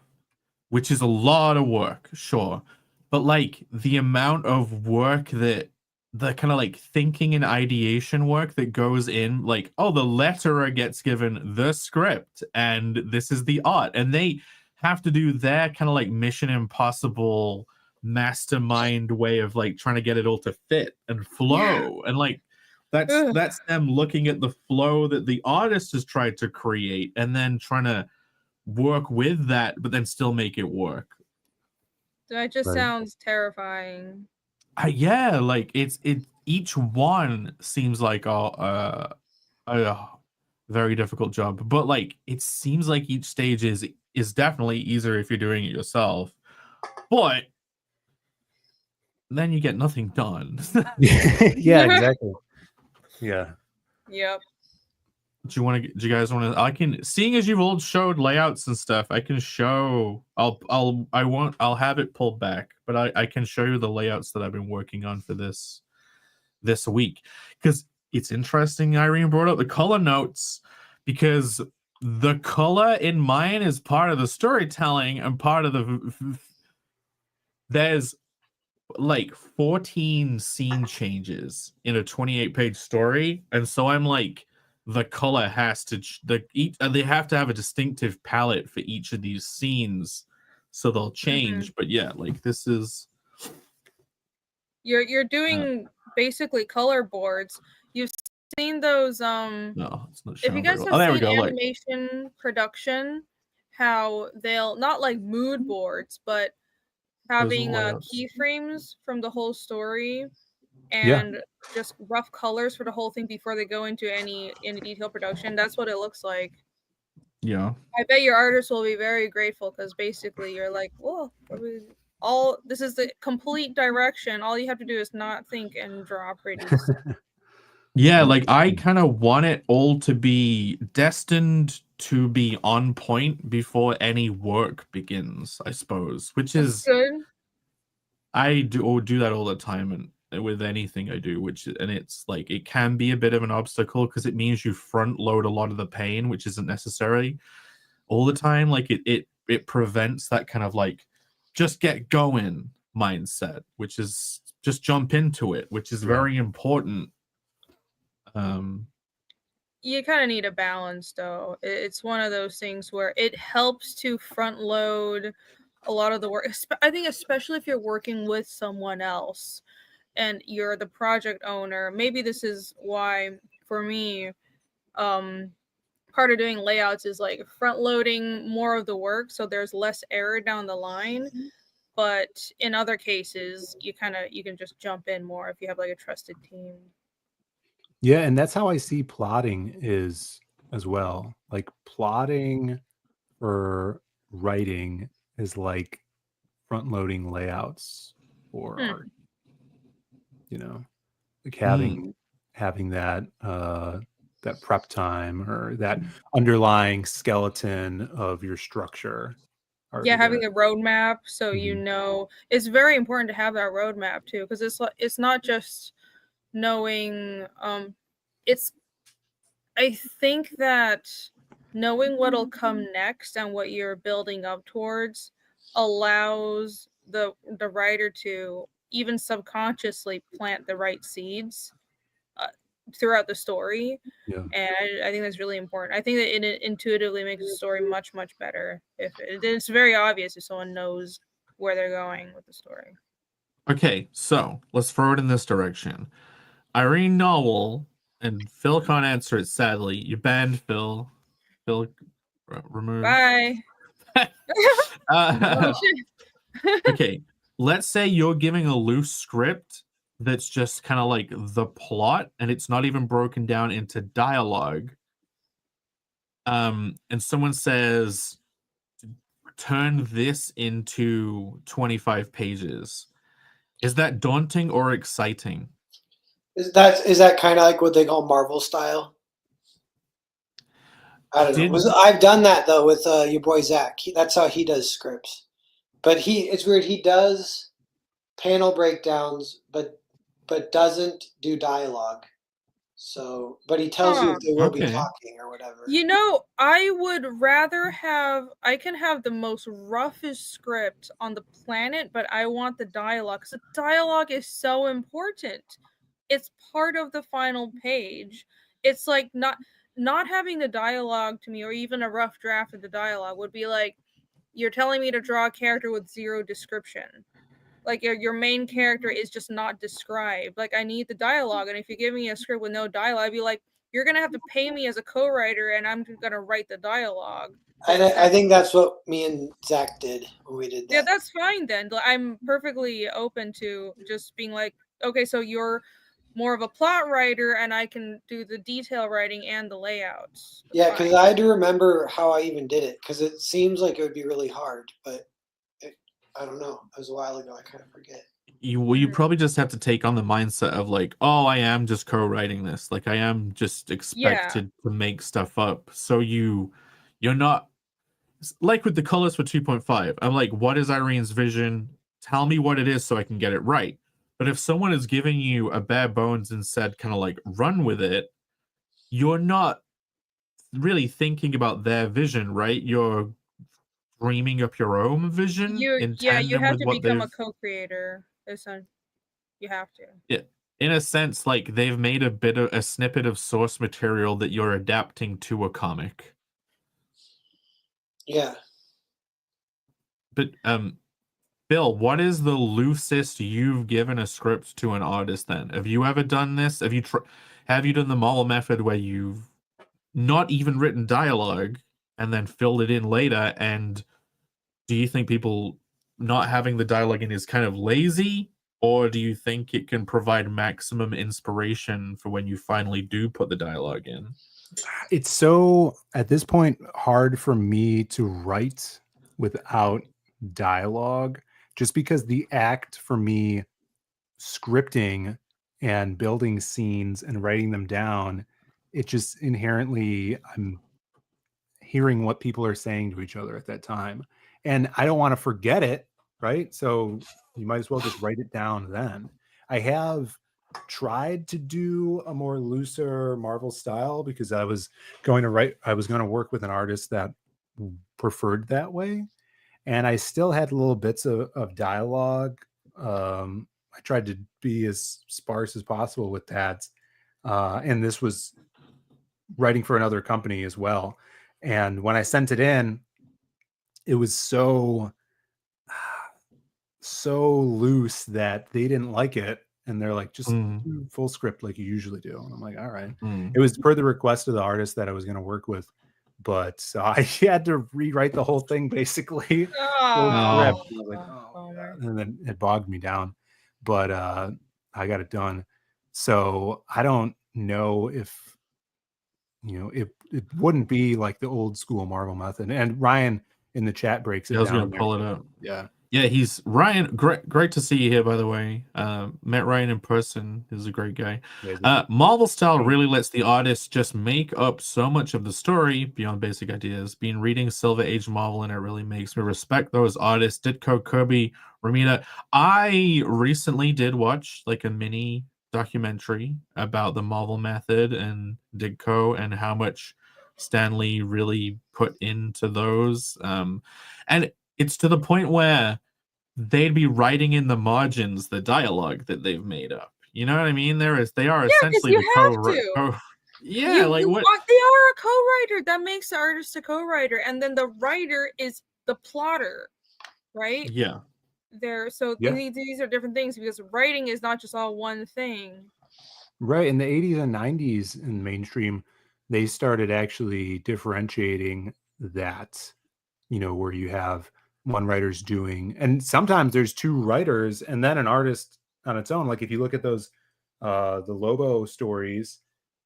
which is a lot of work, sure, but like the amount of work that the kind of like thinking and ideation work that goes in, like, oh, the letterer gets given the script and this is the art, and they have to do their kind of like Mission Impossible mastermind way of like trying to get it all to fit and flow, and like that's them looking at the flow that the artist has tried to create and then trying to work with that, but then still make it work. That just Right. sounds terrifying. Yeah, like it each one seems like a very difficult job, but like it seems like each stage is definitely easier if you're doing it yourself, but then you get nothing done. Yeah, exactly. Yeah. Yep. Do you guys want to? I can, seeing as you've all showed layouts and stuff, I can show. I'll have it pulled back, but I can show you the layouts that I've been working on for this week, because it's interesting. Irene brought up the color notes, because the color in mine is part of the storytelling and part of the. There's like 14 scene changes in a 28-page story, and so I'm like, the color has to they have to have a distinctive palette for each of these scenes, so they'll change. But yeah, like this is You're doing basically color boards. You've seen those no, it's not if showing you very guys well. have Oh, there we seen go. Look. animation production, how they'll not like mood boards, but having layouts. keyframes from the whole story Yeah. and just rough colors for the whole thing before they go into any detailed production. That's what it looks like. Yeah. I bet your artists will be very grateful, because basically you're like, whoa, all this is the complete direction. All you have to do is not think and draw pretty. Yeah, like I kind of want it all to be destined to be on point before any work begins, I suppose, which is good. I do that all the time, and with anything I do, and it's like it can be a bit of an obstacle because it means you front load a lot of the pain, which isn't necessary all the time. Like it prevents that kind of like just get going mindset, which is just jump into it, which is very important. You kind of need a balance, though. It's one of those things where it helps to front load a lot of the work. I think especially if you're working with someone else and you're the project owner. Maybe this is why, for me, part of doing layouts is like front loading more of the work so there's less error down the line. But in other cases, you can just jump in more if you have like a trusted team. Yeah, and that's how I see plotting is as well. Like plotting or writing is like front loading layouts for art. You know, like having that that prep time or that underlying skeleton of your structure. Yeah, having a roadmap, so you know, it's very important to have that roadmap too, because it's not just knowing. I think that knowing what'll come next and what you're building up towards allows the writer to even subconsciously plant the right seeds throughout the story. Yeah. And I think that's really important. I think that it intuitively makes the story much, much better. If it's very obvious if someone knows where they're going with the story. Okay, so let's throw it in this direction. Irene Nowell, and Phil can't answer it, sadly. You banned Phil. Phil removed. Bye. Okay, let's say you're giving a loose script that's just kind of like the plot, and it's not even broken down into dialogue. And someone says, turn this into 25 pages. Is that daunting or exciting? Is that kind of like what they call Marvel style? I don't know. I've done that though with your boy Zach. That's how he does scripts. But it's weird. He does panel breakdowns, but doesn't do dialogue. So, but he tells you if they will be talking or whatever. You know, I would rather I can have the most roughest script on the planet, but I want the dialogue, because the dialogue is so important. It's part of the final page. It's like not having the dialogue to me, or even a rough draft of the dialogue, would be like, you're telling me to draw a character with zero description. Like your main character is just not described. Like, I need the dialogue, and if you give me a script with no dialogue, I'd be like, you're gonna have to pay me as a co-writer, and I'm gonna write the dialogue. I think that's what me and Zach did when we did that. Yeah, that's fine then. I'm perfectly open to just being like, okay, so you're more of a plot writer, and I can do the detail writing and the layouts. Yeah, because I do remember how I even did it, because it seems like it would be really hard, but I don't know. It was a while ago. I kind of forget. You probably just have to take on the mindset of like, oh, I am just co-writing this. Like, I am just expected to make stuff up. So you're not like with the colors for 2.5. I'm like, what is Irene's vision? Tell me what it is so I can get it right. But if someone is giving you a bare bones and said kind of like run with it, you're not really thinking about their vision, right? You're dreaming up your own vision. You have to become a co-creator. You have to. Yeah, in a sense, like they've made a snippet of source material that you're adapting to a comic. Yeah. But Bill, what is the loosest you've given a script to an artist then? Have you ever done this? Have you done the Marvel method where you've not even written dialogue and then filled it in later? And do you think people not having the dialogue in is kind of lazy? Or do you think it can provide maximum inspiration for when you finally do put the dialogue in? It's so, at this point, hard for me to write without dialogue, just because the act for me, scripting and building scenes and writing them down, it just inherently, I'm hearing what people are saying to each other at that time. And I don't want to forget it, right? So you might as well just write it down then. I have tried to do a more looser Marvel style because I was going to work with an artist that preferred that way. And I still had little bits of dialogue. I tried to be as sparse as possible with that. And this was writing for another company as well. And when I sent it in, it was so loose that they didn't like it. And they're like, just do full script like you usually do. And I'm like, all right. It was per the request of the artist that I was going to work with. But I had to rewrite the whole thing basically. And then it bogged me down. But I got it done. So I don't know if, it wouldn't be like the old school Marvel method. And Ryan in the chat breaks it down. I was going to pull it up. Yeah. Yeah, he's Ryan. Great to see you here, by the way. Met Ryan in person. He's a great guy. Marvel style really lets the artist just make up so much of the story beyond basic ideas. Been reading Silver Age Marvel, and it really makes me respect those artists. Ditko, Kirby, Romita. I recently did watch like a mini documentary about the Marvel method and Ditko and how much Stan Lee really put into those. And it's to the point where they'd be writing in the margins the dialogue that they've made up. You know what I mean? They are essentially the what? They are a co-writer. That makes the artist a co-writer, and then the writer is the plotter, right? Yeah. These are different things because writing is not just all one thing. Right. In the 80s and 90s in mainstream, they started actually differentiating that, where you have one writer's doing, and sometimes there's two writers and then an artist on its own. Like if you look at those the Lobo stories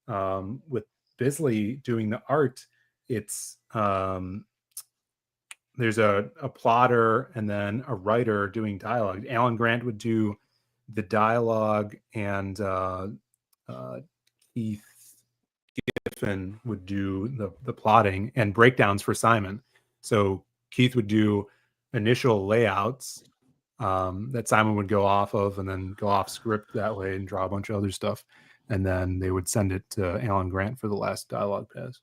with Bisley doing the art, it's there's a plotter and then a writer doing dialogue. Alan Grant would do the dialogue, and Keith Giffen would do the plotting and breakdowns for Simon. So Keith would do initial layouts that Simon would go off of, and then go off script that way and draw a bunch of other stuff, and then they would send it to Alan Grant for the last dialogue pass.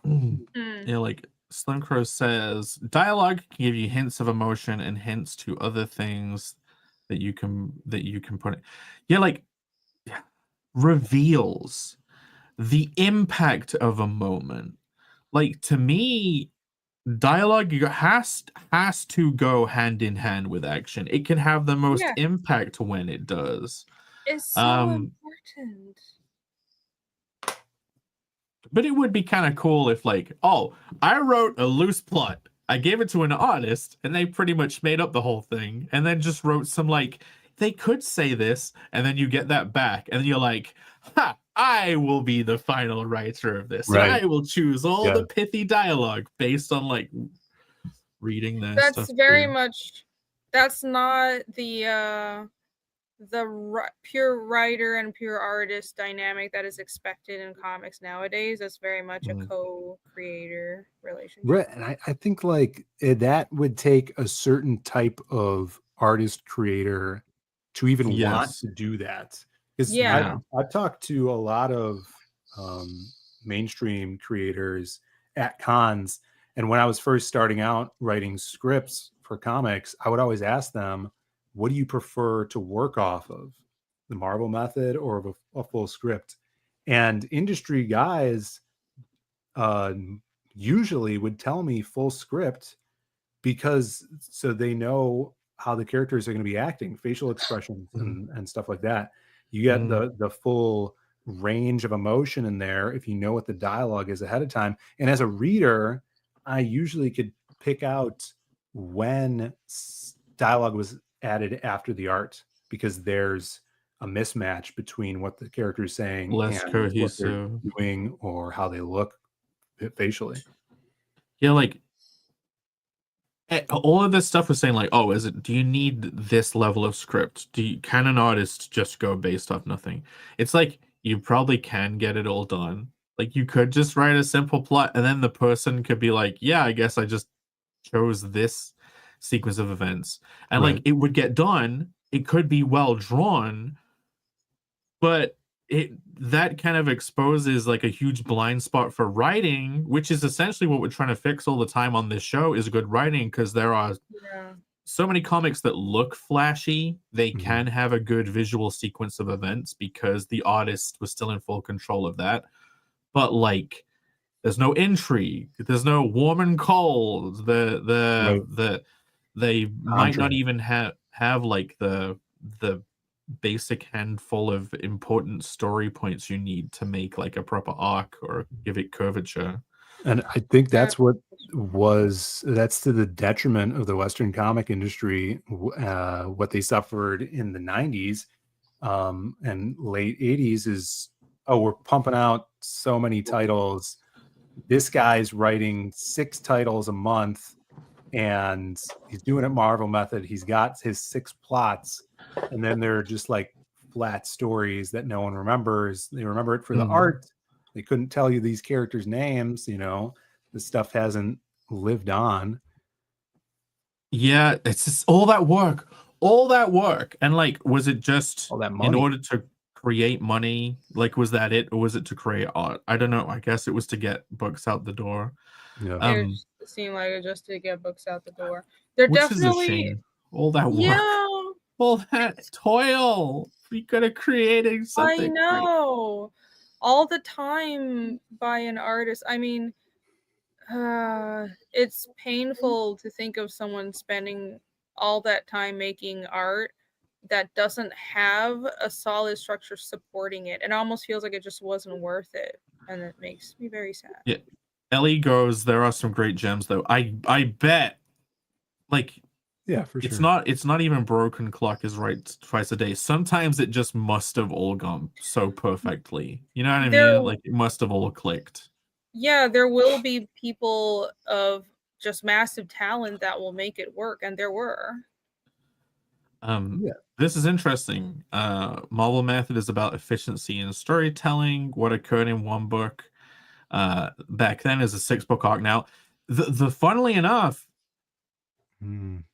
Yeah, like Slim Crow says, dialogue can give you hints of emotion and hints to other things that you can put. Yeah, like reveals the impact of a moment. Like, to me, dialogue has to go hand in hand with action. It can have the most impact when it does. It's so important. But it would be kind of cool if, like, oh, I wrote a loose plot, I gave it to an artist, and they pretty much made up the whole thing, and then just wrote some, like, they could say this, and then you get that back, and you're like, ha, I will be the final writer of this. Right. And I will choose all the pithy dialogue based on, like, reading this. That's very much, that's not the pure writer and pure artist dynamic that is expected in comics nowadays. That's very much a co-creator relationship. Right, and I think like that would take a certain type of artist creator to even want to do that. Because I've talked to a lot of mainstream creators at cons, and when I was first starting out writing scripts for comics, I would always ask them, what do you prefer to work off of, the Marvel method or a full script? And industry guys usually would tell me full script, because so they know how the characters are going to be acting, facial expressions and stuff like that. You get the full range of emotion in there if you know what the dialogue is ahead of time. And as a reader, I usually could pick out when dialogue was added after the art, because there's a mismatch between what the character is saying less and cohesive, what they're doing or how they look facially. Yeah, like all of this stuff was saying, like, oh, do you need this level of script? Can an artist just go based off nothing? It's like, you probably can get it all done. Like, you could just write a simple plot, and then the person could be like, yeah, I guess I just chose this sequence of events, and like it would get done. It could be well drawn, but that kind of exposes like a huge blind spot for writing, which is essentially what we're trying to fix all the time on this show, is good writing, because there are so many comics that look flashy. They can have a good visual sequence of events because the artist was still in full control of that, but like there's no intrigue, there's no warm and cold, they might not even have like the basic handful of important story points you need to make like a proper arc or give it curvature. And I think that's that's to the detriment of the Western comic industry. What they suffered in the 90s and late 80s is, oh, we're pumping out so many titles. This guy's writing 6 titles a month, and he's doing it Marvel method. He's got his 6 plots, and then they're just like flat stories that no one remembers. They remember it for the art. They couldn't tell you these characters' names. You know, the stuff hasn't lived on. Yeah, it's just all that work. And like, was it just all that money in order to create money? Like, was that it, or was it to create art? I don't know. I guess it was to get books out the door. Yeah. It seemed like it just to get books out the door. They're definitely all that work. Yeah. All that toil. We could have created something. I know. All the time by an artist. I mean, it's painful to think of someone spending all that time making art that doesn't have a solid structure supporting it. It almost feels like it just wasn't worth it, and it makes me very sad. Yeah, Ellie goes, there are some great gems though. I bet, like, yeah, for sure. It's not even broken clock is right twice a day. Sometimes it just must have all gone so perfectly. You know what I mean? Like, it must have all clicked. Yeah, there will be people of just massive talent that will make it work, and there were. This is interesting. Marvel Method is about efficiency in storytelling. What occurred in one book back then is a 6-book arc. Now, the funnily enough, I'm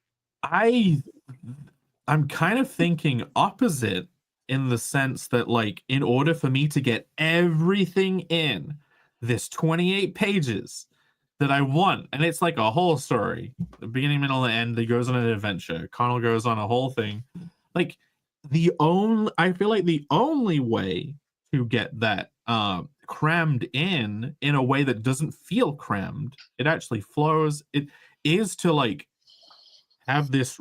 kind of thinking opposite, in the sense that, like, in order for me to get everything in this 28 pages that I want, and it's like a whole story, the beginning, middle, and end, that goes on an adventure. Connell goes on a whole thing. Like, I feel like the only way to get that crammed in a way that doesn't feel crammed, it actually flows, it is to, like, have this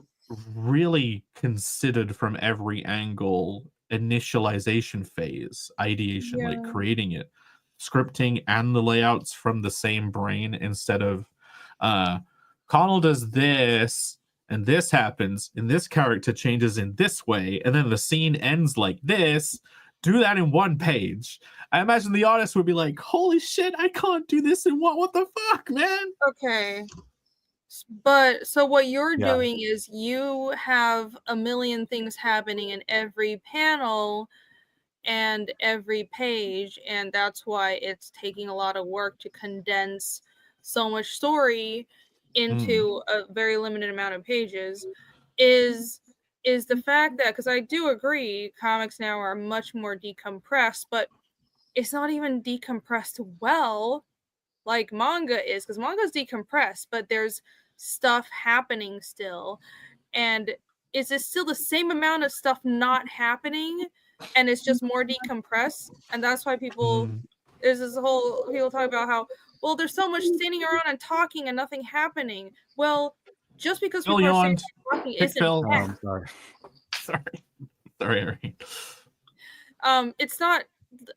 really considered from every angle initialization phase, ideation, like creating it, scripting, and the layouts from the same brain, instead of Connell does this and this happens and this character changes in this way and then the scene ends like this. Do that in one page. I imagine the artist would be like, holy shit, I can't do this in one. What the fuck, man? Okay. But so what you're doing is you have a million things happening in every panel and every page, and that's why it's taking a lot of work to condense so much story into a very limited amount of pages. Is the fact that, because I do agree, comics now are much more decompressed, but it's not even decompressed well like manga is, because manga is decompressed, but there's stuff happening still. And is it still the same amount of stuff not happening, and it's just more decompressed? And that's why there's this whole, people talk about how, well, there's so much standing around and talking and nothing happening. Well, just because people are standing and talking isn't bad. Sorry, Ari. It's not.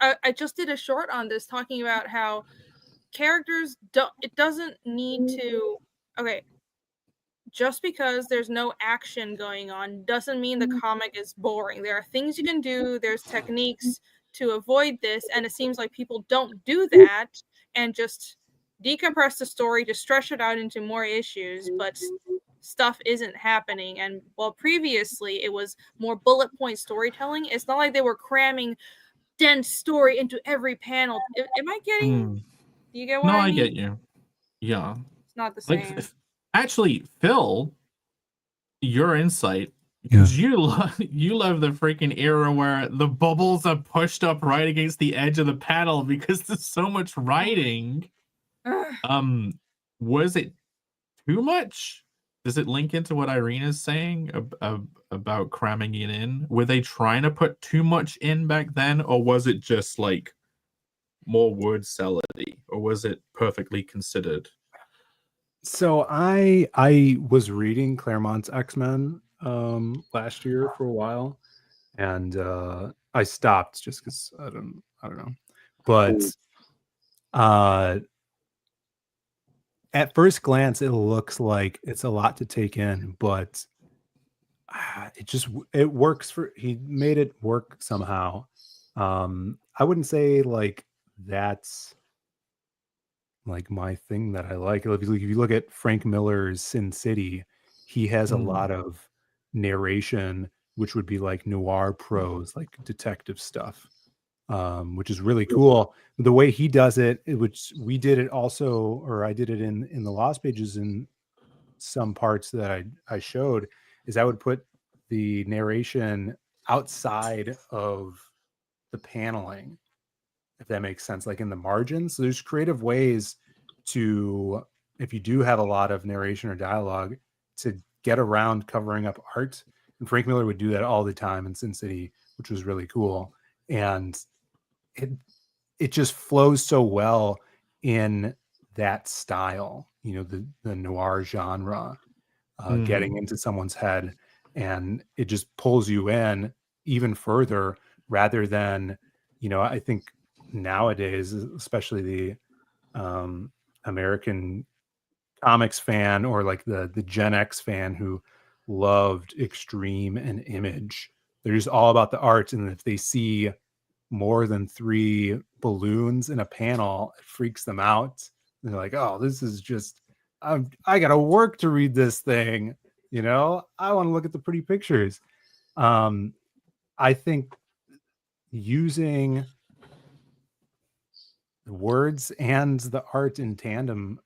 I just did a short on this talking about how characters it doesn't need to. Okay, just because there's no action going on doesn't mean the comic is boring. There are things you can do, there's techniques to avoid this, and it seems like people don't do that and just decompress the story to stretch it out into more issues, but stuff isn't happening. And while previously it was more bullet point storytelling, it's not like they were cramming dense story into every panel. Am I getting... Do you get what I mean? No, I get you. Yeah. It's not the same. Like, actually, Phil, your insight, because you love the freaking era where the bubbles are pushed up right against the edge of the panel because there's so much writing. Was it too much? Does it link into what Irene is saying about cramming it in? Were they trying to put too much in back then, or was it just like more word salady, or was it perfectly considered? So I was reading Claremont's X-Men last year for a while, and I stopped just because I don't know. But at first glance, it looks like it's a lot to take in, but it works he made it work somehow. I wouldn't say like that's like my thing that I like. If you look at Frank Miller's Sin City, he has a lot of narration, which would be like noir prose, like detective stuff, which is really cool. The way he does it, which we did it also, or I did it in the Lost Pages in some parts that I showed, is I would put the narration outside of the paneling, if that makes sense, like in the margins. So there's creative ways to, if you do have a lot of narration or dialogue, to get around covering up art. And Frank Miller would do that all the time in Sin City, which was really cool. And it just flows so well in that style, the noir genre, getting into someone's head, and it just pulls you in even further, rather than, I think nowadays, especially the American comics fan, or like the Gen X fan who loved extreme and image, they're just all about the art. And if they see more than 3 balloons in a panel, it freaks them out. They're like, oh, this is just I gotta work to read this thing. You know, I want to look at the pretty pictures. I think using the words and the art in tandem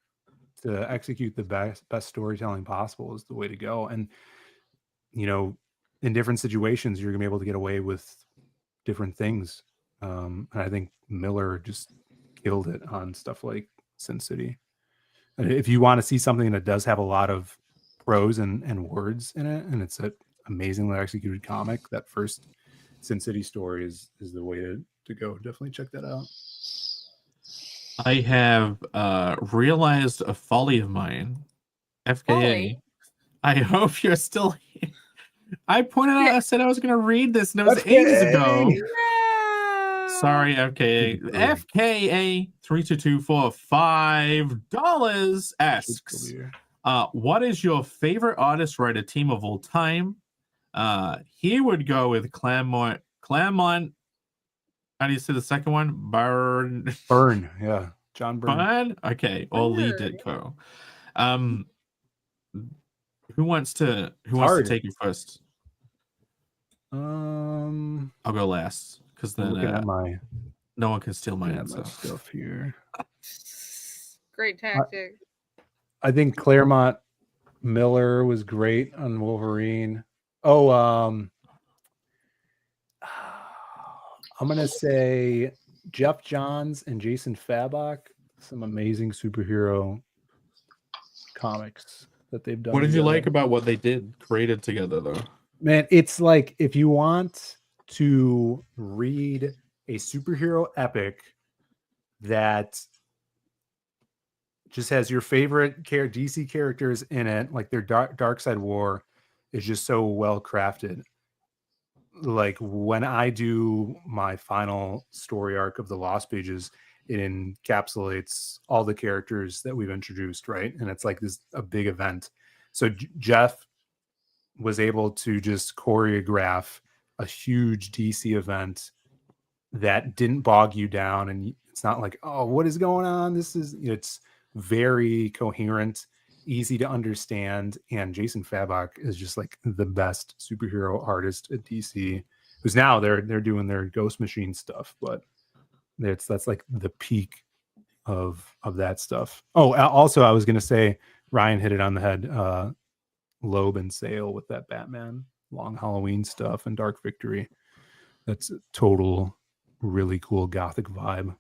to execute the best storytelling possible is the way to go. And you know, in different situations, you're gonna be able to get away with different things. And I think Miller just killed it on stuff like Sin City. And if you want to see something that does have a lot of prose and words in it, and it's an amazingly executed comic, that first Sin City story is the way to go. Definitely check that out. I have realized a folly of mine. FKA. Folly? I hope you're still here. I pointed out, I said I was going to read this, and it was ages ago. No. Sorry, FKA. FKA 3224 $5 asks, what is your favorite artist writer team of all time? He would go with Claremont. How do you say the second one? Burn, yeah. John Byrne. Burn? Okay, or Lee Ditko. Who wants to take it first? I'll go last because then no one can steal my answer. Stuff here. Great tactic. I think Claremont Miller was great on Wolverine. Oh, I'm gonna say Jeff Johns and Jason Fabok. Some amazing superhero comics that they've done. What did you like about what they created together, though? Man, it's like if you want to read a superhero epic that just has your favorite DC characters in it, like their Dark Side War is just so well crafted. Like when I do my final story arc of the Lost Pages, it encapsulates all the characters that we've introduced, right? And it's like a big event. So Jeff was able to just choreograph a huge DC event that didn't bog you down, and it's not like, oh, what is going on? It's very coherent, easy to understand. And Jason Fabok is just like the best superhero artist at DC, who's now they're doing their Ghost Machine stuff, but that's like the peak of that stuff. Oh, also I was gonna say Ryan hit it on the head. Loeb and Sale with that Batman Long Halloween stuff and Dark Victory. That's a total really cool gothic vibe.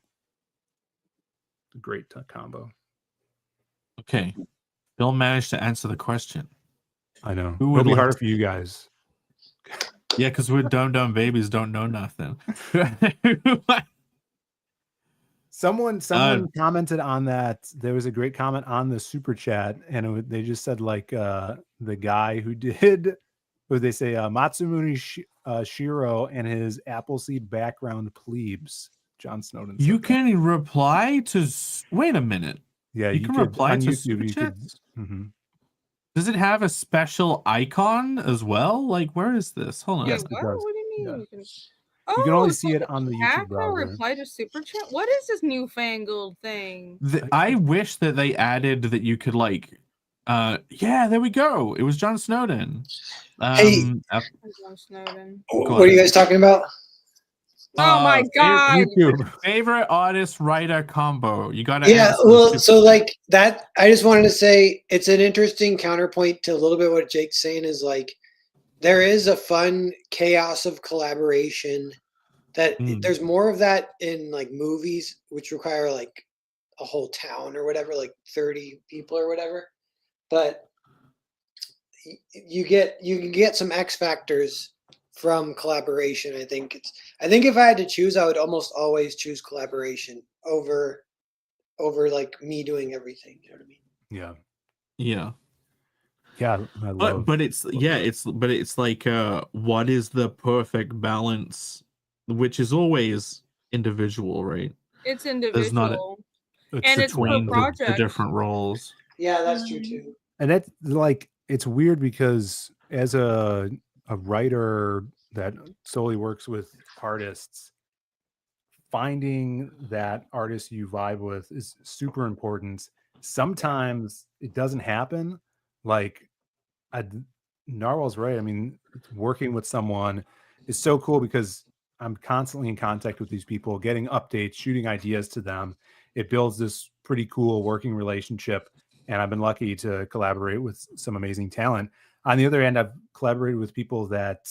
Great combo. Okay, Bill managed to answer the question. I know. Who It'll would be like harder to- for you guys. Yeah, because we're dumb babies, don't know nothing. Someone commented on that. There was a great comment on the super chat, and they just said like the guy who did, what they say, Matsumune Shiro and his Appleseed background plebes. John Snowden. You can reply to. Wait a minute. Yeah, you can reply on to YouTube, super you chats? could, Does it have a special icon as well? Like, where is this? Hold on. Yes, Wait, it what? does. What do you mean? Yeah. You can... You can only so see it on the YouTube Hack will browser. reply to super chat. What is this newfangled thing? I wish that they added that you could like. Yeah, there we go. It was John Snowden. Hey. John Snowden. What are you guys talking about? Oh my god! Favorite artist writer combo. You got to. Yeah, well, so like that. I just wanted to say it's an interesting counterpoint to a little bit what Jake's saying is like there is a fun chaos of collaboration that there's more of that in like movies, which require like a whole town or whatever, like 30 people or whatever. But you can get some X factors from collaboration. I think if I had to choose, I would almost always choose collaboration over like me doing everything. You know what I mean? Yeah. But it's like what is the perfect balance, which is always individual, right? It's individual. And it's per project. The different roles. Yeah, that's true too. And that's like, it's weird because as a writer that solely works with artists, finding that artist you vibe with is super important. sometimes it doesn't happen. Like, Narwhal's right. I mean, working with someone is so cool because I'm constantly in contact with these people, getting updates, shooting ideas to them. It builds this pretty cool working relationship, and I've been lucky to collaborate with some amazing talent. On the other hand, I've collaborated with people that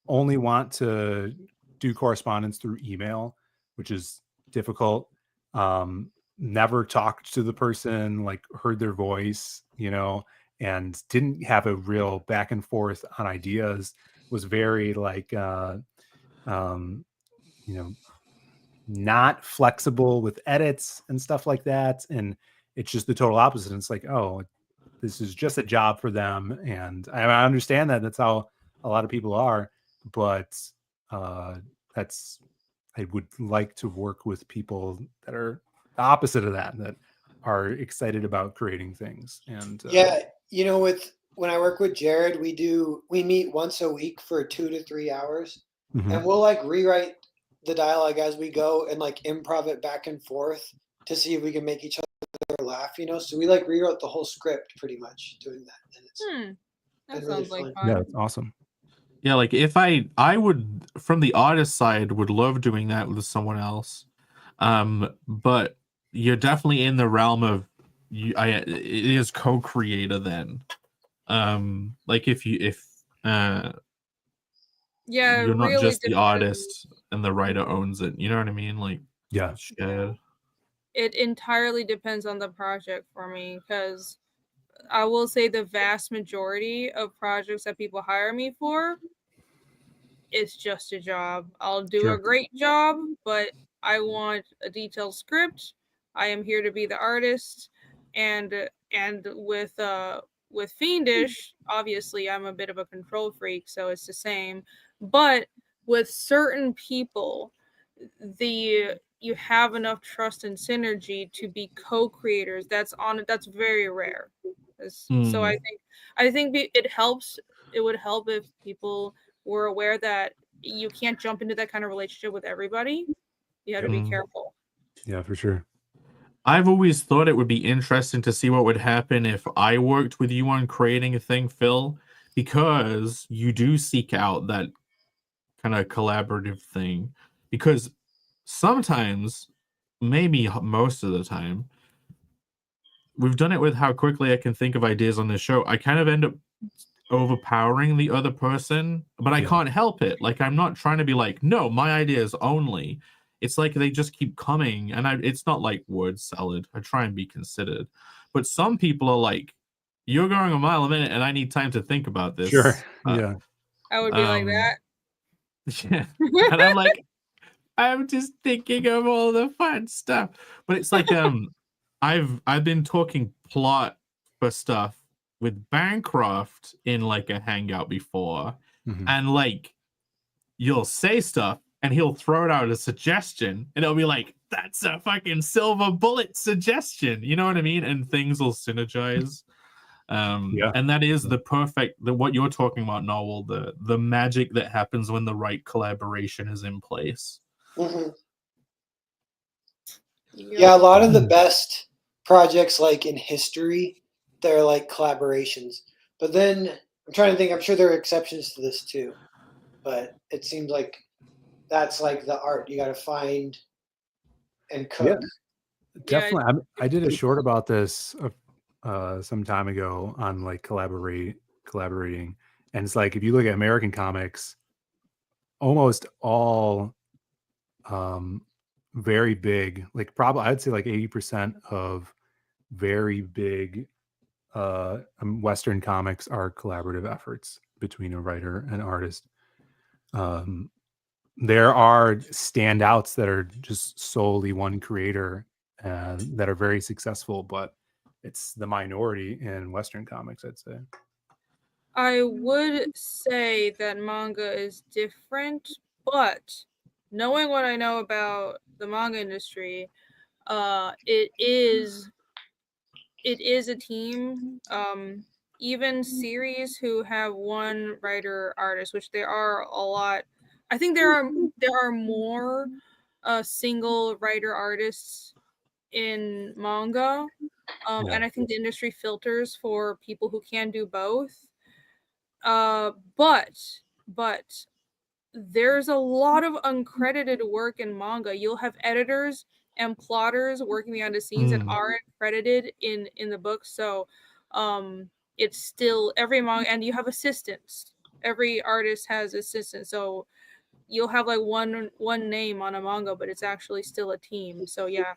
only want to do correspondence through email, which is difficult. Never talked to the person, like heard their voice, and didn't have a real back and forth on ideas. Was very like you know not flexible with edits and stuff like that, and it's just the total opposite. It's like, oh, this is just a job for them, and I understand that that's how a lot of people are, but that's I would like to work with people that are the opposite of that are excited about creating things. And Yeah, with when I work with Jared, we meet once a week for 2 to 3 hours, Mhm. and we'll like rewrite the dialogue as we go and like improv it back and forth to see if we can make each other laugh. So we like rewrote the whole script pretty much doing that, and it's That been really sounds like fun. fun. Yeah, it's awesome. Yeah, like if I would, from the artist side, would love doing that with someone else. But you're definitely in the realm of it is co-creator then. Like if Yeah, it you're not really just the depends. artist and the writer owns it. You know what I mean? Like, Yeah. shared. It entirely depends on the project for me, because I will say the vast majority of projects that people hire me for, it's just a job. I'll do Sure. a great job, but I want a detailed script. I am here to be the artist, and with Fiendish, obviously I'm a bit of a control freak, so it's the same. But with certain people, you have enough trust and synergy to be co-creators. That's very rare. So I think it helps. It would help if people were aware that you can't jump into that kind of relationship with everybody. You have to be careful. Yeah, for sure. I've always thought it would be interesting to see what would happen if I worked with you on creating a thing, Phil, because you do seek out that kind of collaborative thing. Because sometimes, maybe most of the time, we've done it with how quickly I can think of ideas on this show. I kind of end up overpowering the other person, but I can't help it. Like, I'm not trying to be like, no, my ideas only. It's like they just keep coming, and it's not like word salad. I try and be considered, but some people are like, you're going a mile a minute, and I need time to think about this. Sure. Yeah. I would be like that. Yeah. And I'm like, I'm just thinking of all the fun stuff. But it's like, I've been talking plot for stuff with Bancroft in like a hangout before, and like you'll say stuff and he'll throw it out as a suggestion, and it'll be like, that's a fucking silver bullet suggestion, you know what I mean? And things will synergize. And that is the perfect what you're talking about, Noel, the magic that happens when the right collaboration is in place. Yeah, a lot of the best projects like in history, they're like collaborations. But then I'm trying to think, I'm sure there are exceptions to this too. But it seems like that's like the art. You got to find and cook. Definitely. I did a short about this some time ago on like collaborating, and it's like if you look at American comics, almost all very big, like probably I'd say like 80% of very big Western comics are collaborative efforts between a writer and artist. There are standouts that are just solely one creator that are very successful, but it's the minority in Western comics, I'd say. I would say that manga is different, but knowing what I know about the manga industry, it is a team. Even series who have one writer artist, which there are a lot. I think there are more single writer artists in manga Yeah. And I think the industry filters for people who can do both. But there's a lot of uncredited work in manga. You'll have editors and plotters working behind the scenes that aren't credited in the book. So it's still every manga, and you have assistants. Every artist has assistants. So you'll have like one name on a manga, but it's actually still a team. So yeah,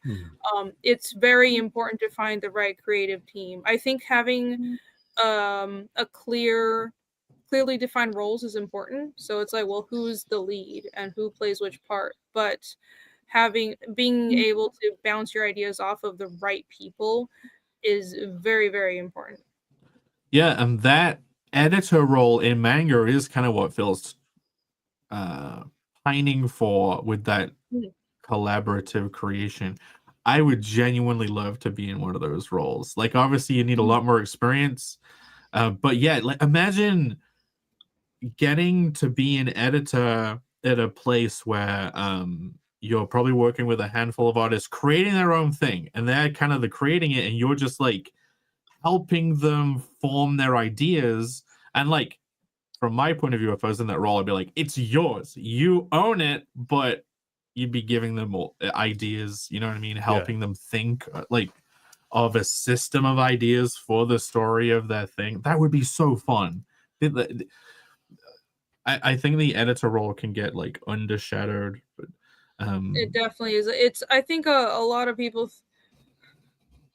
it's very important to find the right creative team. I think having a clearly defined roles is important. So it's like, well, who's the lead and who plays which part? But being able to bounce your ideas off of the right people is very, very important. Yeah, and that editor role in manga is kind of what Phil's pining for with that collaborative creation. I would genuinely love to be in one of those roles. Like, obviously, you need a lot more experience, but yeah, like imagine getting to be an editor at a place where you're probably working with a handful of artists creating their own thing, and they're kind of the creating it, and you're just like helping them form their ideas. And like, from my point of view, if I was in that role, I'd be like, it's yours, you own it, but you'd be giving them ideas, you know what I mean, helping them think like of a system of ideas for the story of their thing. That would be so fun. I think the editor role can get like undershadowed, but it definitely is. I think a lot of people,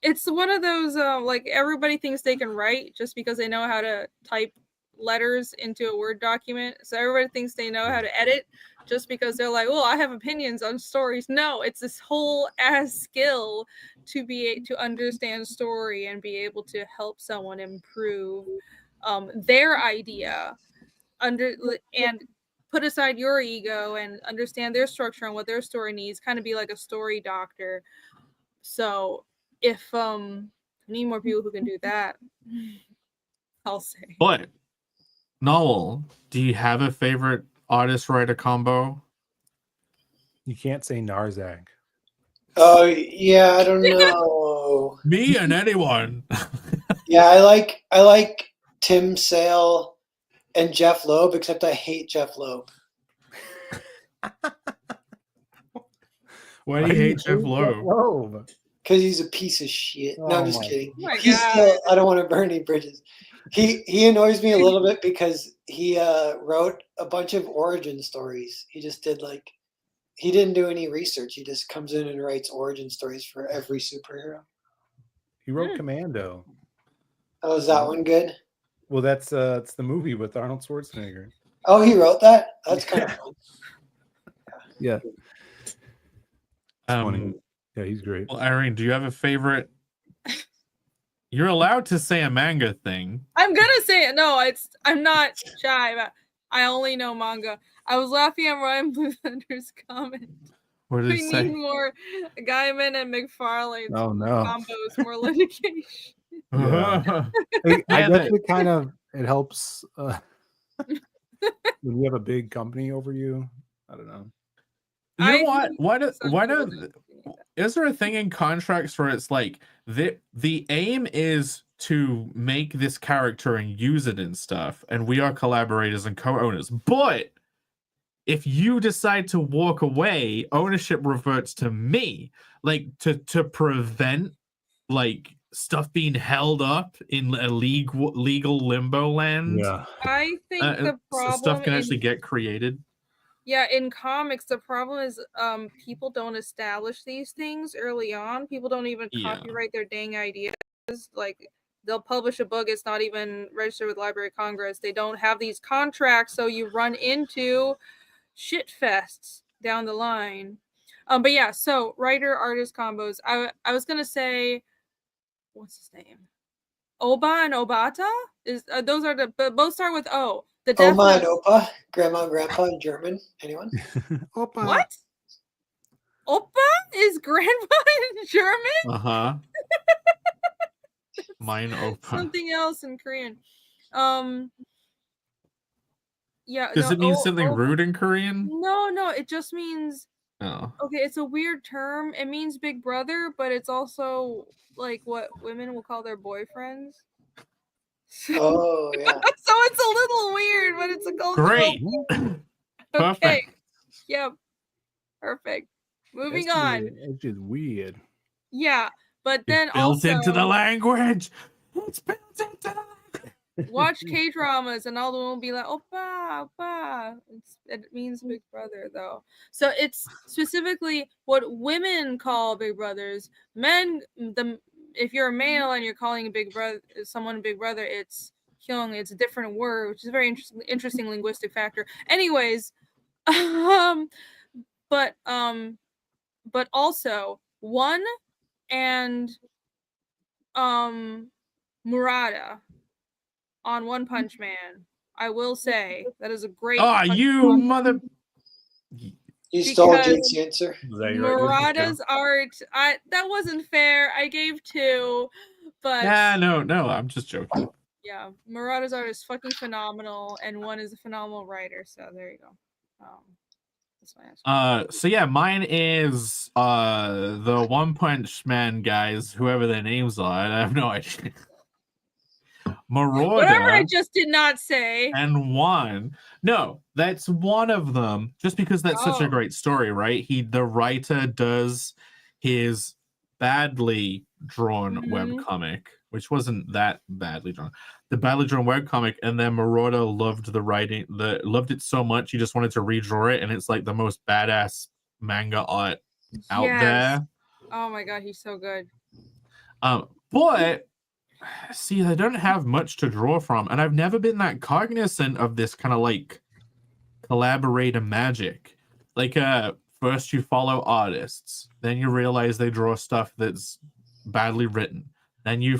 it's one of those like everybody thinks they can write just because they know how to type letters into a Word document. So everybody thinks they know how to edit just because they're like, well, I have opinions on stories. No, it's this whole ass skill to be to understand story and be able to help someone improve their idea and put aside your ego and understand their structure and what their story needs, kind of be like a story doctor. So if we need more people who can do that, I'll say. But Noel, do you have a favorite artist writer combo? You can't say Narzag. Oh yeah, I don't know. Me and anyone. Yeah, I like Tim Sale and Jeff Loeb, except I hate Jeff Loeb. Why do you hate Jeff Loeb? Because he's a piece of shit. No, I'm just kidding. Oh my He's God. still, I don't want to burn any bridges. He annoys me a little bit because he wrote a bunch of origin stories. He just did he didn't do any research. He just comes in and writes origin stories for every superhero. He wrote Commando. Oh, is that one good? Well, that's it's the movie with Arnold Schwarzenegger. Oh, he wrote that? That's kind of fun. Yeah. Funny. Yeah, he's great. Well, Irene, do you have a favorite? You're allowed to say a manga thing. I'm gonna say it. No, I'm not shy about. I only know manga. I was laughing at Ryan Blue Thunder's comment. What did We it say? need more Gaiman and McFarlane's Oh no. combos, more litigation. Yeah. I guess it kind of helps when you have a big company over you. I don't know. You know what? Why don't? Is there a thing in contracts where it's like the aim is to make this character and use it and stuff, and we are collaborators and co-owners, but if you decide to walk away, ownership reverts to me, like to prevent like stuff being held up in a legal limbo land. Yeah. I think the problem stuff can actually get created. Yeah, in comics, the problem is people don't establish these things early on. People don't even copyright their dang ideas. Like, they'll publish a book, it's not even registered with Library of Congress. They don't have these contracts, so you run into shit fests down the line. But yeah, so writer-artist combos. I was gonna say, what's his name? Oba and Obata? Those are both start with O. The Oma and Opa, Grandma and Grandpa in German. Anyone? Opa. What? Opa is grandpa in German? Uh-huh. Mine Opa. Something else in Korean. Yeah. Does it mean something rude in Korean? No, it just means Oh. Okay, it's a weird term. It means big brother, but it's also like what women will call their boyfriends. Oh yeah. So it's a little weird, but it's a cultural Great. thing. Perfect. Okay. Yep. Perfect. Moving on. It's just weird. Yeah, but then It's built into the also language. It's built into the language. watch K-dramas and all the women will be like, "Oppa, oppa." It means big brother though. So it's specifically what women call big brothers. Men, if you're a male and you're calling a big brother someone a big brother, it's hyung. It's a different word, which is a very interesting linguistic factor. Anyways, but also one and Murata on One Punch Man. I will say that is a great. Oh, you mother. You stole Because Jake's answer. Murata's art, that wasn't fair. I gave 2, but Yeah, no, I'm just joking. yeah, Murata's art is fucking phenomenal, and one is a phenomenal writer. So there you go. That's my answer. So yeah, mine is the One Punch Man guys, whoever their names are. I have no idea. Marauder. Whatever I just did not say. And one. No, that's one of them. Just because that's such a great story, right? The writer does his badly drawn webcomic, which wasn't that badly drawn. The badly drawn webcomic, and then Marauder loved the writing, loved it so much he just wanted to redraw it, and it's like the most badass manga art out there. Oh my god, he's so good. But see, I don't have much to draw from, and I've never been that cognizant of this kind of like collaborator magic. Like, first you follow artists, then you realize they draw stuff that's badly written. Then you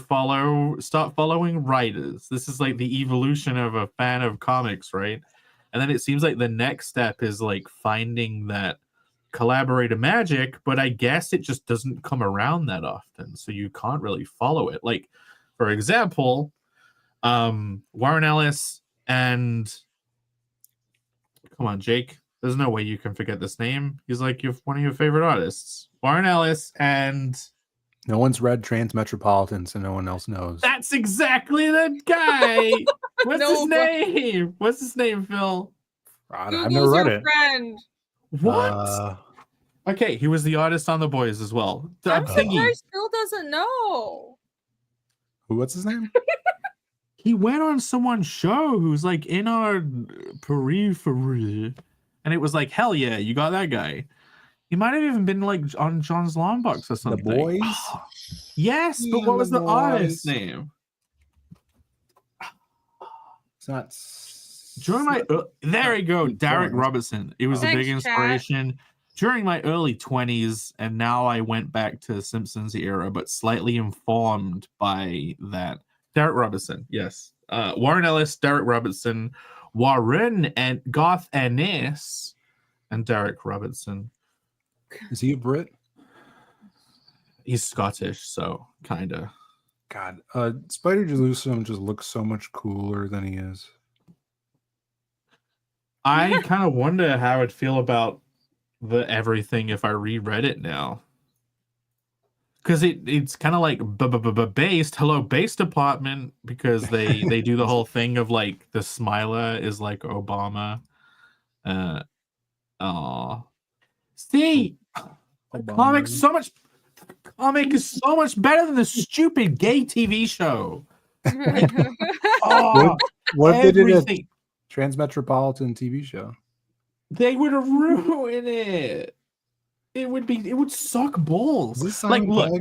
start following writers. This is like the evolution of a fan of comics, right? And then it seems like the next step is like finding that collaborator magic, but I guess it just doesn't come around that often, so you can't really follow it. Like, for example, Warren Ellis and come on, Jake. There's no way you can forget this name. He's like one of your favorite artists. Warren Ellis and no one's read Transmetropolitan, so no one else knows. That's exactly the guy. What's his name? What's his name, Phil? I've never read it. Friend. What? Okay, he was the artist on The Boys as well. I'm surprised Phil doesn't know. What's his name? He went on someone's show who's like in our periphery, and it was like, hell yeah, you got that guy. He might have even been like on John's Long Box or something. The Boys? Yes, but what was the artist's name? It's not. During my there we go, Derek Robertson. It was a big inspiration during my early 20s, and now I went back to Simpsons era, but slightly informed by that. Derek Robertson, yes. Warren Ellis, Derek Robertson, Warren and Garth Ennis, and Derek Robertson. Is he a Brit? He's Scottish, so kinda. God, Spider Jerusalem just looks so much cooler than he is. I kind of wonder how I'd feel about the everything if I reread it now. Because it's kind of like based, hello, base department, because they do the whole thing of like the smiler is like Obama. See, the comic is so much better than the stupid gay TV show. What if they did a Transmetropolitan TV show? They would ruin it. It would suck balls. Like, look,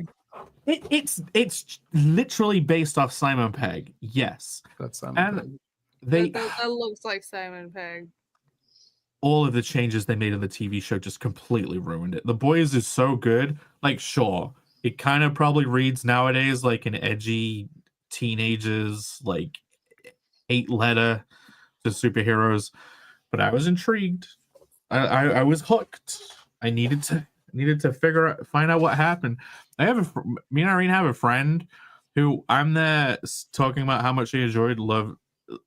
it's literally based off Simon Pegg. Yes, that's Simon Pegg. That looks like Simon Pegg. All of the changes they made in the TV show just completely ruined it. The Boys is so good. Like, sure, it kind of probably reads nowadays like an edgy teenagers like 8 letter to superheroes, but I was intrigued. I was hooked. I needed to find out what happened. Me and Irene have a friend who I'm there talking about how much he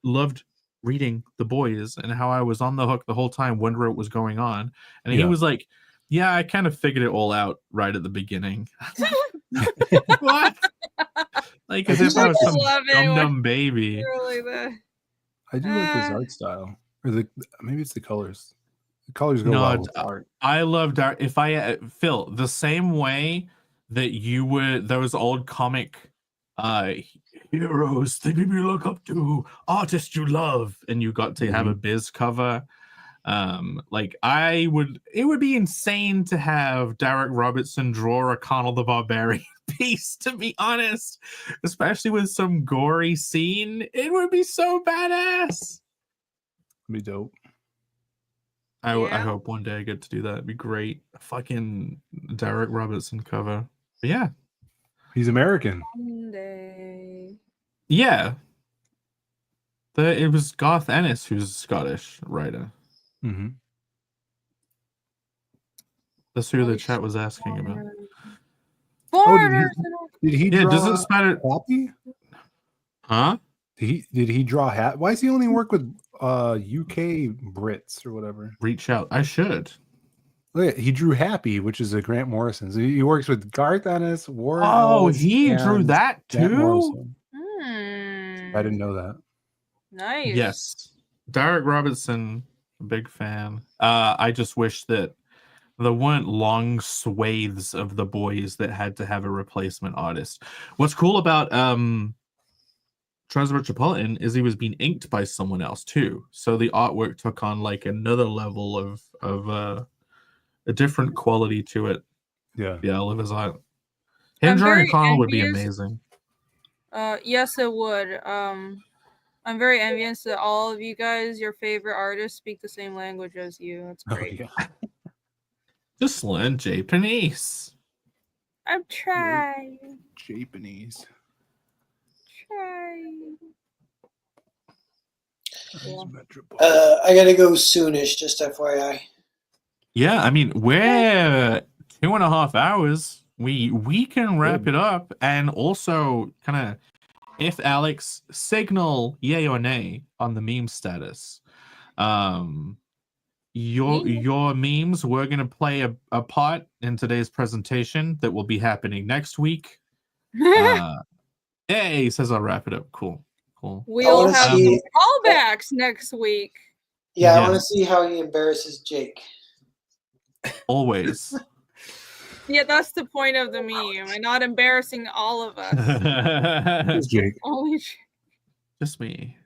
loved reading The Boys and how I was on the hook the whole time wondering what was going on. And he was like, Yeah, I kind of figured it all out right at the beginning. What? Like as if I was some love it when dumb baby. really the I do like his art style, or maybe it's the colors. The colors go No, well with art. I love dark. If I Phil, the same way that you were those old comic heroes, the people you look up to, artists you love, and you got to have a biz cover. Like it would be insane to have Derek Robertson draw a Connell the Barbarian piece, to be honest, especially with some gory scene. It would be so badass. It'd be dope. I Yeah. hope one day I get to do that. It'd be great. A fucking Derek Robertson cover. But yeah. He's American. Monday. Yeah. It was Garth Ennis who's a Scottish writer. Mm-hmm. That's who the chat was asking about. Foreigners. Did he Yeah, draw does it matter? Happy? Huh? Did he draw hat? Why does he only work with UK Brits or whatever? Reach out. I should. Look, he drew Happy, which is a Grant Morrison. So he works with Garth Ennis, Warren. Oh, Ellis, he drew and that Grant too? Morrison. Hmm. I didn't know that. Nice. Yes. Derek Robertson, big fan. I just wish that there weren't long swathes of the boys that had to have a replacement artist. What's cool about Transmetropolitan is he was being inked by someone else too. So the artwork took on like another level of a different quality to it. Yeah. Yeah, I love his art. I'm Him drawing very Connell would be envious. amazing. Yes, it would. I'm very envious that all of you guys, your favorite artists, speak the same language as you. That's great. Oh, yeah. Just learn Japanese. I'm trying. Japanese. Trying. I gotta go soonish, just FYI. Yeah, I mean, we're 2.5 hours. We can wrap it up, and also kind of, if Alex signal yay or nay on the meme status. Your memes, we're gonna play a part in today's presentation that will be happening next week. Hey, says I'll wrap it up. Cool. We'll have some see- callbacks next week. Yeah, I Yeah. want to see how he embarrasses Jake. Always. Yeah, that's the point of the meme, and not embarrassing all of us. Who's Jake? Only, Just me.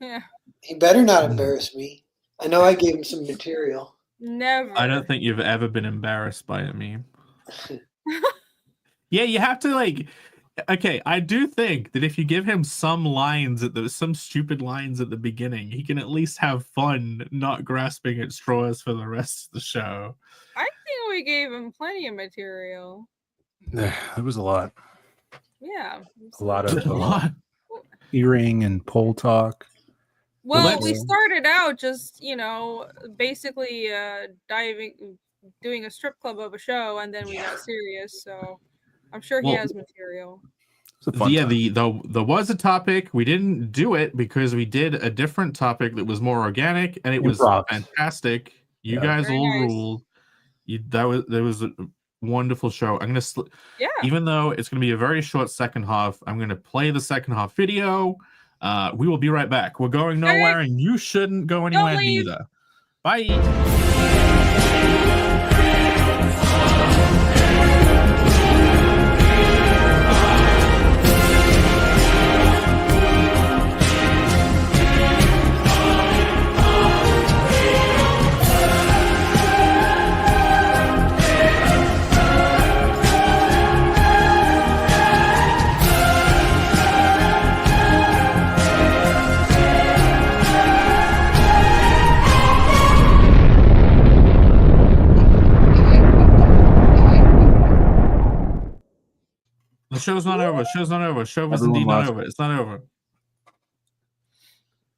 yeah, He better not embarrass me. I know I gave him some material. never. I don't think you've ever been embarrassed by a meme. Yeah, you have to like. Okay, I do think that if you give him some stupid lines at the beginning, he can at least have fun, not grasping at straws for the rest of the show. I think we gave him plenty of material. It was a lot. Yeah. A lot of A lot. earring and pole talk. Well, we Let's- started out just, basically doing a strip club of a show, and then we got serious. So I'm sure he Well, has material. It's a fun Yeah, time. there was a topic. We didn't do it because we did a different topic that was more organic, and it was Improv. fantastic. You Yeah. guys Very all nice. ruled. There was a wonderful show. I'm gonna Yeah. even though it's gonna be a very short second half, I'm gonna play the second half video. We will be right back. We're going nowhere, and you shouldn't go anywhere leave. neither. Bye. The show's not over. Show's not over. Show was Everyone indeed not lost over. It's not over.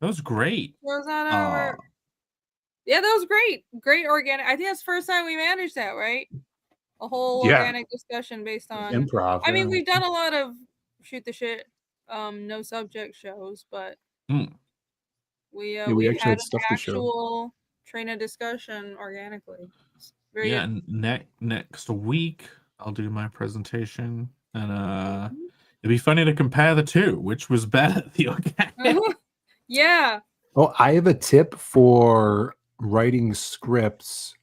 That was great. Was that over? Yeah, that was great. Great organic. I think that's the first time we managed that, right? A whole Yeah. organic discussion based on Improv. I mean, yeah. we've done a lot of shoot the shit, no subject shows, but Mm. we we we actually had had an stuff to show. actual train of discussion organically. Very Yeah, good. and next week I'll do my presentation, and it'd be funny to compare the two, which was better, the organic. Yeah. Oh, I have a tip for writing scripts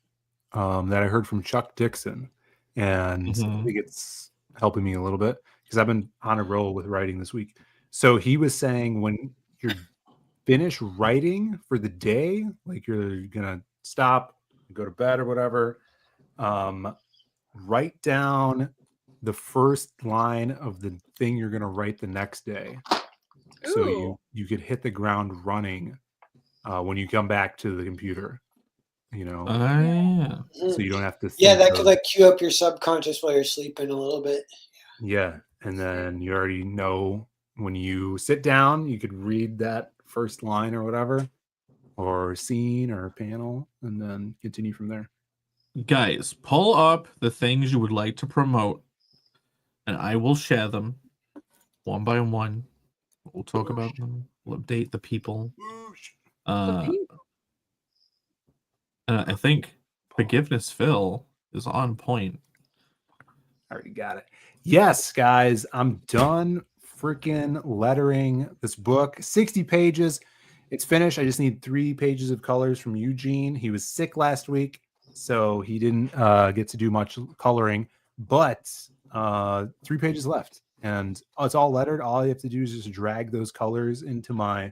that I heard from Chuck Dixon, and I think it's helping me a little bit because I've been on a roll with writing this week. So he was saying when you're finished writing for the day, like you're gonna stop, go to bed or whatever, write down the first line of the thing you're gonna write the next day. So Ooh. you could hit the ground running when you come back to the computer, you know, Yeah. so you don't have to Yeah, think that of, could like cue up your subconscious while you're sleeping a little bit. yeah, and then you already know when you sit down, you could read that first line or whatever, or scene or panel, and then continue from there. Guys, pull up the things you would like to promote, and I will share them one by one. We'll talk about them. We'll update the people. The I think Forgiveness Phil is on point. I already got it. Yes, guys, I'm done freaking lettering this book. 60 pages. It's finished. I just need 3 pages of colors from Eugene. He was sick last week, so he didn't get to do much coloring, but 3 pages left. And it's all lettered. All you have to do is just drag those colors into my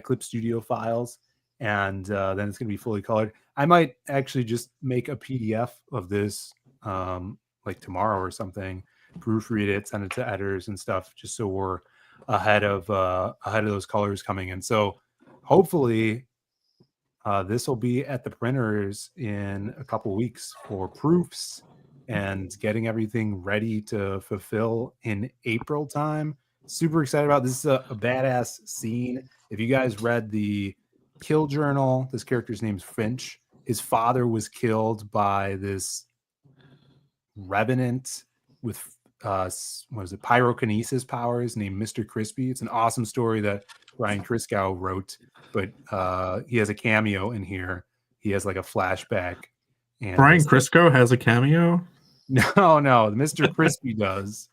Clip Studio files, and then it's going to be fully colored. I might actually just make a PDF of this like tomorrow or something, proofread it, send it to editors and stuff, just so we're ahead of those colors coming in. So hopefully this will be at the printers in a couple weeks for proofs and getting everything ready to fulfill in April time. Super excited about this. Is a badass scene. If you guys read the Kill Journal, this character's name's Finch. His father was killed by this revenant with what is it, pyrokinesis powers named Mr. Crispy. It's an awesome story that Brian Kriskow wrote, but he has a cameo in here. He has like a flashback. And Brian Crisco has a cameo? No, Mr. Crispy does.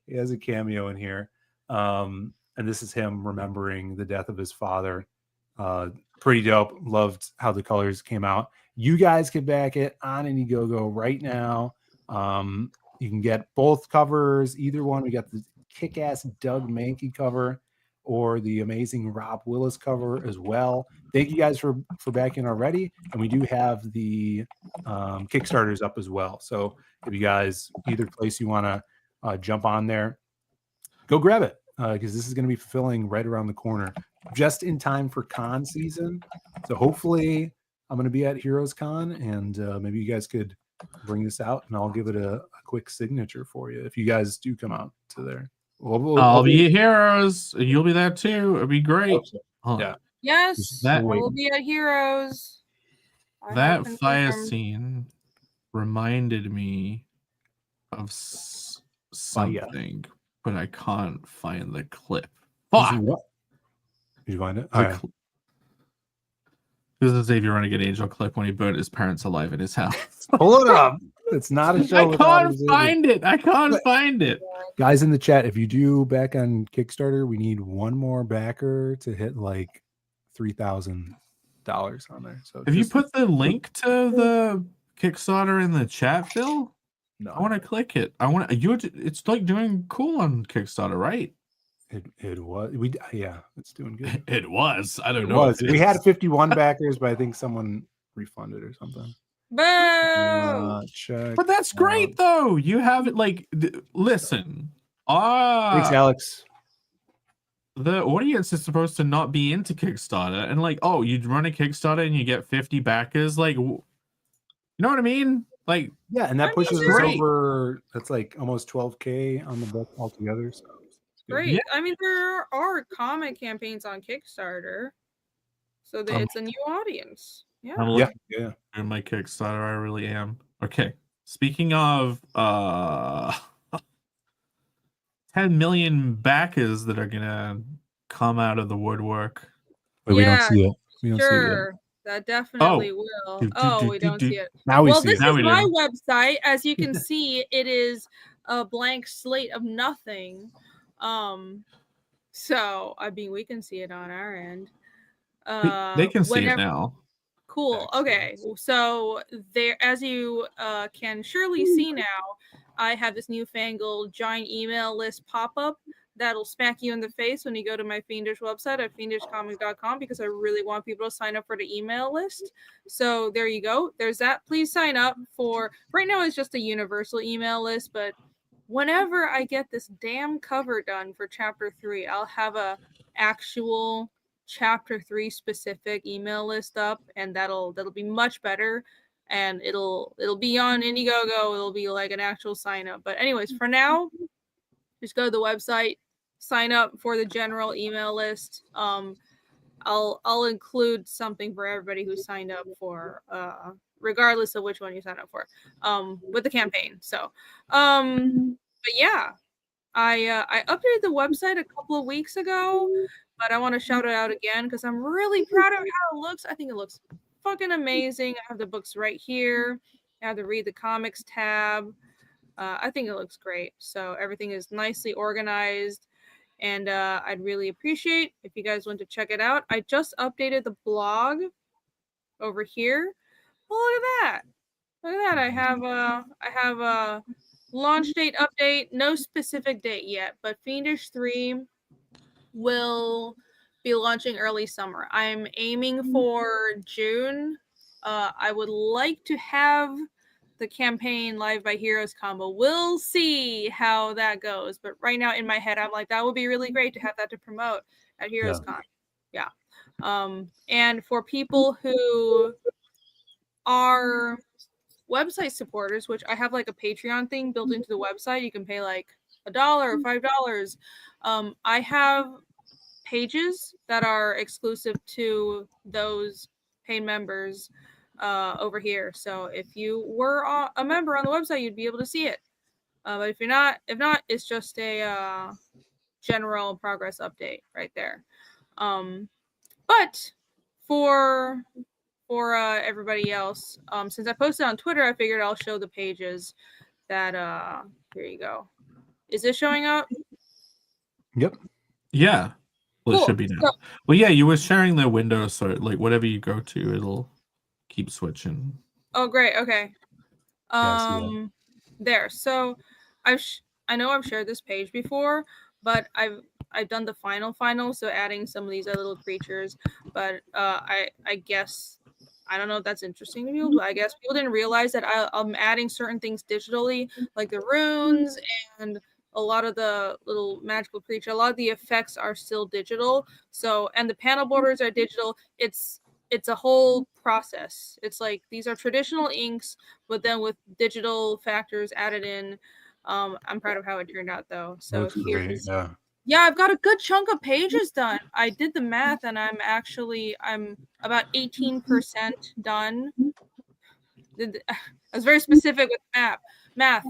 He has a cameo in here. And this is him remembering the death of his father. Pretty dope. Loved how the colors came out. You guys can back it on Indiegogo right now. You can get both covers, either one. We got the kick-ass Doug Mankey cover or the amazing Rob Willis cover as well. Thank you guys for backing already. And we do have the Kickstarters up as well. So if you guys, either place you want to jump on there, go grab it, because this is going to be fulfilling right around the corner, just in time for con season. So hopefully I'm going to be at Heroes Con, and maybe you guys could bring this out, and I'll give it a quick signature for you if you guys do come out to there. I'll be at Heroes. You'll be there too. It'd be great. Yeah. Yes, That- we'll be at Heroes. I That have fire confirmed. scene reminded me of something, but I can't find the clip. Fuck! Did you find it? The This is Xavier Renegade Angel clip when he burned his parents alive in his house. Pull it up. It's not a show. I without can't Xavier. find it. I can't find it. Guys in the chat, if you do back on Kickstarter, we need one more backer to hit like $3,000 on there. So Have you put the link to the Kickstarter in the chat, Phil? No, I want to click it. I want you. It's like doing cool on Kickstarter, right? It was it's doing good. It was. I don't It know. was. We had 51 backers, but I think someone refunded or something. Boo! Check. But that's great though. You have it like listen. Thanks, Alex. The audience is supposed to not be into Kickstarter, and like, oh, you run a Kickstarter and you get 50 backers, like, you know what I mean? Like, yeah, and that pushes us great. over. That's like almost 12K on the book altogether. So Great. I mean, there are comic campaigns on Kickstarter, so that it's a new audience. Yeah. I'm looking at my Kickstarter. I really am. Okay. Speaking of 10 million backers that are gonna come out of the woodwork. But we don't see it. We don't see it yet. That definitely will. Oh, we don't see it. Now we Well, see this it. Now is we my do. website. As you can see, it is a blank slate of nothing. So I mean, we can see it on our end. They can see it Whenever now. Cool. Okay. So there, as you can surely see now, I have this newfangled giant email list pop-up that'll smack you in the face when you go to my Fiendish website at fiendishcomic.com because I really want people to sign up for the email list. So there you go. There's that. Please sign up for, right now it's just a universal email list, but whenever I get this damn cover done for chapter 3, I'll have a actual chapter 3 specific email list up, and that'll be much better, and it'll be on Indiegogo. It'll be like an actual sign up. But anyways, for now, just go to the website, sign up for the general email list. I'll include something for everybody who signed up for regardless of which one you sign up for with the campaign. So but yeah, I updated the website a couple of weeks ago, but I want to shout it out again because I'm really proud of how it looks. I think it looks fucking amazing. I have the books right here. I have the Read the Comics tab. I think it looks great. So everything is nicely organized, and I'd really appreciate if you guys want to check it out. I just updated the blog over here. Oh, look at that! Look at that! I have a launch date update. No specific date yet, but Fiendish 3 will be launching early summer. I'm aiming for June. I would like to have the campaign Live by Heroes combo. We'll see how that goes. But right now in my head, I'm like, that would be really great to have that to promote at Heroes Con. Yeah. And for people who are website supporters, which I have like a Patreon thing built into the website, you can pay like $1 or $5. I have pages that are exclusive to those paid members over here. So if you were a member on the website, you'd be able to see it. But if not, it's just a general progress update right there. But for everybody else, since I posted on Twitter, I figured I'll show the pages that here you go. Is this showing up? Yep. Yeah. Well, Cool. it should be now. Well, yeah, you were sharing the window, so like whatever you go to, it'll keep switching. Oh, great. Okay. Yeah, There. So I know I've shared this page before, but I've done the final, so adding some of these other little creatures. But I guess I don't know if that's interesting to you, but I guess people didn't realize that I'm adding certain things digitally, like the runes and a lot of the little magical creature. A lot of the effects are still digital. So, and the panel borders are digital. It's a whole process. It's like these are traditional inks, but then with digital factors added in. I'm proud of how it turned out, though. So looks great. yeah, I've got a good chunk of pages done. I did the math, and I'm about 18% done. I was very specific with math.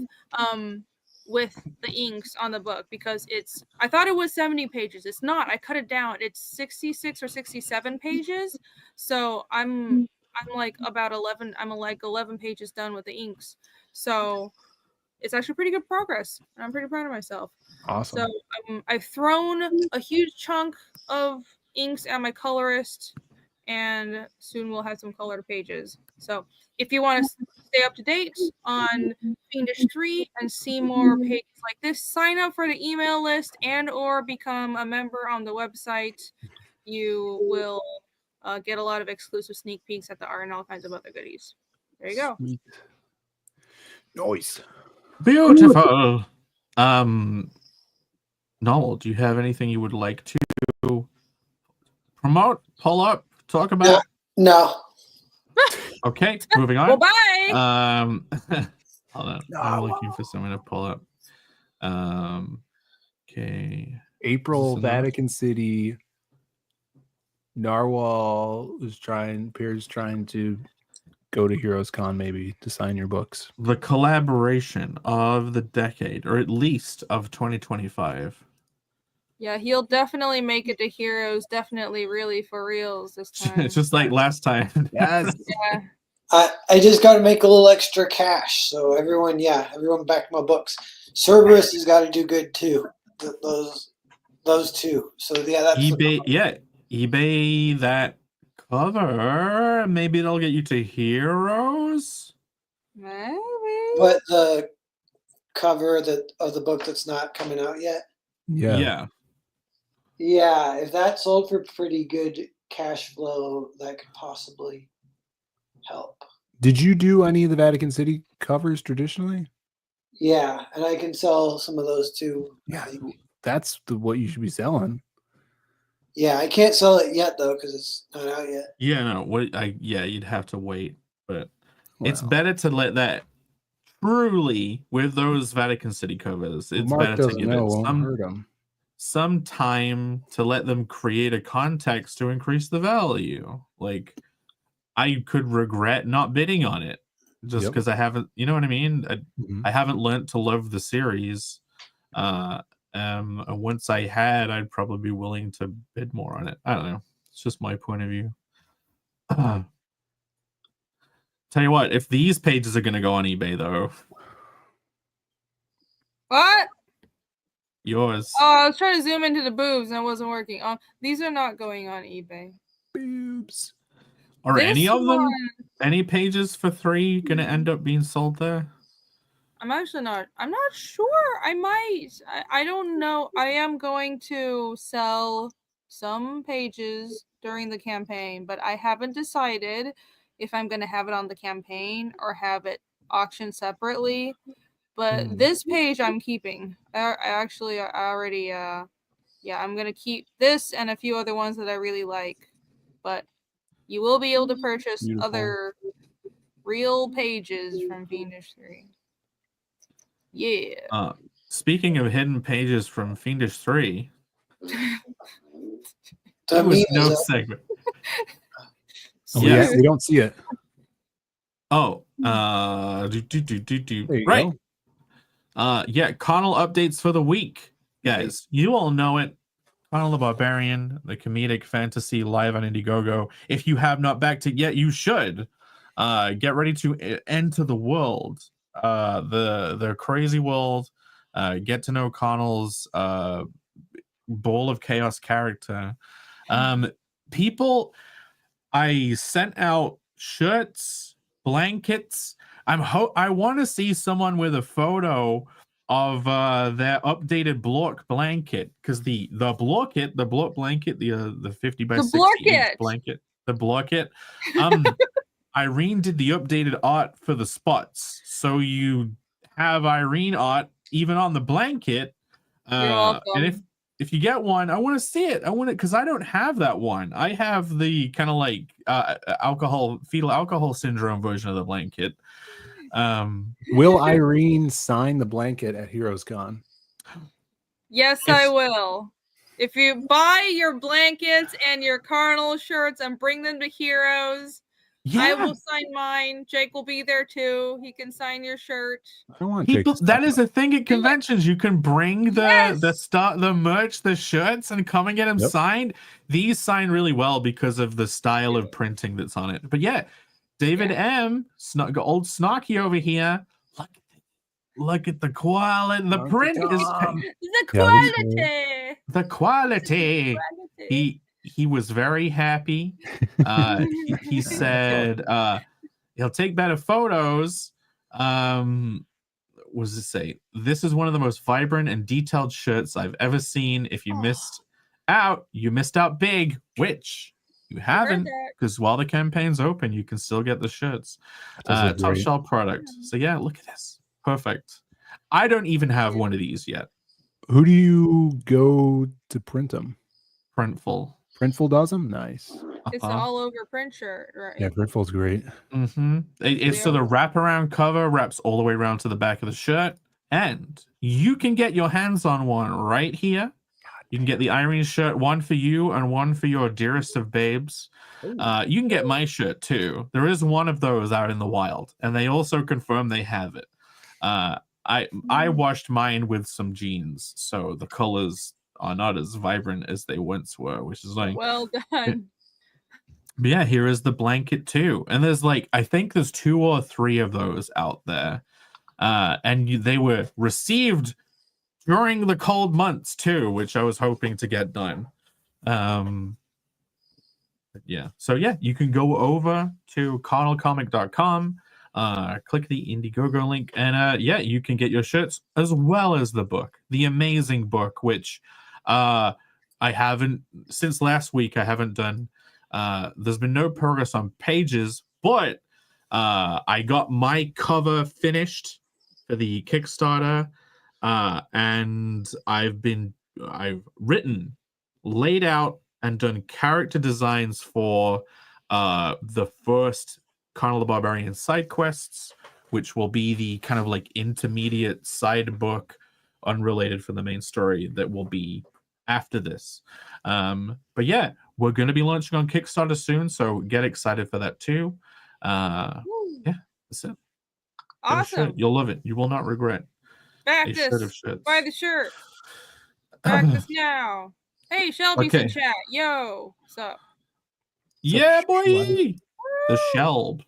With the inks on the book because I thought it was 70 pages. It's not. I cut it down. It's 66 or 67 pages. So I'm like about 11. I'm like 11 pages done with the inks. So it's actually pretty good progress. And I'm pretty proud of myself. Awesome. So I've thrown a huge chunk of inks at my colorist, and soon we'll have some colored pages. So if you want to stay up to date on Fiendish 3 and see more pages like this, sign up for the email list and or become a member on the website. You will get a lot of exclusive sneak peeks at the art and all kinds of other goodies. There you go. Sweet. Nice. Beautiful. Noel, do you have anything you would like to promote, pull up, talk about? No. Okay, moving on. Well, bye. Hold on. I'm looking for someone to pull up. Okay. April, Vatican City. Narwhal Pierre's trying to go to Heroes Con maybe to sign your books. The collaboration of the decade, or at least of 2025. Yeah, he'll definitely make it to Heroes. Definitely, really for reals this time. It's just like last time. Yes. Yeah. I just got to make a little extra cash. So everyone back my books. Cerberus has got to do good too. Those two. So yeah, that's eBay that cover. Maybe it'll get you to Heroes. Maybe. But the cover of the book that's not coming out yet. Yeah. Yeah, if that sold for pretty good cash flow, that could possibly help. Did you do any of the Vatican City covers traditionally? Yeah, and I can sell some of those too. Yeah, that's what you should be selling. Yeah, I can't sell it yet though because it's not out yet. Yeah, no. You'd have to wait, but it's better to let that truly with those Vatican City covers. It's Mark better to give it some time to let them create a context to increase the value. Like, I could regret not bidding on it just because I haven't, you know what I mean? I haven't learned to love the series. Once I had, I'd probably be willing to bid more on it. I don't know. It's just my point of view. Tell you what, if these pages are going to go on eBay, though. What? Yours. Oh, I was trying to zoom into the boobs and it wasn't working. These are not going on eBay. Boobs. Are any of them, any pages for 3 going to end up being sold there? I'm not sure. I might. I don't know. I am going to sell some pages during the campaign, but I haven't decided if I'm going to have it on the campaign or have it auctioned separately. But this page I'm keeping. I already I'm going to keep this and a few other ones that I really like. But you will be able to purchase other real pages from Fiendish 3. Yeah. Speaking of hidden pages from Fiendish 3, That was no segment. We don't see it. Oh, There you right. go. Connell updates for the week, guys. You all know it. Connell the Barbarian, the comedic fantasy live on Indiegogo. If you have not backed it yet, you should. Get ready to enter the world, the crazy world. Get to know Connell's ball of chaos character. People, I sent out shirts, blankets. I want to see someone with a photo of their updated block blanket, because the block blanket, the 50 by 60 inch blanket, the blocket. Irene did the updated art for the spots, so you have Irene art even on the blanket. You're welcome. And if you get one, I want to see it. I want it because I don't have that one. I have the kind of like fetal alcohol syndrome version of the blanket. Will Irene sign the blanket at HeroesCon? Yes, I will. If you buy your blankets and your Cardinal shirts and bring them to Heroes, I will sign mine. Jake will be there too. He can sign your shirt. I want that is a thing at conventions. You can bring the merch, the shirts, and come and get them signed. These sign really well because of the style of printing that's on it. But yeah, David M, old Snarky over here. Look at the quality. The print is the quality. He was very happy. He said he'll take better photos. What does it say? This is one of the most vibrant and detailed shirts I've ever seen. If you missed out, you missed out big, which you haven't, because while the campaign's open, you can still get the shirts. Top shelf product. So yeah, look at this. Perfect. I don't even have one of these yet. Who do you go to print them? Printful. Printful does them? Nice. It's an all over print shirt, right? Yeah, Printful's great. So the wraparound cover wraps all the way around to the back of the shirt, and you can get your hands on one right here. You can get the Irene shirt, one for you and one for your dearest of babes. You can get my shirt too. There is one of those out in the wild, and they also confirm they have it. I washed mine with some jeans, so the colors are not as vibrant as they once were, which is like, Well done. but yeah, here is the blanket too. And there's like, I think there's 2 or 3 of those out there. And they were received during the cold months too, which I was hoping to get done. Yeah, so yeah, you can go over to carnalcomic.com, click the Indiegogo link, and yeah, you can get your shirts as well as the book, the amazing book, which I haven't, since last week, I haven't done. There's been no progress on pages, but I got my cover finished for the Kickstarter, and I've written, laid out, and done character designs for the first Carnal the Barbarian side quests, which will be the kind of like intermediate side book, unrelated from the main story, that will be after this. But yeah, we're going to be launching on Kickstarter soon, so get excited for that too. Yeah, that's it. Awesome. You'll love it. You will not regret. Back A shirt this. of shirts. Buy the shirt. Back this now. Hey, Shelby's in chat. Yo, what's up? Yeah, boy. The Shelb.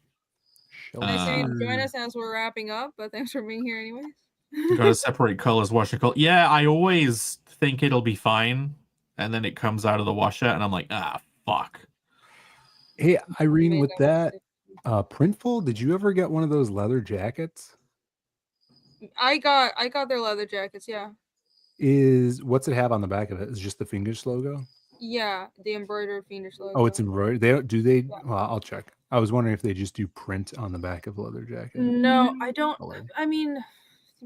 Nice saying join us as we're wrapping up, but thanks for being here anyways. You gotta separate colors, wash your color. Yeah, I always think it'll be fine, and then it comes out of the washer, and I'm like, ah, fuck. Hey, Irene, with that Printful, did you ever get one of those leather jackets? I got their leather jackets, yeah. What's it have on the back of it? Is it just the Fingers logo? Yeah, the embroidered Fiendish logo. Oh, it's embroidered. They? Yeah. Well, I'll check. I was wondering if they just do print on the back of the leather jacket. No, I don't. I mean,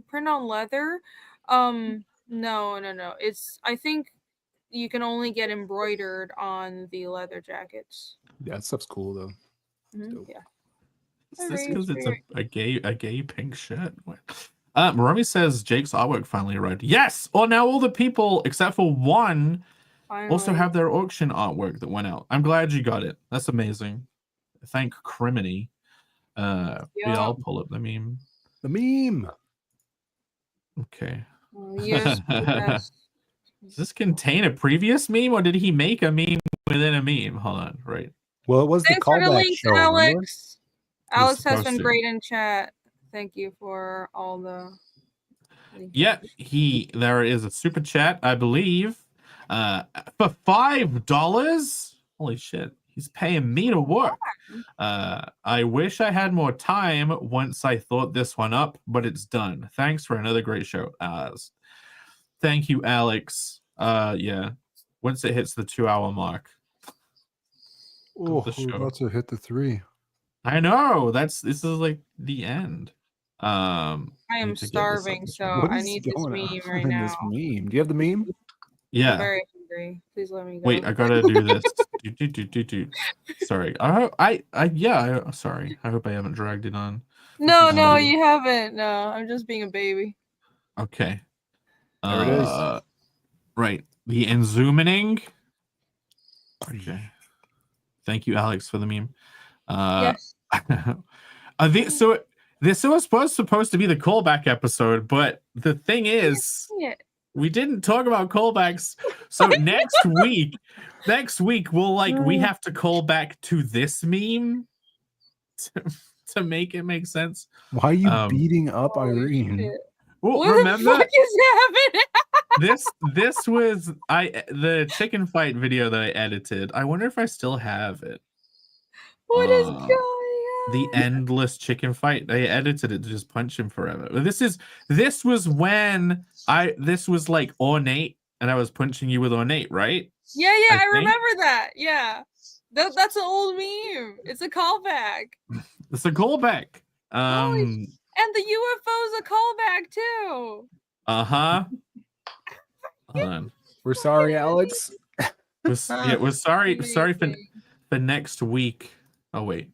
print on leather. No. I think you can only get embroidered on the leather jackets. Yeah, that stuff's cool though. Yeah. Is this because it's a gay pink shirt? Marami says Jake's artwork finally arrived. Yes! Oh, now all the people except for one also have their auction artwork that went out. I'm glad you got it. That's amazing. Thank Criminy. Yeah, I'll pull up the meme. The meme. Okay. Yes. Does this contain a previous meme, or did he make a meme within a meme? Hold on, right. Well, it was Thanks the for the callback links, show. Alex. Alex has supposed been to. great in chat. Thank you for all the. Yeah, there is a super chat, I believe, for $5. Holy shit, he's paying me to work. I wish I had more time once I thought this one up, but it's done. Thanks for another great show. Thank you, Alex. Yeah, once it hits the 2-hour mark. Oh, we're about to hit the 3. I know. This is like the end. I am starving, so I need this meme right now. This meme. Do you have the meme? Yeah. I'm very hungry. Please let me go. Wait, I gotta do this. Sorry. Sorry. I hope I haven't dragged it on. No, you haven't. No, I'm just being a baby. Okay. There it is. Right. The Enzooming. Okay. Thank you, Alex, for the meme. Yes. So this was supposed to be the callback episode, but the thing is, we didn't talk about callbacks. So next week we have to call back to this meme to make it make sense. Why are you beating up Irene? Well, what remember, the fuck is happening? this was the chicken fight video that I edited. I wonder if I still have it. What is going on? The endless chicken fight. I edited it to just punch him forever. This was when this was like ornate, and I was punching you with ornate, right? Yeah, I remember that. Yeah, that's an old meme. It's a callback. It's a callback. And the UFO's a callback too. Hold on. We're sorry, Alex. We're sorry for next week. Oh wait.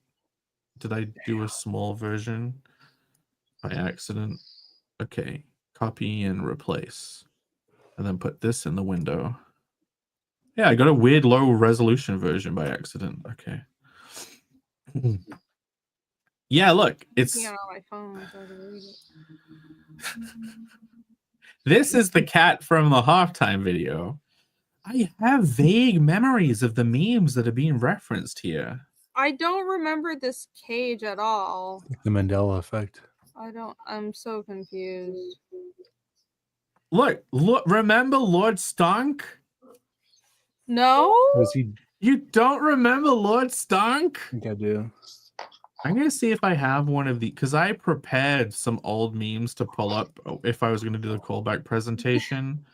Did I do a small version by accident? Okay. Copy and replace. And then put this in the window. Yeah, I got a weird low resolution version by accident. Okay. Yeah, look, it's on my phone so I can read it. This is the cat from the halftime video. I have vague memories of the memes that are being referenced here. I don't remember this cage at all. The Mandela effect. I'm so confused. Look, remember Lord Stunk? No? Was he? You don't remember Lord Stunk? I think I do. I'm gonna see if I have one of the because I prepared some old memes to pull up if I was gonna do the callback presentation.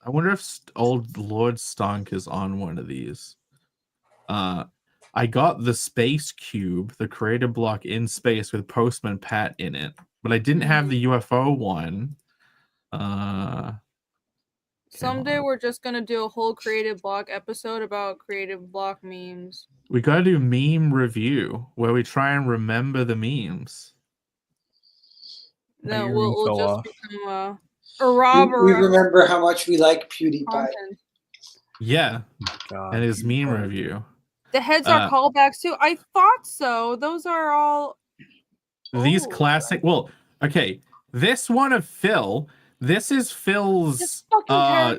I wonder if old Lord Stunk is on one of these. I got the space cube, the creator block in space with Postman Pat in it, but I didn't have the UFO one. Someday we're just gonna do a whole creative block episode about creative block memes. We gotta do meme review where we try and remember the memes. Then earring we'll fell just off. become a robber. We remember how much we like PewDiePie. content. Yeah, God, and his meme God. review. The heads are callbacks too. I thought so. Those are all These old. classic. Well, okay. This one of Phil. This is Phil's It's fucking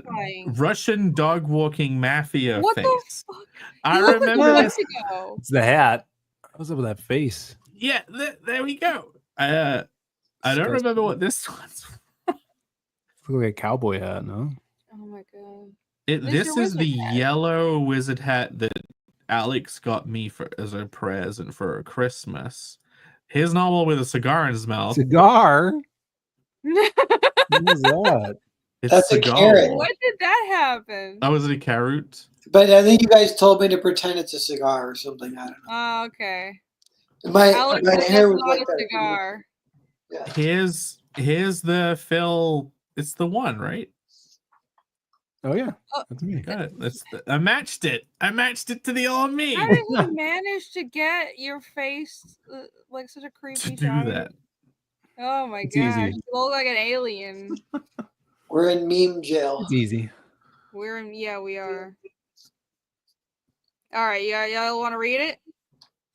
terrifying. Russian dog walking mafia What face. the fuck? I You look like remember this. Mexico. It's the hat. What's up with that face? Yeah, there we go. I don't remember what this one's. Look like a cowboy hat, no? Oh my god. This Mr. is the Wizard hat. yellow wizard hat that Alex got me for as a present for Christmas. His novel with a cigar in his mouth. Cigar? What was that? It's That's a cigar. carrot. When did that happen? Oh, was it a carrot? But I think you guys told me to pretend it's a cigar or something. I don't know. Oh, okay. My Alex my is hair just was not like a that. cigar. Yeah. Here's the Phil. It's the one, right? Oh yeah, Oh. that's me. Got it. I matched it. I matched it to the old me How did he manage to get your face like such a creepy to do shot? that. Oh my It's gosh. easy. You look like an alien. We're in meme jail. It's easy. We are. All right, y'all want to read it?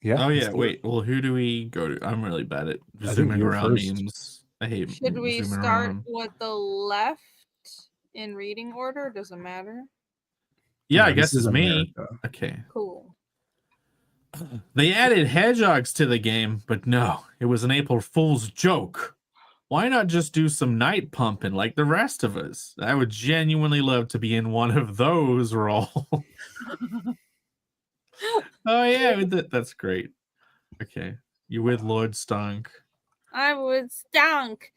Yeah. Oh let's yeah. do Wait. it. Well, who do we go to? I'm really bad at think zooming you're around first. memes. I hate Should we zooming start around. with the left in reading order? Doesn't matter. Yeah, I this guess is it's me. America. Okay. Cool. They added hedgehogs to the game, but no, it was an April Fool's joke. Why not just do some night pumping like the rest of us? I would genuinely love to be in one of those roles. Oh yeah, that's great. Okay, you with Lord Stunk? I would stunk.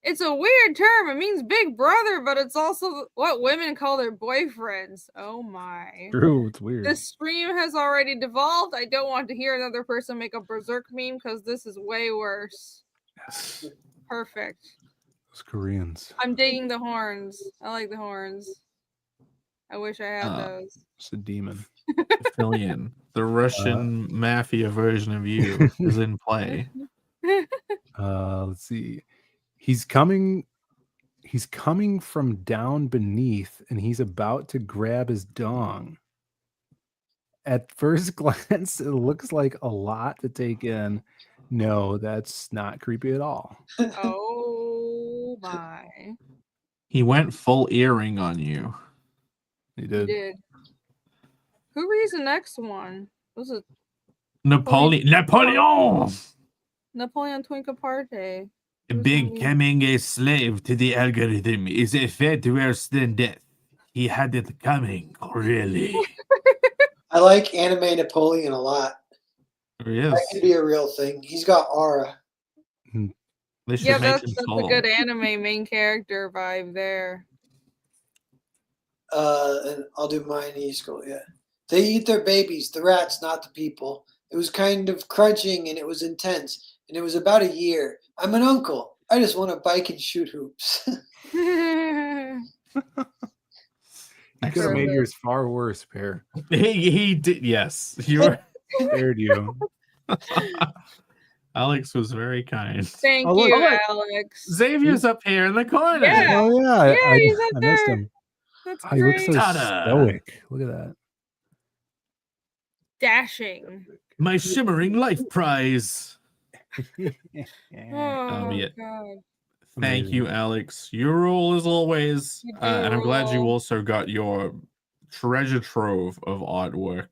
It's a weird term. It means big brother, but it's also what women call their boyfriends. Oh my. True, it's weird. The stream has already devolved. I don't want to hear another person make a berserk meme because this is way worse. Yes. Perfect. Those Koreans. I'm digging the horns. I like the horns. I wish I had those. It's a demon. Fillion, the Russian mafia version of you is in play. Let's see. He's coming from down beneath and he's about to grab his dong. At first glance, it looks like a lot to take in. No, that's not creepy at all. Oh my. He went full earring on you. He He did. did. Who reads the next one? Was it Napoleon. Napoleon Twinkleparte? Becoming a slave to the algorithm is a fate worse than death. He had it coming, really. I like anime Napoleon a lot. He That could be a real thing. He's got aura. They should Yeah, make that's him a tall. good anime main character vibe there. And I'll do mine school. Yeah, they eat their babies, the rats, not the people. It was kind of crunching and it was intense, and it was about a year. I'm an uncle. I just want to bike and shoot hoops. You could have made yours far worse, Pear. He did. Yes, you were. Spared you. Alex was very kind. Thank Oh, look. you, Oh, Alex. Xavier's up here in the corner. Yeah. Oh yeah, Yeah, he's up I missed there. him. That's Oh, he looks so great. Ta-da. stoic. Look at that. Dashing. My shimmering life prize. Oh yeah. god. Thank you, Alex. You rule as always. You do And I'm glad you rule. also got your treasure trove of artwork.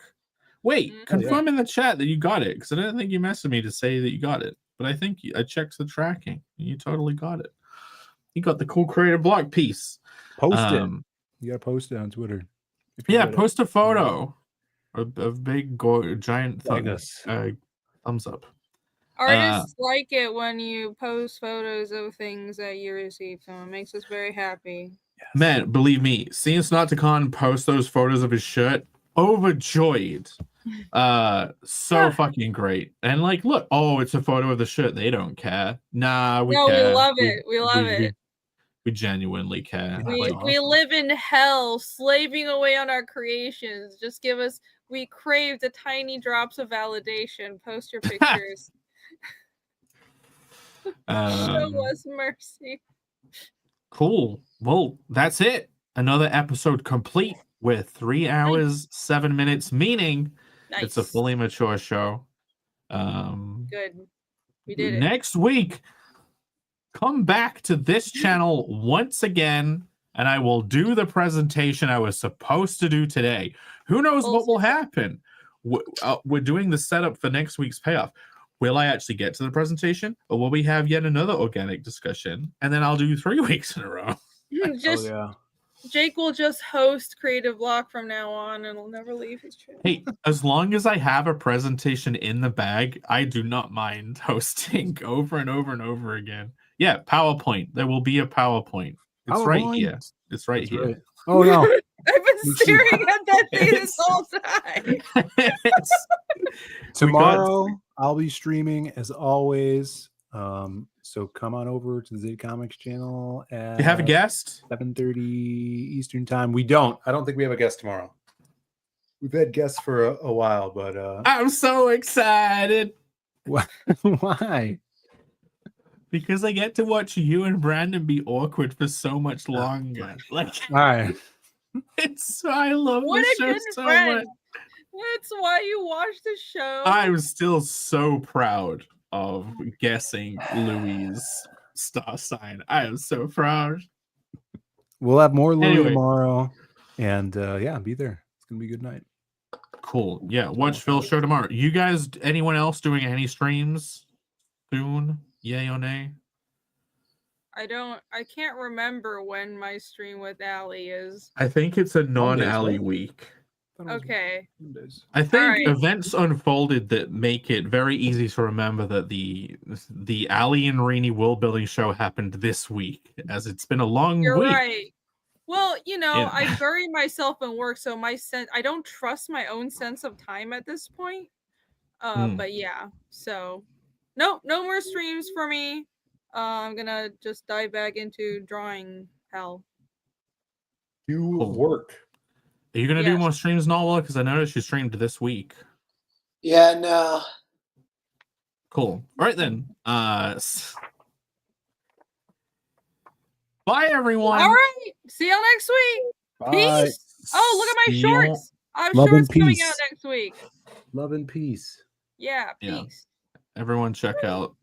Wait, Mhm. confirm in the chat that you got it, because I didn't think you messaged me to say that you got it. But I think I checked the tracking. And you totally got it. You got the cool creative block piece. Post it. You gotta post it on Twitter. Yeah, post a photo of big giant thumbs up. Artists like it when you post photos of things that you receive from. It makes us very happy. Man, believe me, seeing Snotacon post those photos of his shirt, overjoyed. So fucking great. And like, look, oh, it's a photo of the shirt. They don't care. Nah, we care. We love it. We love it. We genuinely care. We live in hell, slaving away on our creations. Just give us. We crave the tiny drops of validation. Post your pictures. Show us mercy. Cool. Well, that's it. Another episode complete with 3 hours, 7 minutes, meaning it's a fully mature show. Good. We did it. Next week, come back to this channel once again, and I will do the presentation I was supposed to do today. Who knows what will happen? We're doing the setup for next week's payoff. Will I actually get to the presentation, or will we have yet another organic discussion? And then I'll do 3 weeks in a row. Jake will just host Creative Block from now on, and will never leave his channel. Hey, as long as I have a presentation in the bag, I do not mind hosting over and over and over again. Yeah, PowerPoint. There will be a PowerPoint. It's right here. It's right here. Right. Oh no! I've been staring at that thing this whole time. Tomorrow I'll be streaming as always. So come on over to the Zeta Comics channel at you have a guest? 7:30 Eastern time. We don't. I don't think we have a guest tomorrow. We've had guests for a while, but I'm so excited. Why? Because I get to watch you and Brandon be awkward for so much longer. Like, all right. I love the show so much. That's why you watch the show. I'm still so proud of guessing Louis' star sign. I am so proud. We'll have more Louis tomorrow, and yeah, be there. It's gonna be a good night. Cool. Yeah, watch Phil's show tomorrow. You guys, anyone else doing any streams soon? Yay or nay? I can't remember when my stream with Allie is. I think it's a non-Allie week. Okay. I think events unfolded that make it very easy to remember that the Allie and Rini world building show happened this week, as it's been a long week. You're right. Well, you know, I bury myself in work, so I don't trust my own sense of time at this point. But yeah, so no more streams for me. I'm gonna just dive back into drawing hell. You work. Are you gonna do more streams, Nola? Because I noticed you streamed this week. Yeah, no. Cool. All right then. Bye everyone. All right. See y'all next week. Bye. Peace. Oh, look at my shorts. I'm Love shorts and coming peace. out next week. Love and peace. Yeah, peace. Everyone check out.